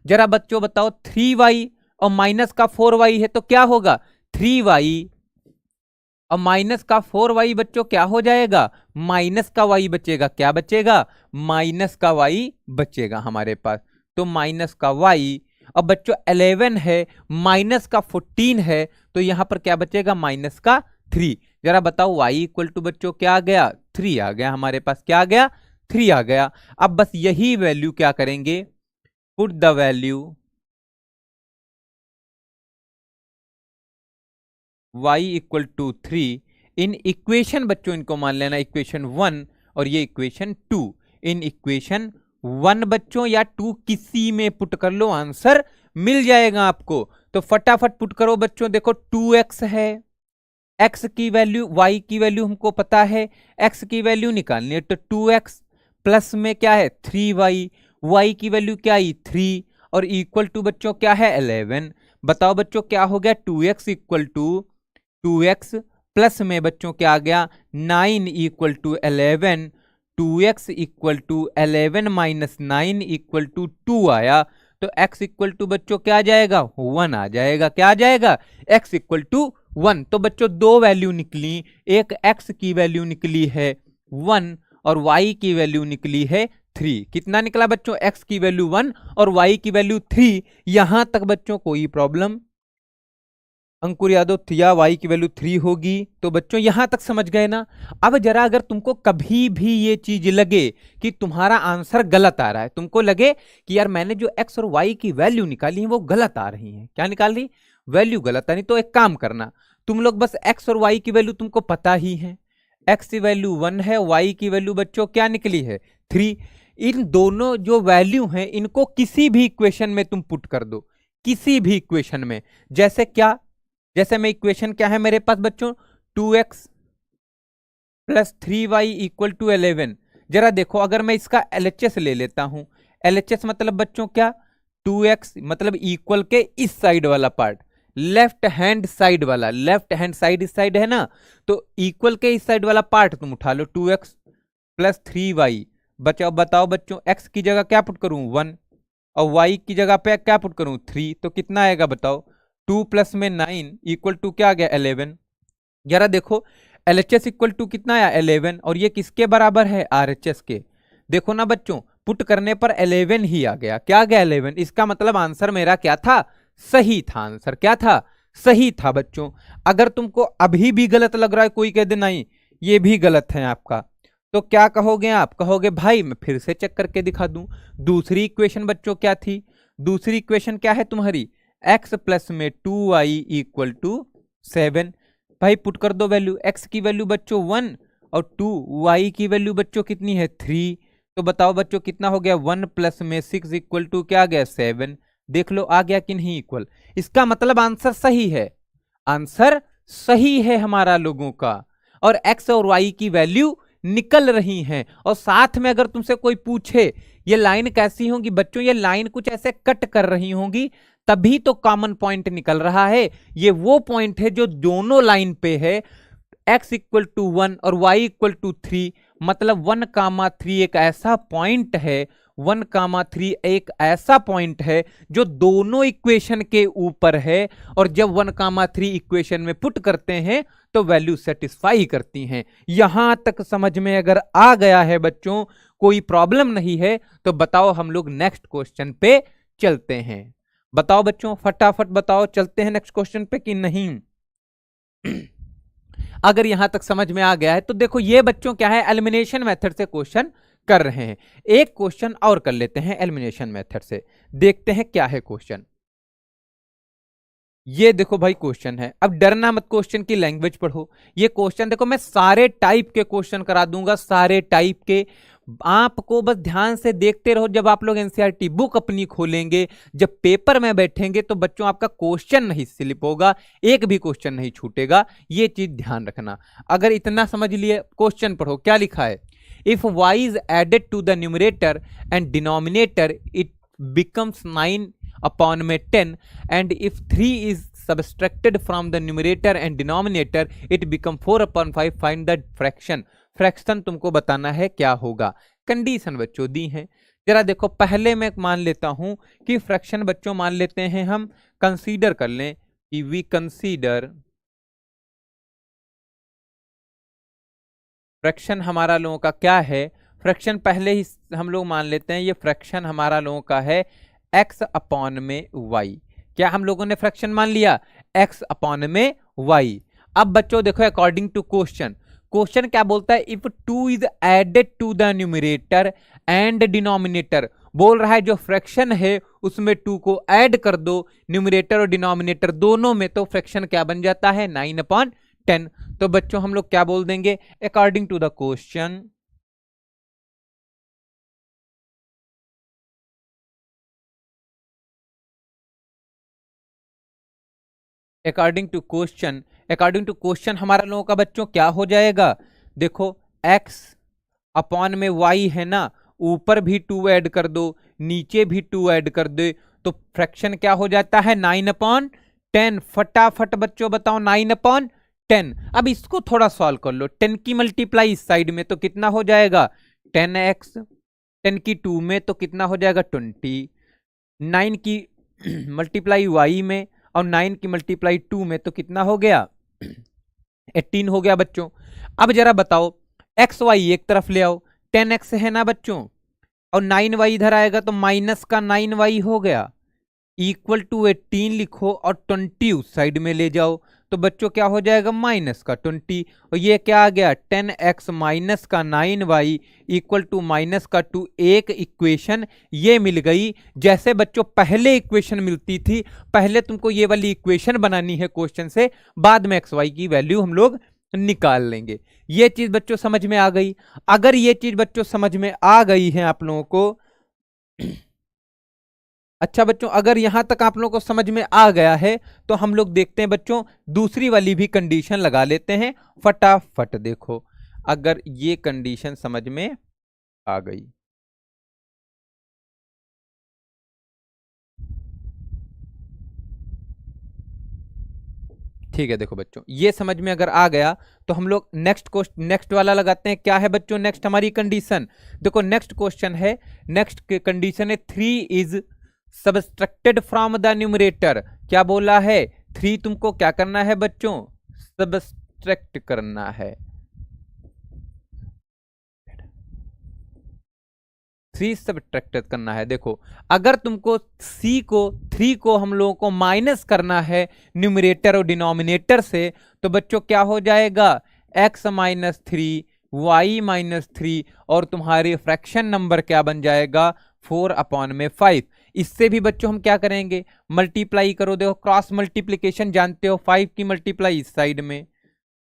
Speaker 1: जरा बच्चों बताओ 3y और माइनस का 4y है तो क्या होगा 3y और माइनस का 4y बच्चों क्या हो जाएगा, माइनस का y बचेगा, क्या बचेगा माइनस का y बचेगा हमारे पास। तो माइनस का y, और बच्चों 11 है माइनस का 14 है तो यहां पर क्या बचेगा माइनस का 3। जरा बताओ y इक्वल टू बच्चों क्या आ गया 3 आ गया हमारे पास, क्या आ गया 3 आ गया। अब बस यही वैल्यू क्या करेंगे, put the value y equal to 3 in equation, बच्चों इनको मान लेना इक्वेशन 1 और ये इक्वेशन 2। इन इक्वेशन 1 बच्चों या 2 किसी में पुट कर लो, आंसर मिल जाएगा आपको। तो फटाफट पुट करो बच्चों, देखो 2x है, x की वैल्यू y की वैल्यू हमको पता है, x की वैल्यू निकालनी है तो 2x प्लस में क्या है 3y, y की वैल्यू क्या आई 3 और इक्वल टू बच्चों क्या है 11। बताओ बच्चों क्या हो गया 2x equal to 2x plus में बच्चों क्या आ गया 9 equal to 11, 2x equal to 11 minus 9 equal to 2 आया। तो x इक्वल टू बच्चों क्या आ जाएगा 1 आ जाएगा, क्या आ जाएगा x इक्वल टू 1। तो बच्चों दो वैल्यू निकली, एक x की वैल्यू निकली है 1 और y की वैल्यू निकली है 3। कितना निकला बच्चों, x की वैल्यू 1 और y की वैल्यू 3। यहां तक बच्चों कोई प्रॉब्लम, अंकुर यादव थिया y की वैल्यू 3 होगी, तो बच्चों यहां तक समझ गए ना। अब जरा अगर तुमको कभी भी ये चीज लगे कि तुम्हारा आंसर गलत आ रहा है, तुमको लगे कि यार मैंने जो x और y की वैल्यू निकाली है वो गलत आ रही है, क्या निकाल रही वैल्यू गलत आ रही, तो एक काम करना, तुम लोग बस x और y की वैल्यू तुमको पता ही है, x की वैल्यू 1 है, y की वैल्यू बच्चों क्या निकली है 3। इन दोनों जो वैल्यू हैं इनको किसी भी इक्वेशन में तुम पुट कर दो, किसी भी इक्वेशन में। जैसे क्या, जैसे मैं इक्वेशन क्या है मेरे पास बच्चों 2x plus 3y equal to 11। जरा देखो अगर मैं इसका LHS ले लेता हूं, LHS मतलब बच्चों क्या 2x मतलब इक्वल के इस साइड वाला पार्ट, लेफ्ट हैंड साइड वाला, लेफ्ट हैंड साइड इस साइड है ना, तो इक्वल के इस साइड वाला पार्ट तुम उठा लो 2x प्लस 3y। बचाओ बताओ बच्चों x की जगह क्या पुट करूं 1 और y की जगह पे क्या पुट करूं 3, तो कितना आएगा बताओ 2 प्लस में 9 इक्वल टू क्या आ गया 11। जरा देखो LHS इक्वल टू कितना आया 11 और ये किसके बराबर है RHS के। देखो ना बच्चों पुट करने पर 11 ही आ गया, क्या आ गया 11। इसका मतलब आंसर मेरा क्या था, सही था, आंसर क्या था सही था बच्चों। अगर तुमको अभी भी गलत लग रहा है, कोई कह दे नहीं ये भी गलत है आपका, तो क्या कहोगे आप, कहोगे भाई मैं फिर से चेक करके दिखा दूं। दूसरी इक्वेशन बच्चों क्या थी, दूसरी इक्वेशन क्या है तुम्हारी x प्लस में 2y इक्वल टू 7। भाई पुट कर दो वैल्यू, x की वैल्यू बच्चों 1 और 2, y की वैल्यू बच्चों कितनी है 3। तो बताओ बच्चों कितना हो गया, 1 प्लस में 6 इक्वल टू क्या आ गया 7। देख लो आ गया कि नहीं इक्वल। इसका मतलब आंसर सही है, आंसर सही है हमारा लोगों का, और x और y की वैल्यू निकल रही हैं। और साथ में अगर तुमसे कोई पूछे ये लाइन कैसी होगी बच्चों, ये लाइन कुछ ऐसे कट कर रही होंगी, तभी तो कॉमन पॉइंट निकल रहा है। ये वो पॉइंट है जो दोनों लाइन पे है, x इक्वल टू 1 और y इक्वल टू 3, मतलब 1,3 एक ऐसा पॉइंट है, 1,3 एक ऐसा पॉइंट है जो दोनों इक्वेशन के ऊपर है, और जब 1,3 इक्वेशन में पुट करते हैं तो वैल्यू सेटिस्फाई करती हैं। यहां तक समझ में अगर आ गया है बच्चों, कोई प्रॉब्लम नहीं है, तो बताओ हम लोग नेक्स्ट क्वेश्चन पे चलते हैं। बताओ बच्चों फटाफट बताओ, चलते हैं नेक्स्ट क्वेश्चन पे कि नहीं। अगर यहां तक समझ में आ गया है तो देखो ये बच्चों क्या है, एलिमिनेशन मेथड से क्वेश्चन कर रहे हैं। एक क्वेश्चन और कर लेते हैं एलिमिनेशन मेथड से, देखते हैं क्या है क्वेश्चन। ये देखो भाई क्वेश्चन है, अब डरना मत, क्वेश्चन की लैंग्वेज पढ़ो। ये क्वेश्चन देखो मैं सारे टाइप के क्वेश्चन करा दूंगा, सारे टाइप के, आपको बस ध्यान से देखते रहो। जब आप लोग एनसीईआरटी बुक अपनी खोलेंगे, जब पेपर में बैठेंगे, तो बच्चों आपका क्वेश्चन नहीं स्लिप होगा, एक भी क्वेश्चन नहीं छूटेगा, ये चीज ध्यान रखना। अगर इतना समझ लिए, क्वेश्चन पढ़ो क्या लिखा है। If y is added to the numerator and denominator it becomes 9 upon में 10, and if 3 is subtracted from the numerator and denominator it become 4 upon 5, find the fraction। Fraction तुमको बताना है क्या होगा। कंडीशन बच्चों दी है, जरा देखो पहले मैं मान लेता हूं कि फ्रैक्शन बच्चों मान लेते हैं हम, कंसीडर कर लें कि वी कंसीडर फ्रैक्शन हमारा लोगों का क्या है, फ्रैक्शन पहले ही हम लोग मान लेते हैं, ये फ्रैक्शन हमारा लोगों का है x अपॉन में y। क्या हम लोगों ने फ्रैक्शन मान लिया, x अपॉन में y। अब बच्चों देखो अकॉर्डिंग टू क्वेश्चन, क्वेश्चन क्या बोलता है, if 2 is added to the numerator and denominator, बोल रहा है जो फ्रैक्शन है उसमें 2 को ऐड कर दो, न्यूमरेटर और डिनोमिनेटर दोनों में, तो फ्रैक्शन क्या बन जाता है 9 अपॉन 10। तो बच्चों हम लोग क्या बोल देंगे, according to the question, according to question हमारा लोगों का बच्चों क्या हो जाएगा, देखो x अपॉन में y है ना, ऊपर भी 2 ऐड कर दो, नीचे भी 2 ऐड कर दो, तो फ्रैक्शन क्या हो जाता है 9 अपॉन 10। फटाफट बच्चों बताओ 9 अपॉन 10। अब इसको थोड़ा सॉल्व कर लो, 10 की मल्टीप्लाई इस साइड में तो कितना हो जाएगा 10x, 10 की 2 में तो कितना हो जाएगा 20, 9 की मल्टीप्लाई y में और 9 की मल्टीप्लाई 2 में तो कितना हो गया 18 हो गया बच्चों। अब जरा बताओ एक्स वाई एक तरफ ले आओ, 10x है ना बच्चों, और 9y इधर आएगा तो माइनस का 9y हो गया, इक्वल टू 18 लिखो और 20 उस साइड में ले जाओ, तो बच्चों क्या हो जाएगा माइनस का 20, और ये क्या आ गया 10x माइनस का 9y इक्वल टू माइनस का 2। एक इक्वेशन ये मिल गई। जैसे बच्चों पहले इक्वेशन मिलती थी, पहले तुमको ये वाली इक्वेशन बनानी है क्वेश्चन से, बाद में xy की वैल्यू हम लोग निकाल लेंगे। ये चीज बच्चों समझ में आ गई। अगर ये चीज बच्चों समझ में आ गई है आप लोगों को, अच्छा बच्चों अगर यहां तक आप लोगों को समझ में आ गया है, तो हम लोग देखते हैं बच्चों दूसरी वाली भी कंडीशन लगा लेते हैं फटाफट। देखो अगर ये कंडीशन समझ में आ गई, ठीक है, देखो बच्चों ये समझ में अगर आ गया तो हम लोग नेक्स्ट वाला लगाते हैं। क्या है बच्चों नेक्स्ट हमारी कंडीशन, देखो नेक्स्ट क्वेश्चन है, नेक्स्ट कंडीशन है 3 is subtracted from the numerator. क्या बोला है 3 तुमको क्या करना है बच्चों, सबट्रैक्ट करना है, 3 सबट्रैक्ट करना है। देखो अगर तुमको c को 3 को हम लोगों को माइनस करना है न्यूमरेटर और डिनोमिनेटर से, तो बच्चों क्या हो जाएगा x माइनस 3 y माइनस 3, और तुम्हारे फ्रैक्शन नंबर क्या बन जाएगा 4 अपॉन में 5। इससे भी बच्चों हम क्या करेंगे, मल्टीप्लाई करो। देखो क्रॉस मल्टीप्लीकेशन जानते हो, 5 की मल्टीप्लाई इस साइड में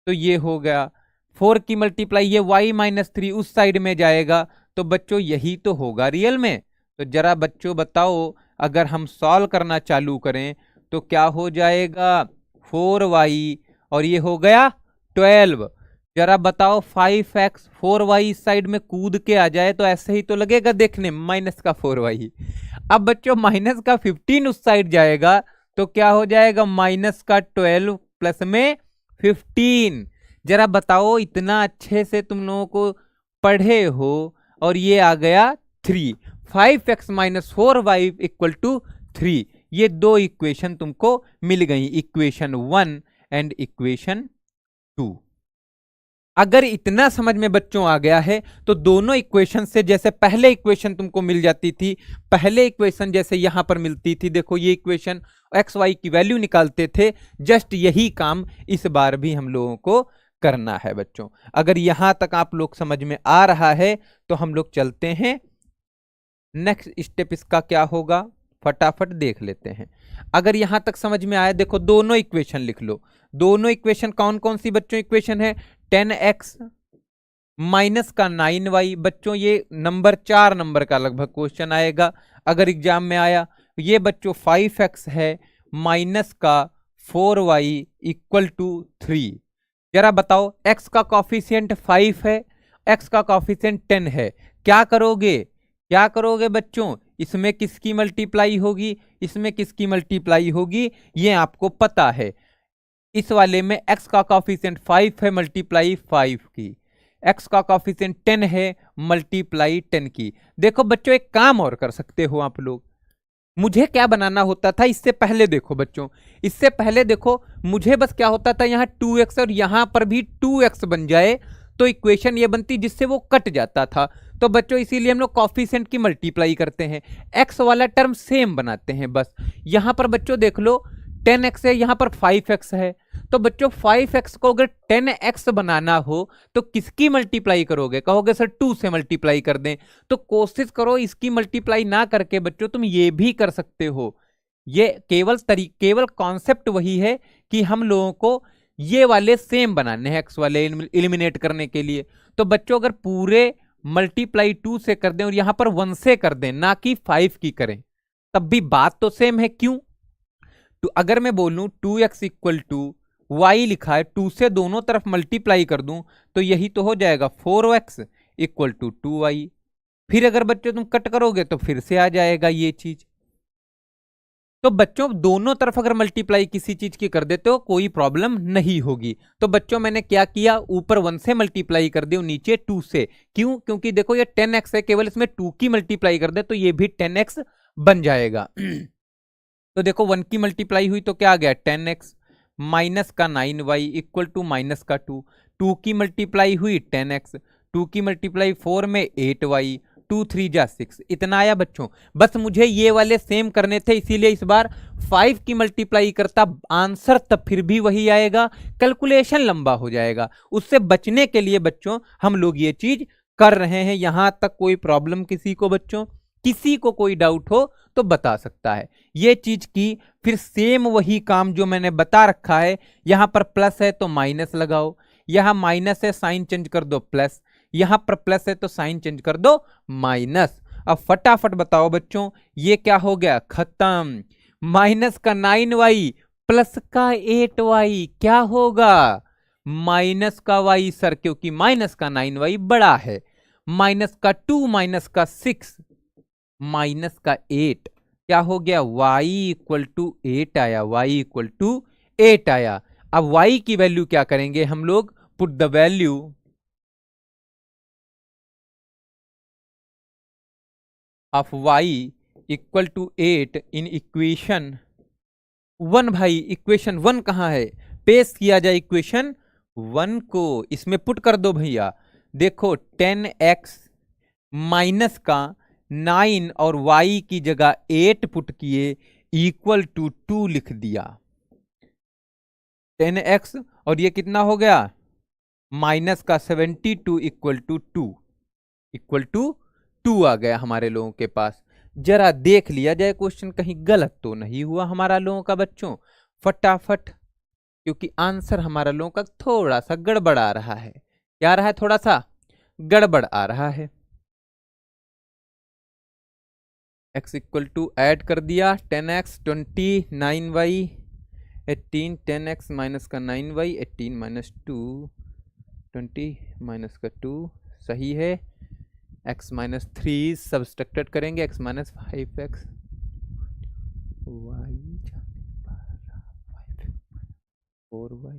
Speaker 1: तो ये हो गया, 4 की मल्टीप्लाई ये y-3 उस साइड में जाएगा। तो बच्चों यही तो होगा रियल में। तो जरा बच्चों बताओ, अगर हम सॉल्व करना चालू करें तो क्या हो जाएगा, 4y और ये हो गया 12। जरा बताओ 5x 4y इस साइड में कूद के आ जाए तो ऐसे ही तो लगेगा देखने में, माइनस का 4y। अब बच्चों माइनस का 15 उस साइड जाएगा तो क्या हो जाएगा, माइनस का 12 प्लस में 15। जरा बताओ, इतना अच्छे से तुम लोगों को पढ़े हो और ये आ गया 3। 5x minus 4y equal to 3। ये दो इक्वेशन तुमको मिल गई, इक्वेशन 1 एंड इक्वेशन 2। अगर इतना समझ में बच्चों आ गया है तो दोनों इक्वेशन से, जैसे पहले इक्वेशन तुमको मिल जाती थी, पहले इक्वेशन जैसे यहां पर मिलती थी, देखो ये इक्वेशन एक्स वाई की वैल्यू निकालते थे, जस्ट यही काम इस बार भी हम लोगों को करना है बच्चों। अगर यहां तक आप लोग समझ में आ रहा है तो हम लोग चलते हैं, नेक्स्ट स्टेप इसका क्या होगा फटाफट देख लेते हैं। अगर यहां तक समझ में आया, देखो दोनों इक्वेशन लिख लो। दोनों इक्वेशन कौन कौन सी बच्चों इक्वेशन है, 10x माइनस का 9y। बच्चों ये नंबर 4 नंबर का लगभग क्वेश्चन आएगा अगर एग्जाम में आया। ये बच्चों 5x है माइनस का 4y इक्वल टू 3। जरा बताओ, x का कॉफिशिएंट 5 है, x का कॉफिशिएंट 10 है, क्या करोगे, क्या करोगे बच्चों, इसमें किसकी मल्टीप्लाई होगी, इसमें किसकी मल्टीप्लाई होगी, ये आपको पता है। इस वाले में x का कॉफिशिएंट 5 है, मल्टीप्लाई 5 की, x का कॉफिशिएंट 10 है, मल्टीप्लाई 10 की। देखो बच्चों एक काम और कर सकते हो आप लोग, मुझे क्या बनाना होता था इससे पहले, देखो बच्चों इससे पहले देखो मुझे बस क्या होता था, यहाँ 2x और यहां पर भी 2x बन जाए तो इक्वेशन ये बनती जिससे वो कट जाता था। तो बच्चों इसीलिए हम लोग कॉफिशिएंट की मल्टीप्लाई करते हैं, x वाला टर्म सेम बनाते हैं बस। यहां पर बच्चों देख लो 10x है, यहां पर 5x है, तो बच्चों 5x को अगर 10x बनाना हो तो किसकी मल्टीप्लाई करोगे, कहोगे सर 2 से मल्टीप्लाई कर दें, तो कोशिश करो इसकी मल्टीप्लाई ना करके बच्चों तुम ये भी कर सकते हो। ये केवल कॉन्सेप्ट वही है कि हम लोगों को ये वाले सेम बनाने हैं, x वाले एलिमिनेट करने के लिए। तो बच्चों अगर पूरे मल्टीप्लाई 2 से कर दें और यहां पर 1 से कर दें, ना कि 5 की करें, तब भी बात तो सेम है। क्यों, तो अगर मैं बोलूं 2x इक्वल टू y लिखा है, 2 से दोनों तरफ मल्टीप्लाई कर दूं तो यही तो हो जाएगा 4x इक्वल टू 2y। फिर अगर बच्चों तुम कट करोगे तो फिर से आ जाएगा ये चीज। तो बच्चों दोनों तरफ अगर मल्टीप्लाई किसी चीज की कर देते हो कोई प्रॉब्लम नहीं होगी। तो बच्चों मैंने क्या किया, ऊपर 1 से मल्टीप्लाई कर दिया, नीचे 2 से। क्यों, क्योंकि देखो ये 10x है, केवल इसमें 2 की मल्टीप्लाई कर दे तो ये भी 10x बन जाएगा। तो देखो 1 की मल्टीप्लाई हुई तो क्या आ गया 10x माइनस का 9y इक्वल टू माइनस का 2। 2 की मल्टीप्लाई हुई 10x, 2 की मल्टीप्लाई 4 में 8y, 2 3 जा 6, इतना आया बच्चों। बस मुझे ये वाले सेम करने थे, इसीलिए इस बार 5 की मल्टीप्लाई करता, आंसर तब फिर भी वही आएगा, कैलकुलेशन लंबा हो जाएगा। उससे बचने के लिए बच्चों हम लोग ये चीज कर रहे हैं। यहां तक कोई प्रॉब्लम किसी को बच्चों, किसी को कोई डाउट हो तो बता सकता है। ये चीज की फिर सेम वही काम जो मैंने बता रखा है, यहां पर प्लस है तो माइनस लगाओ, यहां माइनस है साइन चेंज कर दो प्लस, यहां पर प्लस है तो साइन चेंज कर दो माइनस। अब फटाफट बताओ बच्चों ये क्या हो गया, खत्म। माइनस का 9y प्लस का 8y क्या होगा, माइनस का y सर, क्योंकि माइनस का 9y बड़ा है, माइनस का 2 माइनस का 6 माइनस का 8 क्या हो गया, y इक्वल टू 8 आया, y इक्वल टू 8 आया। अब y की वैल्यू क्या करेंगे हम लोग, put the value of y equal to 8 in equation 1। भाई इक्वेशन 1 कहां है, पेश किया जाए इक्वेशन 1 को, इसमें पुट कर दो भैया। देखो 10x माइनस का 9 और y की जगह 8 पुट किए इक्वल टू 2 लिख दिया। 10x और ये कितना हो गया, माइनस का 72 इक्वल टू 2 आ गया हमारे लोगों के पास। जरा देख लिया जाए क्वेश्चन कहीं गलत तो नहीं हुआ हमारा लोगों का बच्चों, फटाफट, क्योंकि आंसर हमारा लोगों का थोड़ा सा गड़बड़ आ रहा है। क्या आ रहा है? थोड़ा सा गड़बड़ आ रहा है। x इक्वल टू ऐड कर दिया 10x 20 9y 18 10x माइनस का 9y 18 माइनस 2 20 माइनस का 2 सही है। x माइनस 3 सब्सट्रैक्टेड करेंगे, x minus 5x y 4y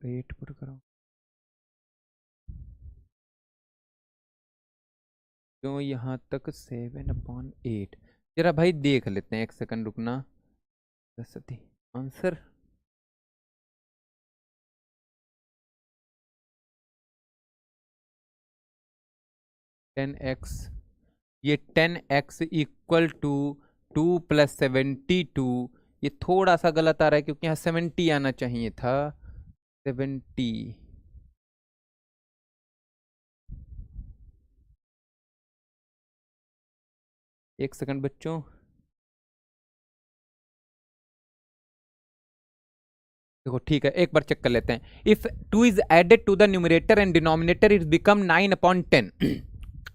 Speaker 1: 8 put करो। तो यहाँ तक 7/8। जरा भाई देख लेते हैं, एक सेकंड रुकना। आंसर ये 10x इक्वल टू 2 + 72। ये थोड़ा सा गलत आ रहा है क्योंकि यहाँ 70 आना चाहिए था। 70 एक सेकंड बच्चों, देखो ठीक है, एक बार चेक कर लेते हैं। If 2 is added to the numerator and denominator it become 9/10।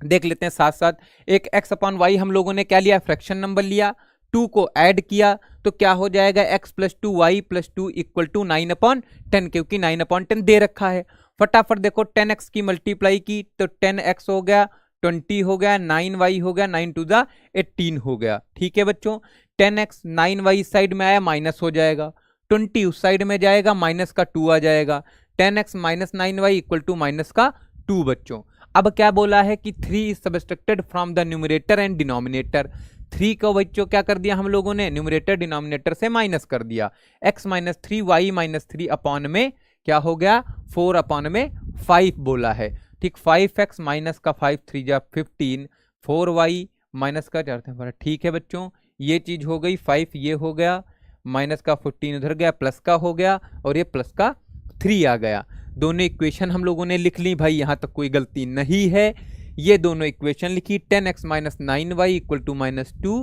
Speaker 1: देख लेते हैं साथ साथ। एक x/y हम लोगों ने क्या लिया? फ्रैक्शन नंबर लिया। 2 को ऐड किया तो क्या हो जाएगा? x + 2 y + 2 = 9/10, क्योंकि 9/10 दे रखा है। फटाफट देखो 10x की मल्टीप्लाई की तो 10x हो गया, 20 हो गया, 9y हो गया, 9 × 2 = 18 हो गया। ठीक है बच्चों, 10x 9y साइड में आया माइनस हो जाएगा, 20 उस साइड में जाएगा माइनस का 2 आ जाएगा। 10x - 9y = माइनस का 2 बच्चों। अब क्या बोला है कि 3 is subtracted from the numerator and denominator. 3 को बच्चों क्या कर दिया हम लोगों ने? न्यूमरेटर डिनोमिनेटर से माइनस कर दिया। x - 3 y - 3 अपॉन में क्या हो गया? 4/5 बोला है। ठीक, 5x माइनस का 5 3 जा 15, 4y माइनस का 4 ठीक है बच्चों, ये चीज हो गई। 5 ये हो गया, माइनस का 14 उधर गया, प्लस का हो गया, और ये प्लस का 3 आ गया। दोनों इक्वेशन हम लोगों ने लिख ली भाई, यहां तक कोई गलती नहीं है। ये दोनों इक्वेशन लिखी। 10x - 9y = -2,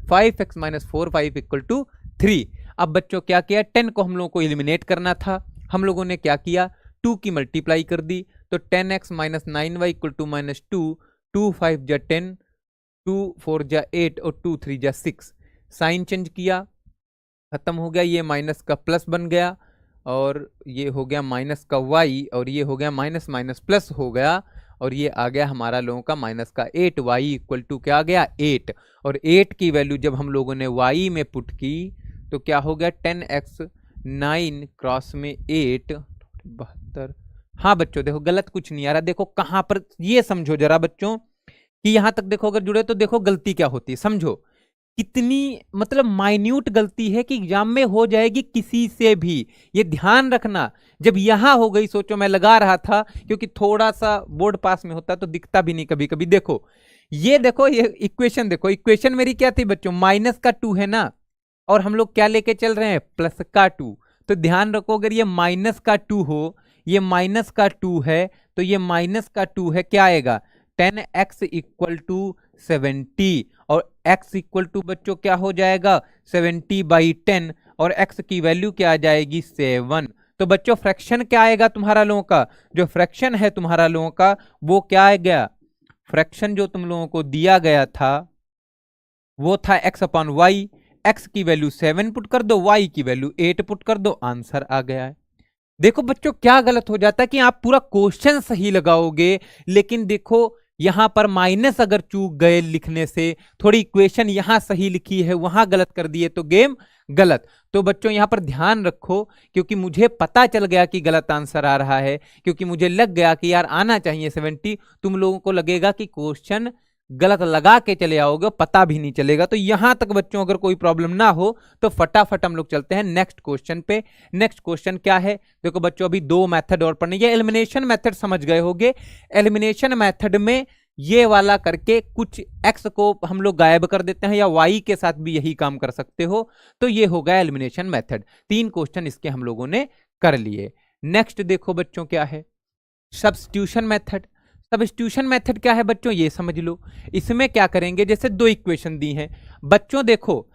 Speaker 1: 5x - 4y = 3। अब बच्चों क्या किया? 10 को हम लोगों को एलिमिनेट करना था। हम लोगों ने क्या किया? 2 की मल्टीप्लाई कर दी तो 10x - 9y = -2, 2 5 जा 10, 2 4 जा 8 और 2 3 जा 6। साइन चेंज किया, खत्म हो गया। ये माइनस का प्लस बन गया, और ये हो गया माइनस का y, और ये हो गया माइनस माइनस प्लस हो गया, और ये आ गया हमारा लोगों का माइनस का 8y = क्या आ गया? 8। और 8 की वैल्यू जब हम लोगों ने y में पुट की तो क्या हो गया? 10x 9 क्रॉस में 8 72। हाँ बच्चों देखो गलत कुछ नहीं आ रहा। देखो कहां पर, ये समझो जरा बच्चों कि यहां तक देखो, अगर जुड़े तो देखो गलती क्या होती है, समझो कितनी मतलब माइन्यूट गलती है कि एग्जाम में हो जाएगी किसी से भी। ये ध्यान रखना, जब यहां हो गई सोचो, मैं लगा रहा था क्योंकि थोड़ा सा बोर्ड पास में होता तो दिखता भी नहीं कभी कभी। देखो ये देखो, ये इक्वेशन देखो, इक्वेशन मेरी क्या थी बच्चों? -2 है ना, और हम लोग क्या लेके चल रहे हैं? +2। तो ध्यान रखो, अगर ये -2 हो, ये -2 है, तो ये -2 है, क्या आएगा? 10x = 70, और x = बच्चों क्या हो जाएगा? 70/10, और x की वैल्यू क्या आ जाएगी? 7। तो बच्चों फ्रैक्शन क्या आएगा तुम्हारा लोगों का? जो फ्रैक्शन है तुम्हारा लोगों का वो क्या आएगा? फ्रैक्शन जो तुम लोगों को दिया गया था वो था x/y। x की वैल्यू 7 पुट कर दो, y की वैल्यू 8 पुट कर दो, आंसर आ गया है। देखो बच्चों क्या गलत हो जाता है कि आप पूरा क्वेश्चन सही लगाओगे, लेकिन देखो यहां पर माइनस अगर चूक गए लिखने से, थोड़ी इक्वेशन यहां सही लिखी है वहां गलत कर दिए तो गेम गलत। तो बच्चों यहां पर ध्यान रखो, क्योंकि मुझे पता चल गया कि गलत आंसर आ रहा है, क्योंकि मुझे लग गया कि यार आना चाहिए 70। तुम लोगों को लगेगा कि क्वेश्चन गलत लगा के चले आओगे, पता भी नहीं चलेगा। तो यहां तक बच्चों अगर कोई प्रॉब्लम ना हो तो फटाफट हम लोग चलते हैं नेक्स्ट क्वेश्चन पे। नेक्स्ट क्वेश्चन क्या है, देखो बच्चों अभी दो मेथड और पढ़ने, ये एलिमिनेशन मेथड समझ गए होगे। एलिमिनेशन मेथड में ये वाला करके कुछ एक्स को हम लोग गायब कर देते हैं, या वाई के साथ भी यही काम कर सकते हो। तो ये हो गया एलिमिनेशन मेथड। तीन क्वेश्चन इसके हम लोगों ने कर लिए। नेक्स्ट देखो बच्चों क्या है, सब्स्टिट्यूशन मेथड। सब्स्टिट्यूशन मेथड क्या है बच्चों, ये समझ लो। इसमें क्या करेंगे, जैसे दो इक्वेशन दी हैं बच्चों, देखो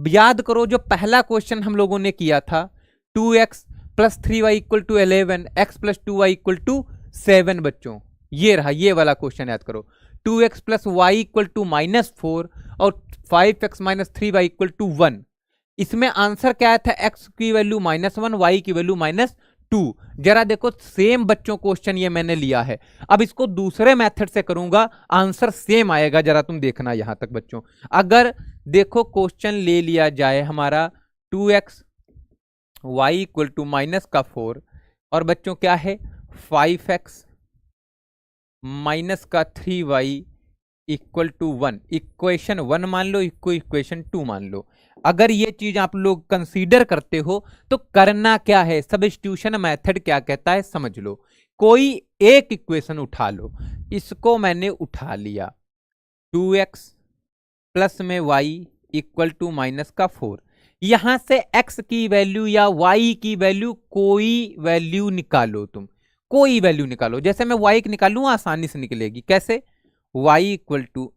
Speaker 1: याद करो जो पहला क्वेश्चन हम लोगों ने किया था 2x plus 3y equal to 11, x plus 2y equal to 7। बच्चों ये रहा, ये वाला क्वेश्चन याद करो। 2x plus y equal to -4 और 5x minus 3y equal to 1। इसमें आंसर क्या आया था, x की वैल्यू -1, y की वैल्यू -2। जरा देखो सेम बच्चों क्वेश्चन ये मैंने लिया है, अब इसको दूसरे मेथड से करूंगा, आंसर सेम आएगा। जरा तुम देखना यहां तक बच्चों। अगर देखो क्वेश्चन ले लिया जाए हमारा 2x y इक्वल टू -4 और बच्चों क्या है 5x -3y equal to 1, equation 1 मान लो, इक्वेशन 2 मान लो। अगर ये चीज आप लोग कंसीडर करते हो तो करना क्या है, सब्स्टिट्यूशन मेथड क्या कहता है समझ लो। कोई एक इक्वेशन उठा लो, इसको मैंने उठा लिया 2x प्लस में y इक्वल टू -4। यहां से x की वैल्यू या y की वैल्यू कोई वैल्यू निकालो, तुम कोई वैल्यू निकालो। जैसे मैं y निकालू आसानी से निकलेगी, कैसे, y इक्वल टू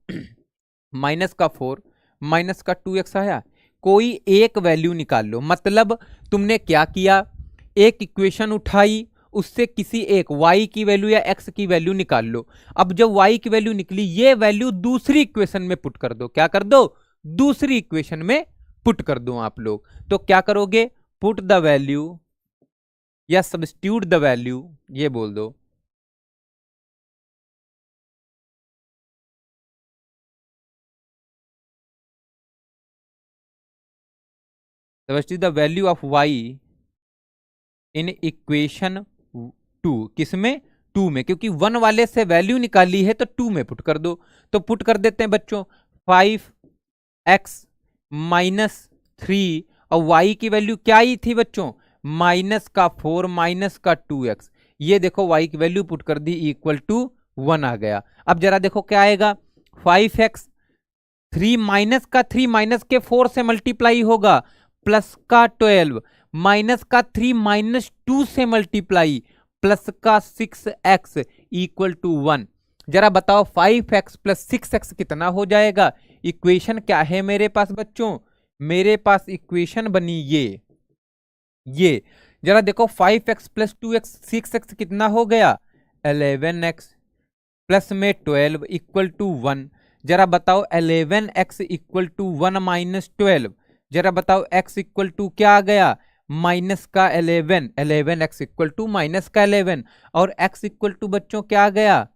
Speaker 1: -4 -2x आया, कोई एक वैल्यू निकाल लो। मतलब तुमने क्या किया, एक इक्वेशन उठाई, उससे किसी एक y की वैल्यू या x की वैल्यू निकाल लो। अब जब y की वैल्यू निकली, ये वैल्यू दूसरी इक्वेशन में पुट कर दो। क्या कर दो, दूसरी इक्वेशन में पुट कर दो आप लोग। तो क्या करोगे, पुट द वैल्यू या सब्स्टिट्यूट द वैल्यू, ये बोल दो। Substitute the value of y in equation 2, किसमें, 2 में, क्योंकि 1 वाले से वैल्यू निकाली है तो 2 में पुट कर दो। तो पुट कर देते हैं बच्चों 5x -3 और y की वैल्यू क्या ही थी बच्चों, -4 -2x। ये देखो y की वैल्यू पुट कर दी इक्वल टू 1 आ गया। अब जरा देखो क्या आएगा, 5x 3 माइनस के 4 से मल्टीप्लाई होगा, प्लस का 12 -3 -2 से मल्टीप्लाई, प्लस का 6x इक्वल टू 1। जरा बताओ 5x प्लस 6x कितना हो जाएगा। इक्वेशन क्या है मेरे पास बच्चों, मेरे पास इक्वेशन बनी ये जरा देखो 5x प्लस 2x 6x कितना हो गया 11x प्लस में 12 इक्वल टू 1। जरा बताओ 11x इक्वल टू 1 माइनस 12, जरा बताओ x इक्वल टू क्या आ गया, माइनस का 11, 11x इक्वल टू माइनस का 11, और x इक्वल टू बच्चों क्या आ गया,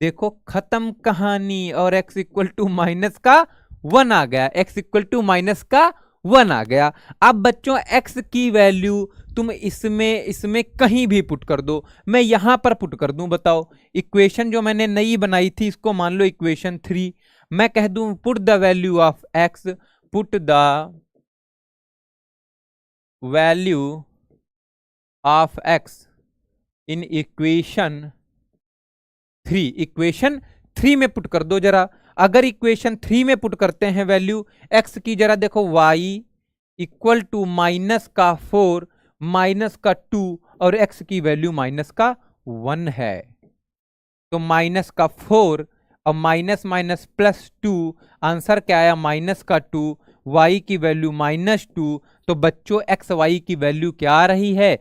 Speaker 1: देखो खत्म कहानी, और x इक्वल टू माइनस का 1 आ गया, x इक्वल टू माइनस का 1 आ गया। अब बच्चों x की वैल्यू तुम इसमें कहीं भी पुट कर दो, मैं यहां पर पुट कर दूं, बताओ इक्वेशन जो मैंने नई बनाई थी इसको मान लो इक्वेशन 3, मैं कह दूं put the value of x, put the value of x in equation 3, equation 3 में पुट कर दो जरा। अगर इक्वेशन 3 में पुट करते हैं वैल्यू x की, जरा देखो y इक्वल टू माइनस का 4 माइनस का 2 और x की वैल्यू माइनस का 1 है, तो माइनस का 4 और माइनस माइनस प्लस 2, आंसर क्या आया माइनस का 2, y की वैल्यू -2। तो बच्चों x y की वैल्यू क्या आ रही है,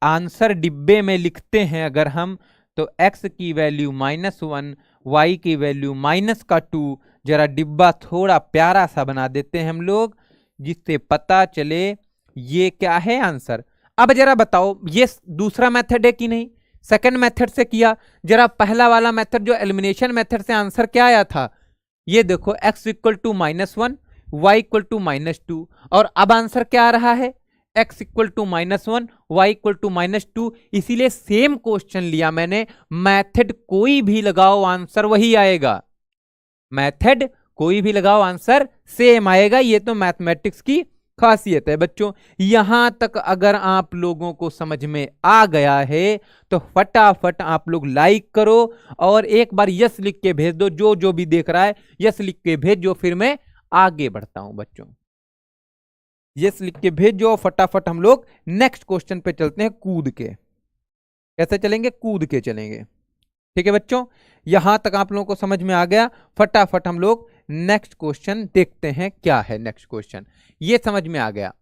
Speaker 1: आंसर डिब्बे में लिखते हैं अगर हम, तो x की वैल्यू -1, y की वैल्यू -2। जरा डिब्बा थोड़ा प्यारा सा बना देते हैं हम लोग जिससे पता चले ये क्या है आंसर। अब जरा बताओ ये दूसरा मेथड है कि नहीं, सेकंड मेथड से किया। जरा पहला वाला मेथड जो एलिमिनेशन मेथड से आंसर क्या आया था, ये देखो x equal to -1, y equal to -2, और अब आंसर क्या आ रहा है x equal to -1, y equal to -2। इसीलिए सेम क्वेश्चन लिया मैंने, मेथड कोई भी लगाओ आंसर वही आएगा, मेथड कोई भी लगाओ आंसर सेम आएगा, ये तो मैथमेटिक्स की खासियत है बच्चों। यहां तक अगर आप लोगों को समझ में आ गया है तो फटाफट आप लोग लाइक करो और एक बार यस लिख के भेज दो, जो जो भी देख रहा है यस लिख के भेजो, फिर मैं आगे बढ़ता हूं बच्चों। यस लिख के भेजो, फटाफट हम लोग नेक्स्ट क्वेश्चन पे चलते हैं कूद के। कैसे चलेंगे? कूद के चलेंगे। ठीक है बच्चों, यहां तक आप लोगों को समझ में आ गया। फटाफट हम लोग नेक्स्ट क्वेश्चन देखते हैं क्या है। नेक्स्ट क्वेश्चन ये समझ में आ गया।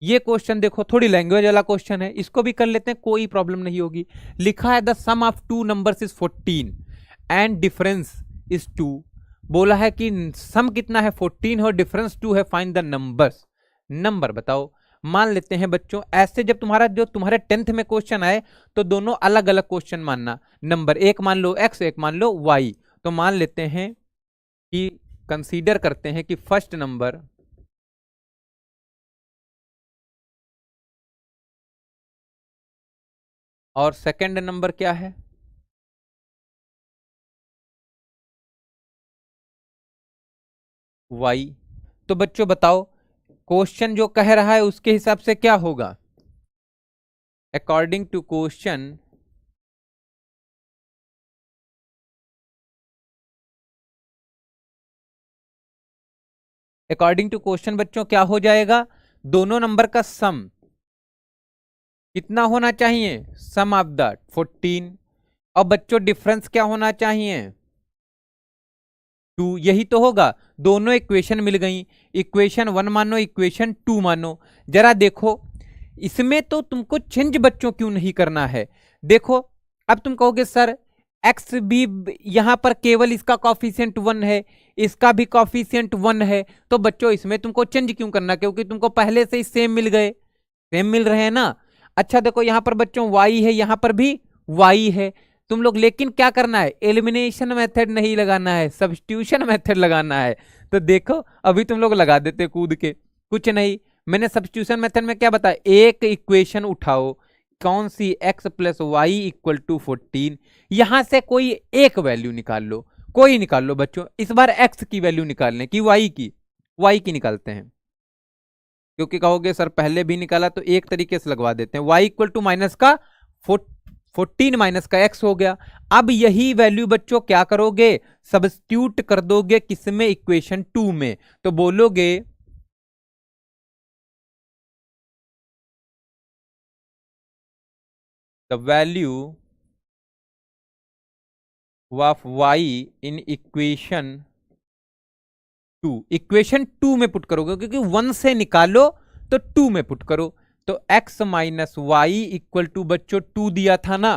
Speaker 1: ये क्वेश्चन देखो थोड़ी लैंग्वेज वाला क्वेश्चन है, इसको भी कर लेते हैं, कोई प्रॉब्लम नहीं होगी। लिखा है the sum of two numbers is 14 and difference is 2। बोला है कि सम कितना है 14 और डिफरेंस 2 है, फाइंड द नंबर्स। नंबर बताओ। मान लेते हैं बच्चों ऐसे जब तुम्हारे 10th में क्वेश्चन आए तो दोनों अलग अलग क्वेश्चन मानना। नंबर एक मान लो x, एक मान लो y। तो मान लेते हैं कि कंसीडर करते हैं कि फर्स्ट नंबर और सेकंड नंबर क्या है? y। तो बच्चों बताओ क्वेश्चन जो कह रहा है उसके हिसाब से क्या होगा? अकॉर्डिंग टू क्वेश्चन बच्चों क्या हो जाएगा? दोनों नंबर का सम कितना होना चाहिए? सम ऑफ द 14। और बच्चों डिफरेंस क्या होना चाहिए? 2। यही तो होगा। दोनों इक्वेशन मिल गई, इक्वेशन 1 मानो, इक्वेशन 2 मानो। जरा देखो इसमें तो तुमको चेंज बच्चों क्यों नहीं करना है? देखो अब तुम कहोगे सर एक्स भी यहां पर केवल इसका कॉफिशिएंट 1 है, इसका भी कॉफिशिएंट 1 है, तो बच्चों इसमें तुमको चेंज क्यों करना? क्योंकि तुमको पहले से ही सेम मिल गए, सेम मिल रहे हैं ना। अच्छा देखो यहां पर बच्चों y है, यहां पर भी y है। तुम लोग लेकिन क्या करना है? एलिमिनेशन मेथड नहीं लगाना है, सब्स्टिट्यूशन मेथड लगाना है। तो देखो अभी तुम लोग लगा देते कूद के, कुछ नहीं। मैंने सब्स्टिट्यूशन मेथड में क्या बताया? एक इक्वेशन उठाओ, कौन सी? x plus y equal to 14। यहां से कोई एक वैल्यू निकाल लो, कोई निकाल लो बच्चों। इस बार x की वैल्यू निकालने की, y की निकालते हैं, क्योंकि कहोगे सर पहले भी निकाला, तो एक तरीके से लगवा देते हैं। y इक्वल टू माइनस का 14 माइनस का x हो गया। अब यही वैल्यू बच्चों क्या करोगे? सब्स्टिट्यूट कर दोगे किसमें? इक्वेशन 2 में। तो बोलोगे the value of y in equation 2, equation 2 में पुट करोगे, क्योंकि 1 से निकालो तो 2 में पुट करो। तो x minus y equal to बच्चों 2 दिया था ना,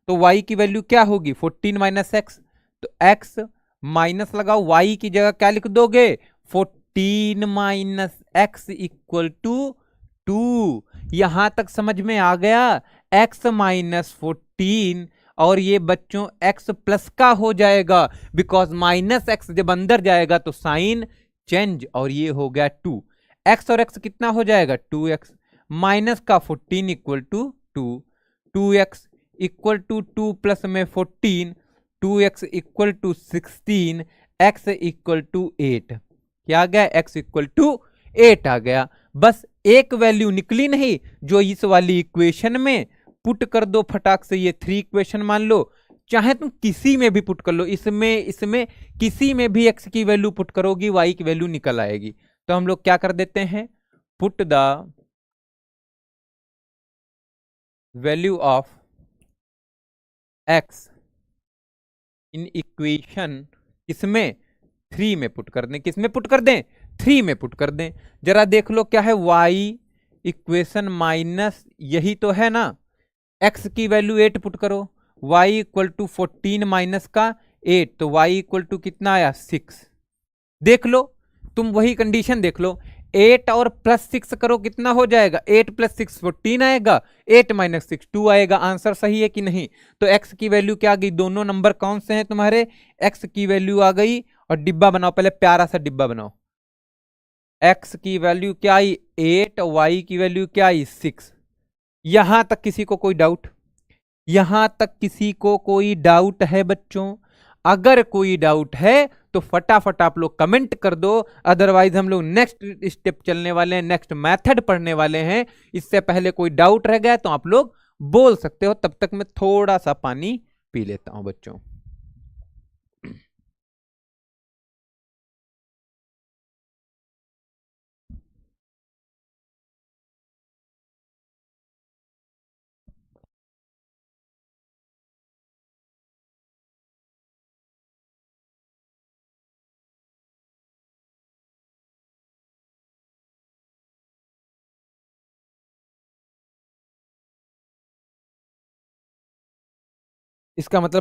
Speaker 1: तो y की वैल्यू क्या होगी? 14 माइनस एक्स। तो x माइनस लगाओ, y की जगह क्या लिख दोगे? 14 माइनस एक्स इक्वल टू 2। यहां तक समझ में आ गया? x माइनस 14 और ये बच्चों x प्लस का हो जाएगा, बिकॉज माइनस एक्स जब अंदर जाएगा तो साइन चेंज, और ये हो गया 2। x और x कितना हो जाएगा? 2x माइनस का 14 equal to 2, 2x equal to 2 plus में 14, 2x equal to 16, x equal to 8। क्या आ गया? x इक्वल टू 8 आ गया। बस एक वैल्यू निकली नहीं जो इस वाली इक्वेशन में, पुट कर दो फटाक से। ये 3 इक्वेशन मान लो, चाहे तुम किसी में भी पुट कर लो, इसमें किसी में भी x की वैल्यू पुट करोगी y की वैल्यू निकल आएगी। तो हम लोग क्या कर देते हैं? Put the value of x in equation किसमें? 3 में पुट कर दें। किसमें पुट कर दें? 3 में पुट कर दें। जरा देख लो क्या है? y इक्वेशन माइनस, यही तो है ना, x की वैल्यू 8 पुट करो, y इक्वल टू 14 माइनस का 8, तो y इक्वल टू कितना आया? 6। देख लो तुम वही कंडीशन देख लो, 8 और प्लस 6 करो कितना हो जाएगा? 8 प्लस 6 14 आएगा, 8 माइनस 6 2 आएगा। आंसर सही है कि नहीं? तो x की वैल्यू क्या आ गई? दोनों नंबर कौन से हैं तुम्हारे? x की वैल्यू आ गई, और डिब्बा बनाओ, पहले प्यारा सा डिब्बा बनाओ। x की वैल्यू क्या आई? 8, y की वैल्यू क्या आई? 6। यहां तक किसी को कोई डाउट? यहां तक किसी को कोई डाउट है बच्चों? अगर कोई डाउट है तो फटाफट आप लोग कमेंट कर दो, अदरवाइज हम लोग नेक्स्ट स्टेप चलने वाले हैं, नेक्स्ट मेथड पढ़ने वाले हैं। इससे पहले कोई डाउट रह गया तो आप लोग बोल सकते हो, तब तक मैं थोड़ा सा पानी पी लेता हूं बच्चों। इसका मतलब